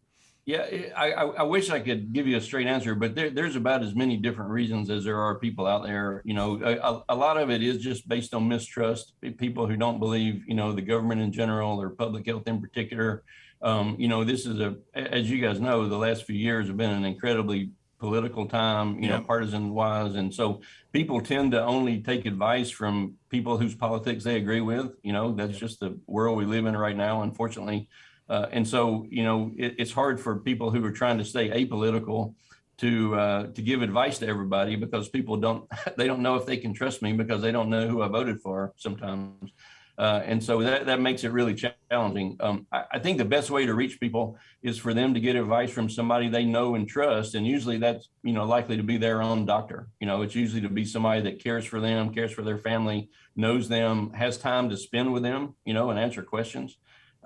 Yeah, I wish I could give you a straight answer, but there's about as many different reasons as there are people out there. You know, a lot of it is just based on mistrust, people who don't believe, you know, the government in general or public health in particular. You know, this is as you guys know, the last few years have been an incredibly political time, you know, partisan wise. And so people tend to only take advice from people whose politics they agree with. You know, that's just the world we live in right now, unfortunately. And so, you know, it's hard for people who are trying to stay apolitical to give advice to everybody because people don't know if they can trust me because they don't know who I voted for sometimes. And so that makes it really challenging. I think the best way to reach people is for them to get advice from somebody they know and trust. And usually that's, you know, likely to be their own doctor. You know, it's usually to be somebody that cares for them, cares for their family, knows them, has time to spend with them, you know, and answer questions.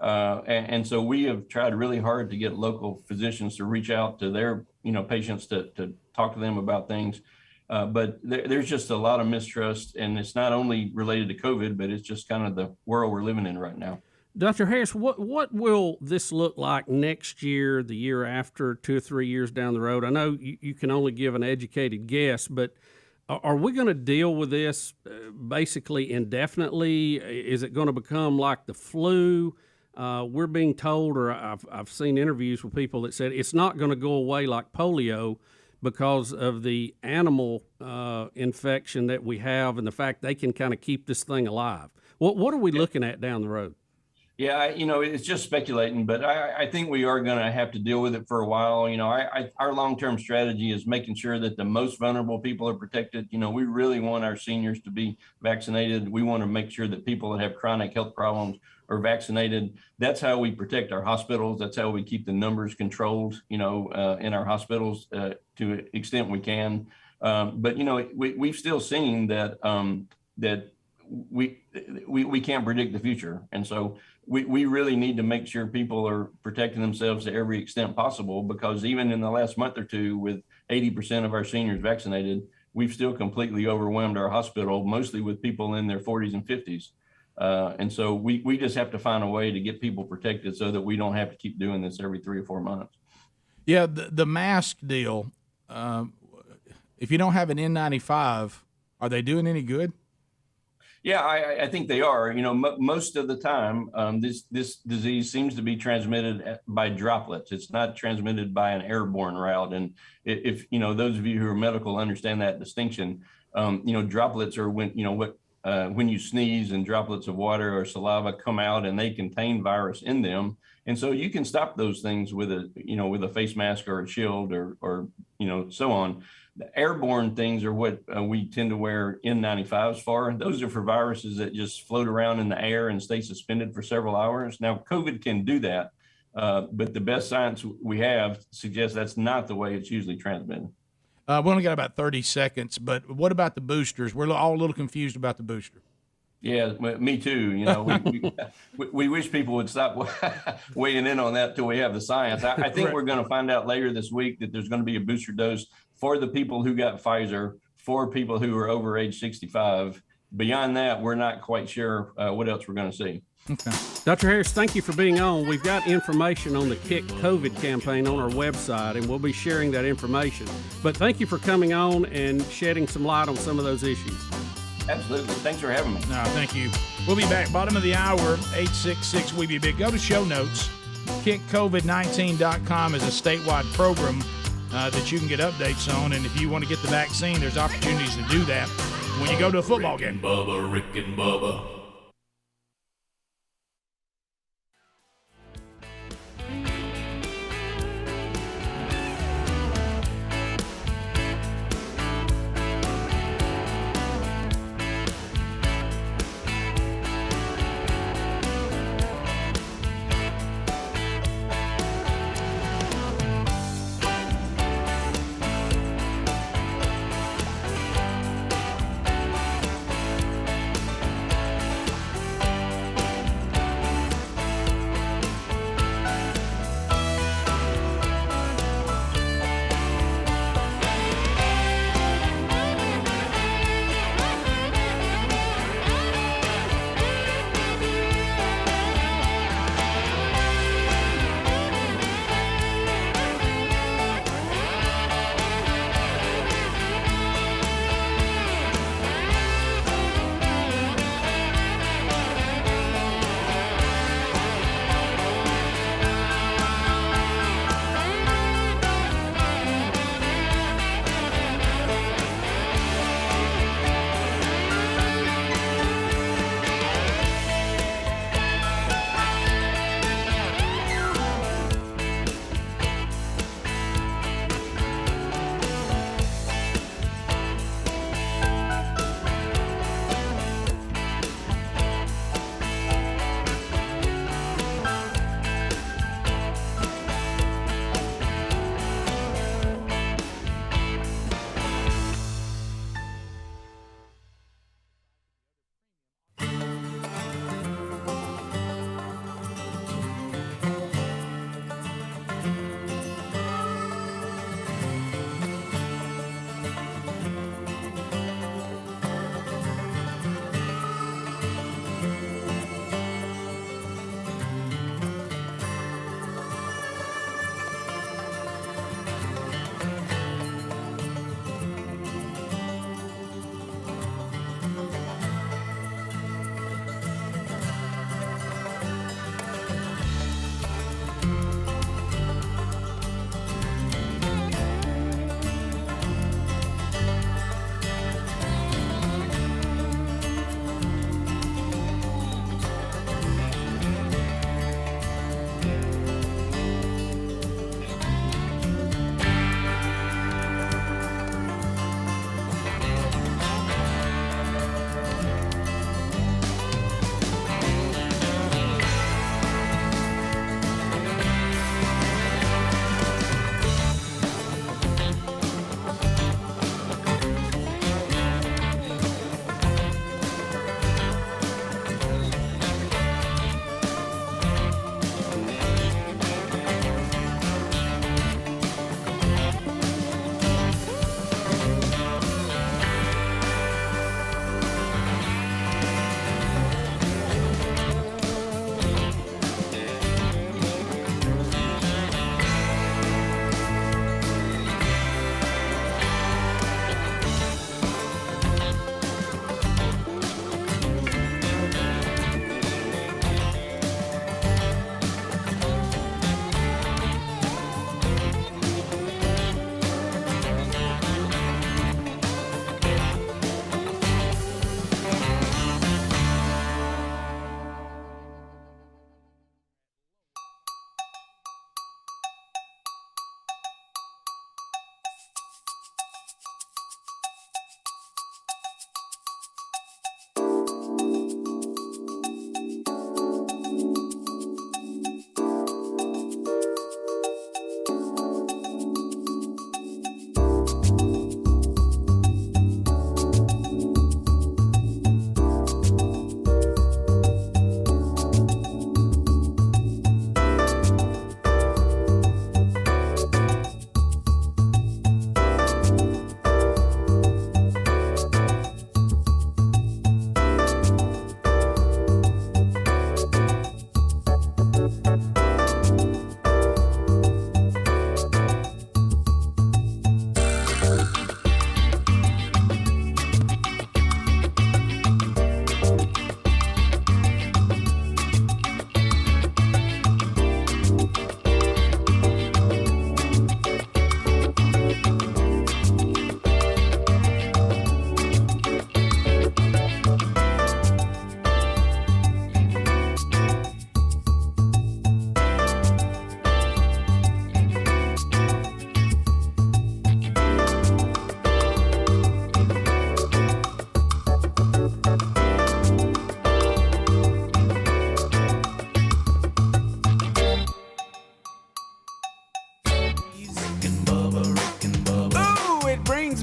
And so we have tried really hard to get local physicians to reach out to their, you know, patients to talk to them about things. But there's just a lot of mistrust, and it's not only related to COVID, but it's just kind of the world we're living in right now. Dr. Harris, what will this look like next year, the year after, 2 or 3 years down the road? I know you can only give an educated guess, but Are we going to deal with this basically indefinitely? Is it going to become like the flu? We're being told, or I've seen interviews with people that said it's not going to go away like polio because of the animal infection that we have and the fact they can kind of keep this thing alive. What are we looking at down the road? Yeah, it's just speculating, but I think we are going to have to deal with it for a while. Our long-term strategy is making sure that the most vulnerable people are protected. We really want our seniors to be vaccinated. We want to make sure that people that have chronic health problems are vaccinated. That's how we protect our hospitals. That's how we keep the numbers controlled, in our hospitals to the extent we can. But we've still seen that we can't predict the future, and so we really need to make sure people are protecting themselves to every extent possible, because even in the last month or two, with 80% of our seniors vaccinated, we've still completely overwhelmed our hospital, mostly with people in their 40s and 50s. And so we just have to find a way to get people protected so that we don't have to keep doing this every 3 or 4 months. Yeah, the mask deal, if you don't have an N95, are they doing any good? Yeah, I think they are. Most of the time, this disease seems to be transmitted by droplets. It's not transmitted by an airborne route. And if those of you who are medical understand that distinction, droplets are when you sneeze and droplets of water or saliva come out and they contain virus in them. And so you can stop those things with a face mask or a shield or so on. The airborne things are what we tend to wear N95s for. Those are for viruses that just float around in the air and stay suspended for several hours. Now, COVID can do that, but the best science we have suggests that's not the way it's usually transmitted. We only got about 30 seconds, but what about the boosters? We're all a little confused about the booster. Yeah, me too. We wish people would stop weighing in on that till we have the science. I think we're going to find out later this week that there's going to be a booster dose for the people who got Pfizer, for people who are over age 65. Beyond that, we're not quite sure what else we're going to see. Okay. Dr. Harris, thank you for being on. We've got information on the Kick COVID campaign on our website, and we'll be sharing that information. But thank you for coming on and shedding some light on some of those issues. Absolutely. Thanks for having me. No, thank you. We'll be back. Bottom of the hour, 866-WE-BE-BIG. Go to show notes. KickCovid19.com is a statewide program that you can get updates on. And if you want to get the vaccine, there's opportunities to do that when you go to a football game. Bubba, Rick and Bubba.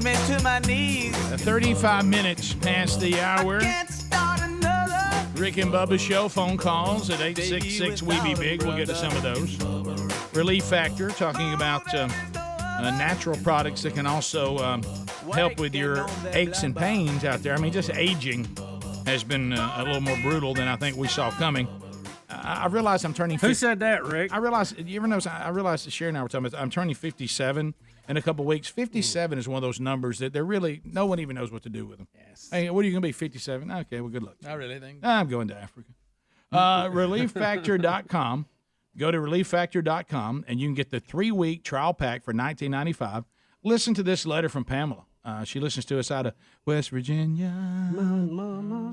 me to my knees. 35 minutes past the hour. Rick and Bubba Show, phone calls at 866-WE-BE-BIG. We'll get to some of those. Relief Factor, talking about natural products that can also help with your aches and pains out there. I mean, just aging has been a little more brutal than I think we saw coming. I realize I'm turning 50. Who said that, Rick? I realize, you ever notice, I realized that Sherry and I were talking about, I'm turning 57 in a couple of weeks. 57 is one of those numbers that they're really, no one even knows what to do with them. Yes. Hey, what are you going to be, 57? Okay, well, good luck. I really think. I'm going to Africa. ReliefFactor.com. Go to ReliefFactor.com, and you can get the 3-week trial pack for $19.95. Listen to this letter from Pamela. She listens to us out of West Virginia.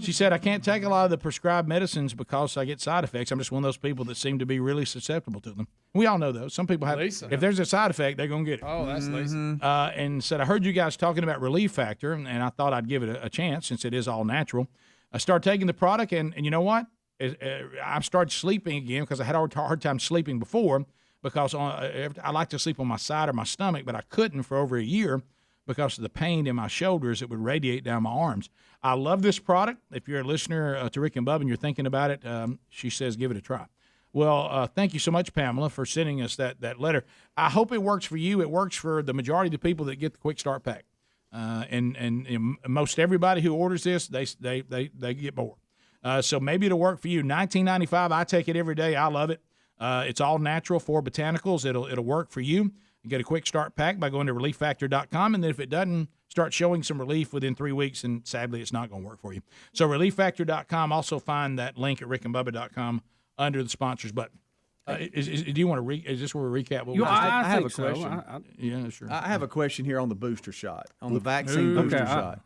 She said, I can't take a lot of the prescribed medicines because I get side effects. I'm just one of those people that seem to be really susceptible to them. We all know those. Some people have. Lisa. If there's a side effect, they're going to get it. Oh, that's Lisa. And said, I heard you guys talking about Relief Factor, and I thought I'd give it a chance since it is all natural. I started taking the product, and you know what? I started sleeping again because I had a hard time sleeping before because I like to sleep on my side or my stomach, but I couldn't for over a year because of the pain in my shoulders that would radiate down my arms. I love this product. If you're a listener to Rick and Bubba and you're thinking about it, she says give it a try. Well, thank you so much, Pamela, for sending us that letter. I hope it works for you. It works for the majority of the people that get the Quick Start Pack. And most everybody who orders this, they get more. So maybe it'll work for you. $19.95. I take it every day. I love it. It's all natural for botanicals. It'll work for you. You get a Quick Start Pack by going to ReliefFactor.com, and then if it doesn't start showing some relief within 3 weeks, and sadly it's not going to work for you. So ReliefFactor.com. Also find that link at RickandBubba.com under the sponsors button. Do you want to is this where we recap? What I have a question. Yeah, sure. I have a question here on the booster shot, on the vaccine booster shot.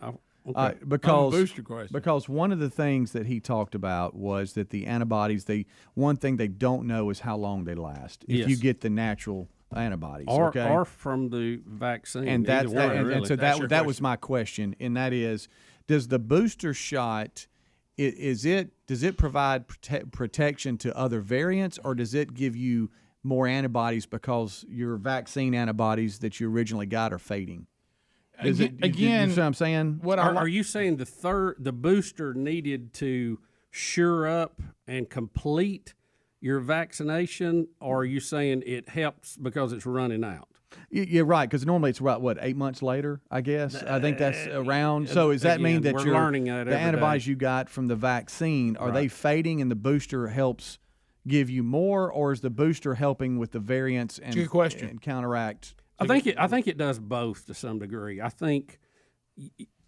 Booster because one of the things that he talked about was that the antibodies, one thing they don't know is how long they last. If you get the natural antibodies, or from the vaccine, and that was my question, and that is, does the booster shot does it provide protection to other variants, or does it give you more antibodies because your vaccine antibodies that you originally got are fading? Again, you know what I'm saying? Are you saying the booster needed to shore up and complete your vaccination, or are you saying it helps because it's running out? You're right, because normally it's about, 8 months later, I guess. I think that's around. So does that mean that we're learning that the antibodies you got from the vaccine, are they fading and the booster helps give you more, or is the booster helping with the variants and counteract? I think it does both to some degree. I think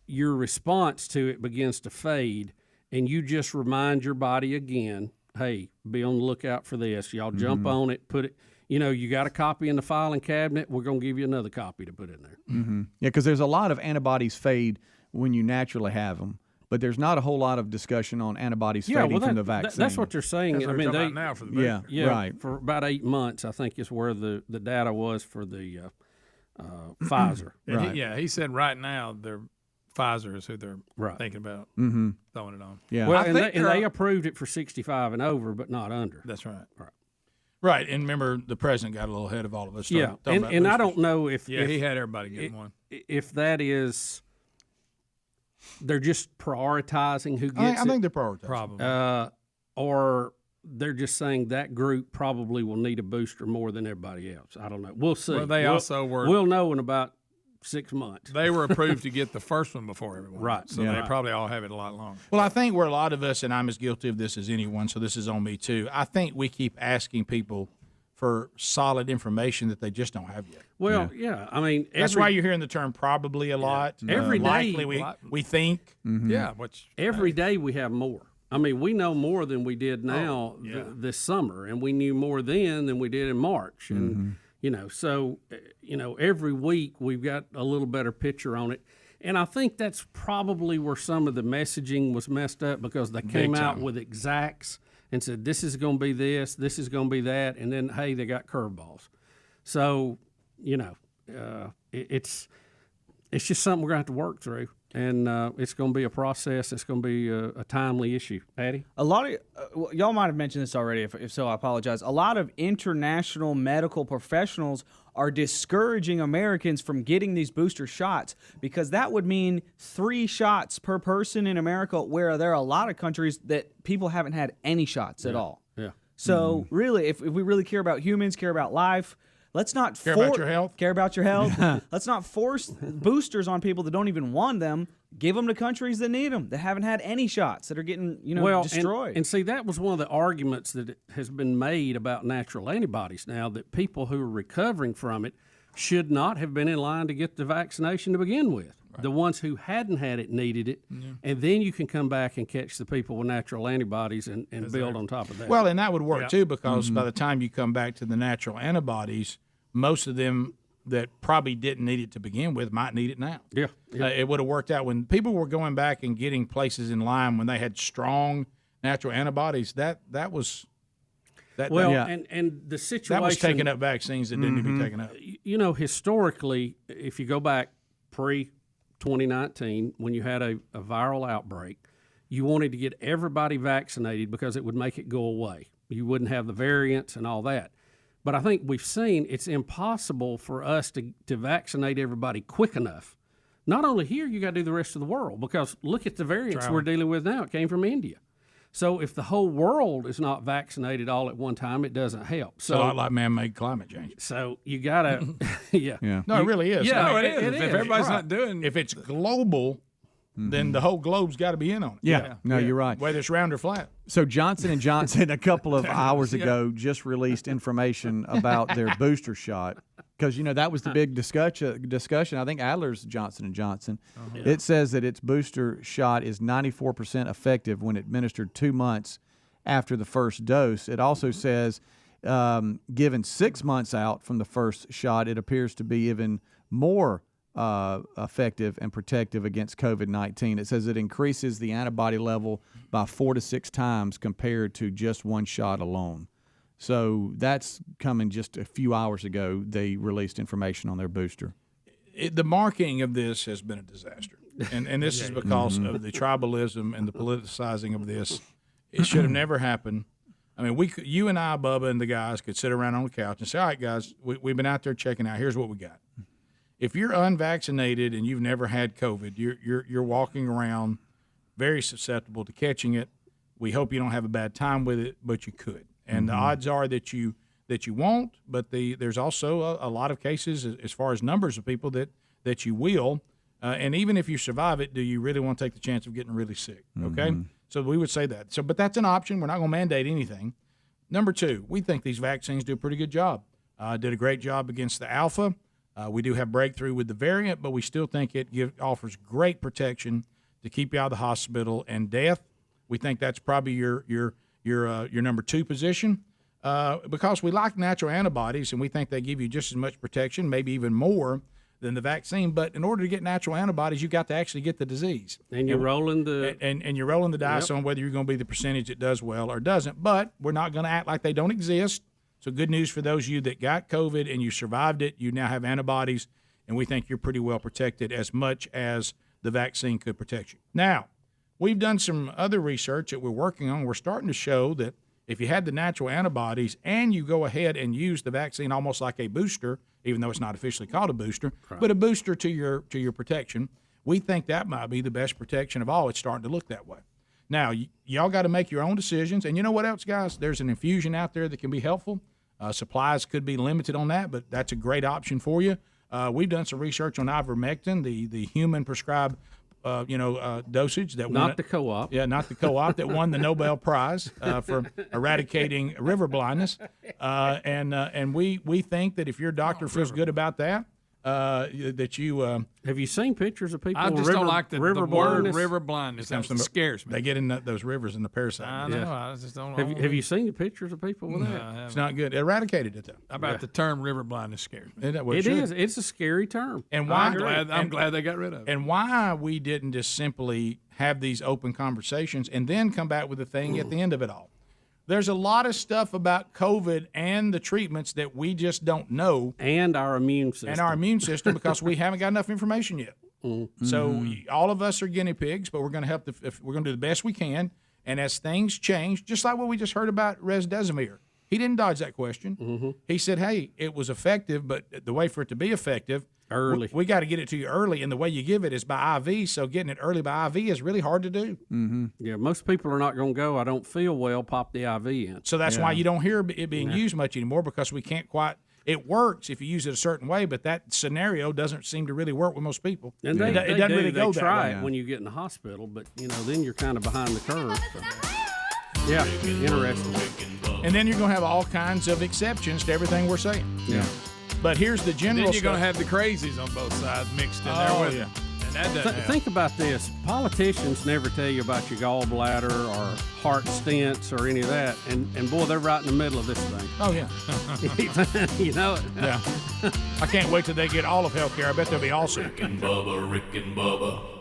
your response to it begins to fade, and you just remind your body again, hey, be on the lookout for this. Y'all jump on it, put it. You got a copy in the filing cabinet. We're going to give you another copy to put in there. Mm-hmm. Yeah, because there's a lot of antibodies fade when you naturally have them, but there's not a whole lot of discussion on antibodies fading from the vaccine. That's what they're saying. That's what they now for the booster. Yeah, right. For about 8 months, I think is where the data was for the Pfizer. Right. He said right now Pfizer is who they're thinking about throwing it on. Yeah. Well, and they approved it for 65 and over, but not under. That's right. Right, and remember, the president got a little ahead of all of us. Yeah, and I don't know if he had everybody getting one. If that is, they're just prioritizing who gets I think they're prioritizing. Probably. Or they're just saying that group probably will need a booster more than everybody else. I don't know. We'll see. Well, we'll know in about 6 months. They were approved to get the first one before everyone. Right. So they probably all have it a lot longer. Well, I think where a lot of us, and I'm as guilty of this as anyone, so this is on me too, I think we keep asking people for solid information that they just don't have yet. Well, yeah. I mean, that's why you're hearing the term probably a lot. Every day, likely we think. Mm-hmm. Yeah. Every day we have more. I mean, we know more than we did now this summer, and we knew more then than we did in March. And, so, every week we've got a little better picture on it. And I think that's probably where some of the messaging was messed up, because they came out with exacts and said, this is going to be this is going to be that. And then, hey, they got curveballs. So, it's just something we're going to have to work through. And it's going to be a process. It's going to be a timely issue. Patty? A lot of y'all might have mentioned this already. If so, I apologize. A lot of international medical professionals are discouraging Americans from getting these booster shots because that would mean 3 shots per person in America, where there are a lot of countries that people haven't had any shots at all. Yeah. So really, if we really care about humans, care about life, let's not care about your health. Care about your health. Let's not force boosters on people that don't even want them. Give them to countries that need them, that haven't had any shots, that are getting destroyed. And see, that was one of the arguments that has been made about natural antibodies now, that people who are recovering from it should not have been in line to get the vaccination to begin with. Right. The ones who hadn't had it needed it, and then you can come back and catch the people with natural antibodies and build on top of that. Well, and that would work too, because by the time you come back to the natural antibodies, most of them that probably didn't need it to begin with might need it now. Yeah. It would have worked out when people were going back and getting places in line when they had strong natural antibodies. That was that. Well, that, and the situation that was taking up vaccines that didn't need to be taken up. You know, historically, if you go back pre-2019, when you had a viral outbreak, you wanted to get everybody vaccinated because it would make it go away. You wouldn't have the variants and all that. But I think we've seen it's impossible for us to vaccinate everybody quick enough. Not only here, you got to do the rest of the world, because look at the variants we're dealing with now. It came from India. So if the whole world is not vaccinated all at one time, it doesn't help. So a lot like man-made climate change. So you got to, No, it really is. Yeah, I mean, it is. If everybody's not doing, if it's global, then the whole globe's got to be in on it. Yeah. No, you're right. Whether it's round or flat. So Johnson & Johnson a couple of hours ago just released information about their booster shot, because that was the big discussion. I think Adler's Johnson & Johnson. It says that its booster shot is 94% effective when administered 2 months after the first dose. It also says given 6 months out from the first shot, it appears to be even more effective and protective against COVID-19. It says it increases the antibody level by 4 to 6 times compared to just one shot alone. So that's coming just a few hours ago. They released information on their booster. The marketing of this has been a disaster, and this is because of the tribalism and the politicizing of this. It should have never happened. I mean, you and I, Bubba, and the guys could sit around on the couch and say, all right, guys, we've been out there checking out. Here's what we got. If you're unvaccinated and you've never had COVID, you're walking around very susceptible to catching it. We hope you don't have a bad time with it, but you could. And the odds are that you won't. But there's also a lot of cases as far as numbers of people that you will. And even if you survive it, do you really want to take the chance of getting really sick? Okay, so we would say that. But that's an option. We're not going to mandate anything. Number 2, we think these vaccines do a pretty good job. Did a great job against the Alpha. We do have breakthrough with the variant, but we still think it offers great protection to keep you out of the hospital and death. We think that's probably your number 2 position because we like natural antibodies, and we think they give you just as much protection, maybe even more than the vaccine. But in order to get natural antibodies, you got to actually get the disease. And you're rolling the and you're rolling the dice on whether you're going to be the percentage that does well or doesn't. But we're not going to act like they don't exist. So good news for those of you that got COVID and you survived it. You now have antibodies, and we think you're pretty well protected as much as the vaccine could protect you. Now, we've done some other research that we're working on. We're starting to show that if you had the natural antibodies and you go ahead and use the vaccine almost like a booster, even though it's not officially called a booster, but a booster to your protection, we think that might be the best protection of all. It's starting to look that way. Now, y'all got to make your own decisions. And you know what else, guys? There's an infusion out there that can be helpful. Supplies could be limited on that, but that's a great option for you. We've done some research on ivermectin, the human prescribed dosage that not the co-op. Yeah, not the co-op that won the Nobel Prize for eradicating river blindness. And we think that if your doctor feels good about that, that you have you seen pictures of people? I just don't like the word blindness? river blindness. That scares me. They get in those rivers and the parasite. I know. I just don't. Have you seen the pictures of people with that? It's not good. Eradicated it though. How about the term river blindness scares me? It is. It's a scary term. And why? I'm glad they got rid of it. And why we didn't just simply have these open conversations and then come back with a thing at the end of it all. There's a lot of stuff about COVID and the treatments that we just don't know. And our immune system. Because we haven't got enough information yet. So all of us are guinea pigs, but we're going to help. We're going to do the best we can. And as things change, just like what we just heard about Rez Desimir, he didn't dodge that question. He said, "Hey, it was effective, but the way for it to be effective, early. We got to get it to you early, and the way you give it is by IV. So getting it early by IV is really hard to do. Yeah, most people are not going to go. I don't feel well. Pop the IV in. So that's why you don't hear it being used much anymore, because we can't quite. It works if you use it a certain way, but that scenario doesn't seem to really work with most people. And it doesn't really go that try way. it when you get in the hospital, but then you're kind of behind the curve. So. Yeah, interesting. And then you're going to have all kinds of exceptions to everything we're saying. Yeah. But here's the general. Then you're going to have the crazies on both sides mixed in there with them. And that doesn't help. Think about this. Politicians never tell you about your gallbladder or heart stents or any of that. And boy, they're right in the middle of this thing. Oh, yeah. You know it. Yeah. I can't wait till they get all of healthcare. I bet they'll be awesome. Rick and Bubba.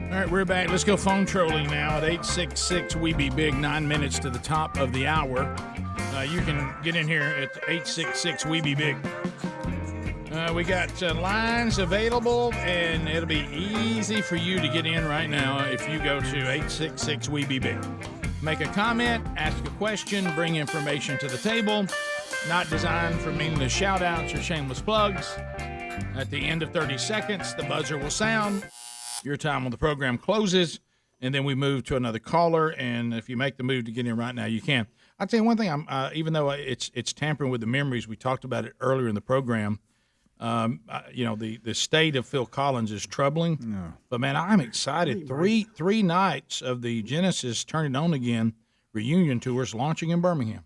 All right, we're back. Let's go phone trolling now at 866-WE-BE-BIG, 9 minutes to the top of the hour. You can get in here at 866-WE-BE-BIG. We got lines available, and it'll be easy for you to get in right now if you go to 866-WE-BE-BIG. Make a comment, ask a question, bring information to the table. Not designed for meaningless shout-outs or shameless plugs. At the end of 30 seconds, the buzzer will sound. Your time on the program closes, and then we move to another caller. And if you make the move to get in right now, you can. I'll tell you one thing. Even though it's tampering with the memories, we talked about it earlier in the program. The state of Phil Collins is troubling. No. But man, I'm excited. Three nights of the Genesis Turn It On Again reunion tours launching in Birmingham.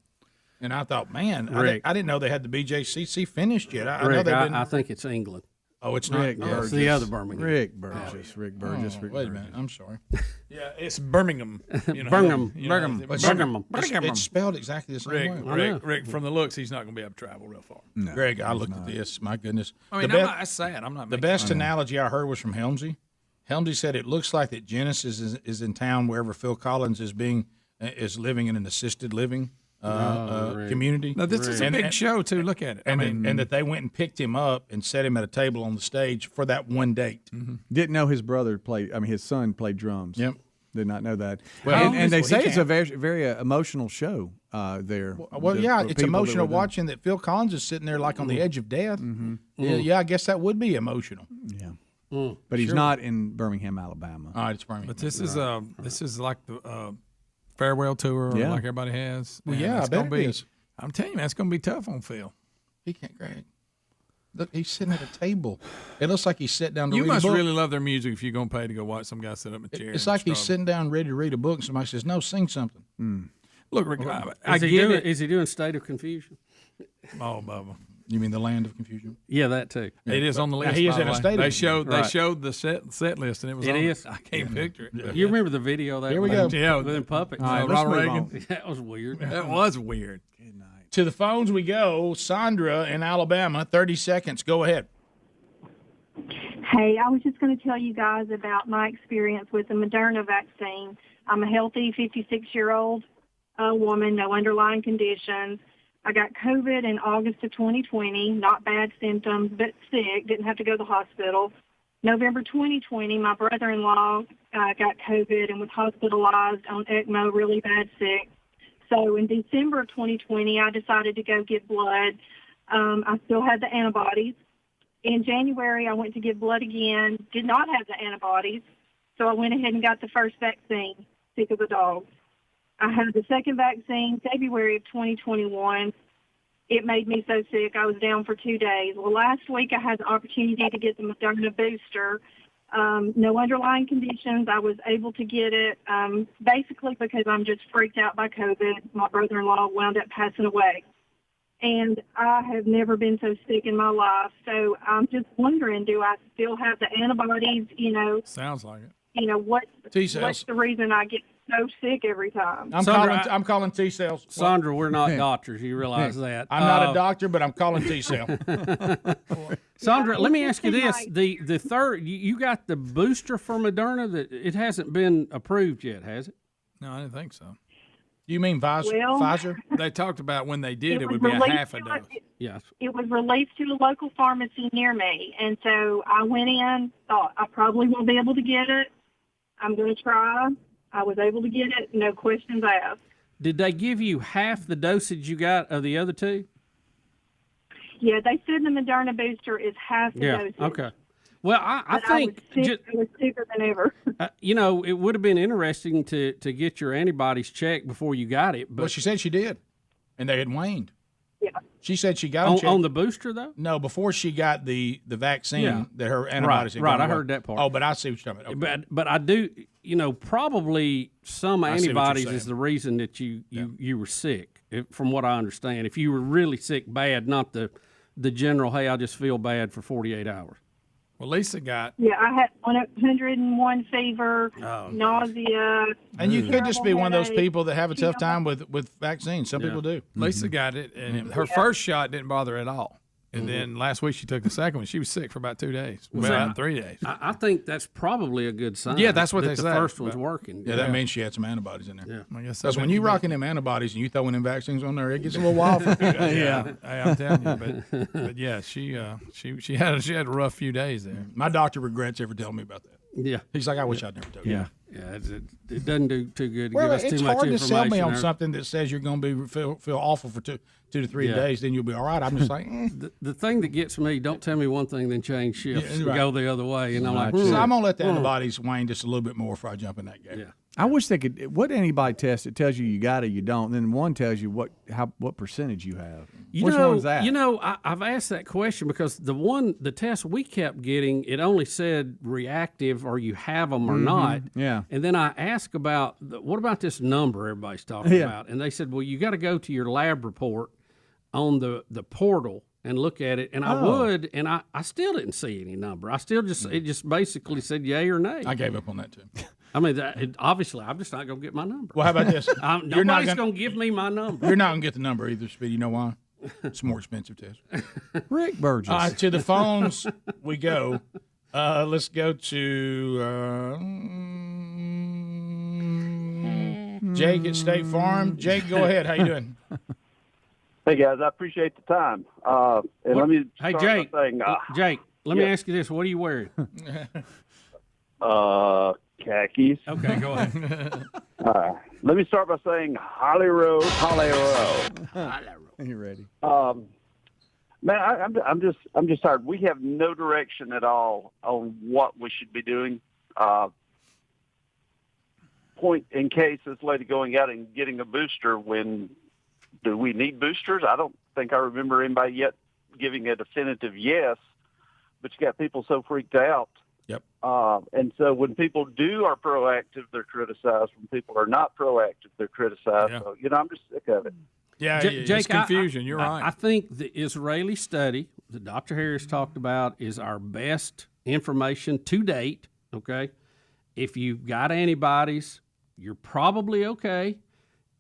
And I thought, man, I didn't know they had the BJCC finished yet. I Rick, know they've been. I think it's England. Oh, it's not. Rick It's the other Birmingham. Rick Burgess. Rick Burgess. Oh, wait a minute. I'm sorry. Yeah, it's Birmingham. Birmingham. It's spelled exactly the same way. Rick, from the looks, he's not going to be able to travel real far. No, Greg, I looked at this. My goodness. I mean, that's sad. I'm not. The best analogy I heard was from Helmsy. Helmsy said it looks like that Genesis is in town wherever Phil Collins is living in an assisted living community. Now, this is a big show, too. Look at it. And that they went and picked him up and set him at a table on the stage for that one date. Mm-hmm. Didn't know his his son played drums. Yep. Did not know that. Well, and they say it's a very, very emotional show there. Well, it's emotional watching that Phil Collins is sitting there like on the edge of death. Mm-hmm. Yeah, I guess that would be emotional. Yeah. But he's not in Birmingham, Alabama. All right, it's Birmingham. But this is like the farewell tour like everybody has. Well, yeah, I bet it is. I'm telling you, man, it's going to be tough on Phil. He can't, Greg. Look, he's sitting at a table. It looks like he's sitting down to read a book. You must really love their music if you're going to pay to go watch some guy sit up in a chair. It's like he's sitting down ready to read a book, and somebody says, no, sing something. Look, Rick, Is he doing State of Confusion? Oh, Bubba. You mean the Land of Confusion? Yeah, that too. It is on the list. He is in a state. They showed the set list, and it was. It is. I can't picture it. You remember the video that? Here we go. Yeah, with them puppets. Ronald Reagan. That was weird. That was weird. Good night. To the phones we go. Sandra in Alabama. 30 seconds. Go ahead. Hey, I was just going to tell you guys about my experience with the Moderna vaccine. I'm a healthy 56-year-old woman, no underlying conditions. I got COVID in August of 2020, not bad symptoms, but sick, didn't have to go to the hospital. November 2020, my brother-in-law got COVID and was hospitalized on ECMO, really bad sick. So in December of 2020, I decided to go get blood. I still had the antibodies. In January, I went to give blood again, did not have the antibodies, so I went ahead and got the first vaccine, sick of the dogs. I had the second vaccine February of 2021. It made me so sick. I was down for 2 days. Well, last week I had the opportunity to get the Moderna booster. No underlying conditions. I was able to get it basically because I'm just freaked out by COVID. My brother-in-law wound up passing away. And I have never been so sick in my life. So I'm just wondering, do I still have the antibodies, Sounds like it. What's T-cells. the reason I get so sick every time? I'm calling T-cells. Sandra, we're not doctors. You realize that. I'm not a doctor, but I'm calling T-cell. Sandra, let me ask you this. The third, you got the booster for Moderna. That it hasn't been approved yet, has it? No, I didn't think so. You mean Pfizer? Well, Pfizer? They talked about when they did, it was would be a released half a to dose. Yes. It was released to a local pharmacy near me, and so I went in, thought I probably won't be able to get it. I'm going to try. I was able to get it, no questions asked. Did they give you half the dosage you got of the other two? Yeah, they said the Moderna booster is half the dosage. Okay. Well, I think I was sicker than ever. It would have been interesting to get your antibodies checked before you got it. But Well, she said she did, and they had waned. Yeah. She said she got them checked. on the booster, though? No, before she got the vaccine, that her antibodies had Right, gone I away. heard that part. Oh, but I see what you're talking about. Okay. But I do, probably some I see what you're antibodies saying. is the reason that you were sick, from what I understand. If you were really sick bad, not the general, hey, I just feel bad for 48 hours. Well, Lisa got. Yeah, I had 101 fever, nausea. And you could just be one of those headache. people that have a tough time with vaccines. Some people do. Lisa got it, and her first shot didn't bother her at all. And then last week she took the second one. She was sick for about 2 days. Well, About 3 days. I think that's probably a good sign. Yeah, that's what that they the say. first one's working. Yeah, that means she had some antibodies in there. Yeah. I guess so. Because when you're rocking them antibodies and you throwing them vaccines on there, it gets a little wild. For people. Yeah, I'm telling you. But yeah, she had a rough few days there. My doctor regrets ever telling me about that. Yeah. He's like, I wish I'd never told you. Yeah, it doesn't do too good to Well, give us it's too much hard information. to sell me on there. something that says you're going to be feel awful for two to 3 Yeah. days, then you'll be all right. I'm just like, The thing that gets me, don't tell me one thing, then change shifts Yeah, and right. go the other way. And I'm like, so I'm going to let the antibodies wane just a little bit more before I jump in that game. Yeah. I wish they could. What antibody test? It tells you got it, you don't. And then one tells you what percentage you have. Which one's that? You know, I've asked that question because the test we kept getting, it only said reactive or you have them or not. Yeah. And then I asked about what about this number everybody's talking Yeah. about, and they said, well, you got to go to your lab report on the portal and look at it. And I would, and I still didn't see any number. I still it just basically said yay or nay. I gave up on that too. I mean, obviously, I'm just not going to get my number. Well, how about this? Nobody's going to give me my number. You're not going to get the number either, Speedy. You know why? It's a more expensive test. Rick Burgess. To the phones we go. Let's go to Jake at State Farm. Jake, go ahead. How you doing? Hey guys, I appreciate the time. And let me Hey, start Jake. by saying, Jake, let me yeah. ask you this: what are you wearing? Khakis. Okay, go ahead. Let me start by saying Holly Road. You ready? Man, I'm just tired. We have no direction at all on what we should be doing. Point in case this lady going out and getting a booster. Do we need boosters? I don't think I remember anybody yet giving a definitive yes. But you got people so freaked out. Yep. And so when people are proactive, they're criticized. When people are not proactive, they're criticized. Yeah. So, I'm just sick of it. Yeah, Jake, it's confusion. You're right. I think the Israeli study that Dr. Harris talked about is our best information to date. Okay, if you've got antibodies, you're probably okay.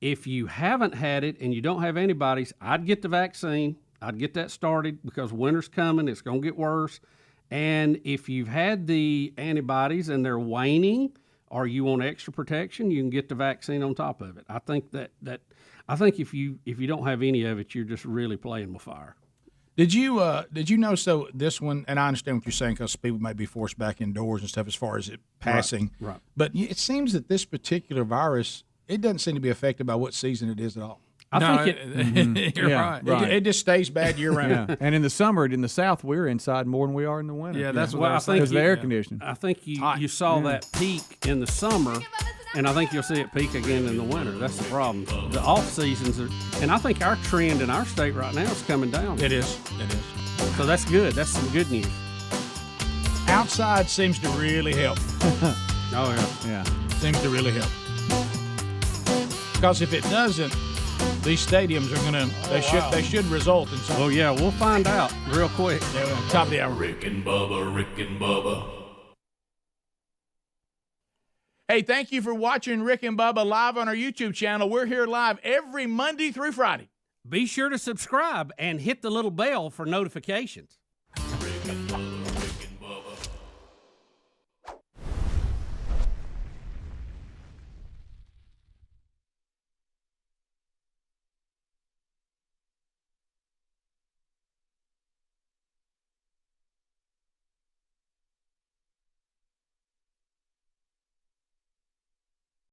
If you haven't had it and you don't have antibodies, I'd get the vaccine. I'd get that started because winter's coming. It's going to get worse. And if you've had the antibodies and they're waning, or you want extra protection, you can get the vaccine on top of it. I think I think if you don't have any of it, you're just really playing with fire. Did you know? So this one, and I understand what you're saying because people might be forced back indoors and stuff as far as it passing. Right. But it seems that this particular virus, it doesn't seem to be affected by what season it is at all. I think you're right. It just stays bad year round. Yeah. And in the summer, in the South, we're inside more than we are in the winter. Yeah, that's what Well, I I was think because of the you- air conditioning. I think you saw that peak in the summer, and I think you'll see it peak again in the winter. That's the problem. The off seasons are, and I think our trend in our state right now is coming down. It is. So that's good. That's some good news. Outside seems to really help. Oh Yeah. Seems to really help. Because if it doesn't, these stadiums are gonna. They should result in something. Oh yeah, we'll find out real quick. Top of the hour. Rick and Bubba. Hey, thank you for watching Rick and Bubba live on our YouTube channel. We're here live every Monday through Friday. Be sure to subscribe and hit the little bell for notifications.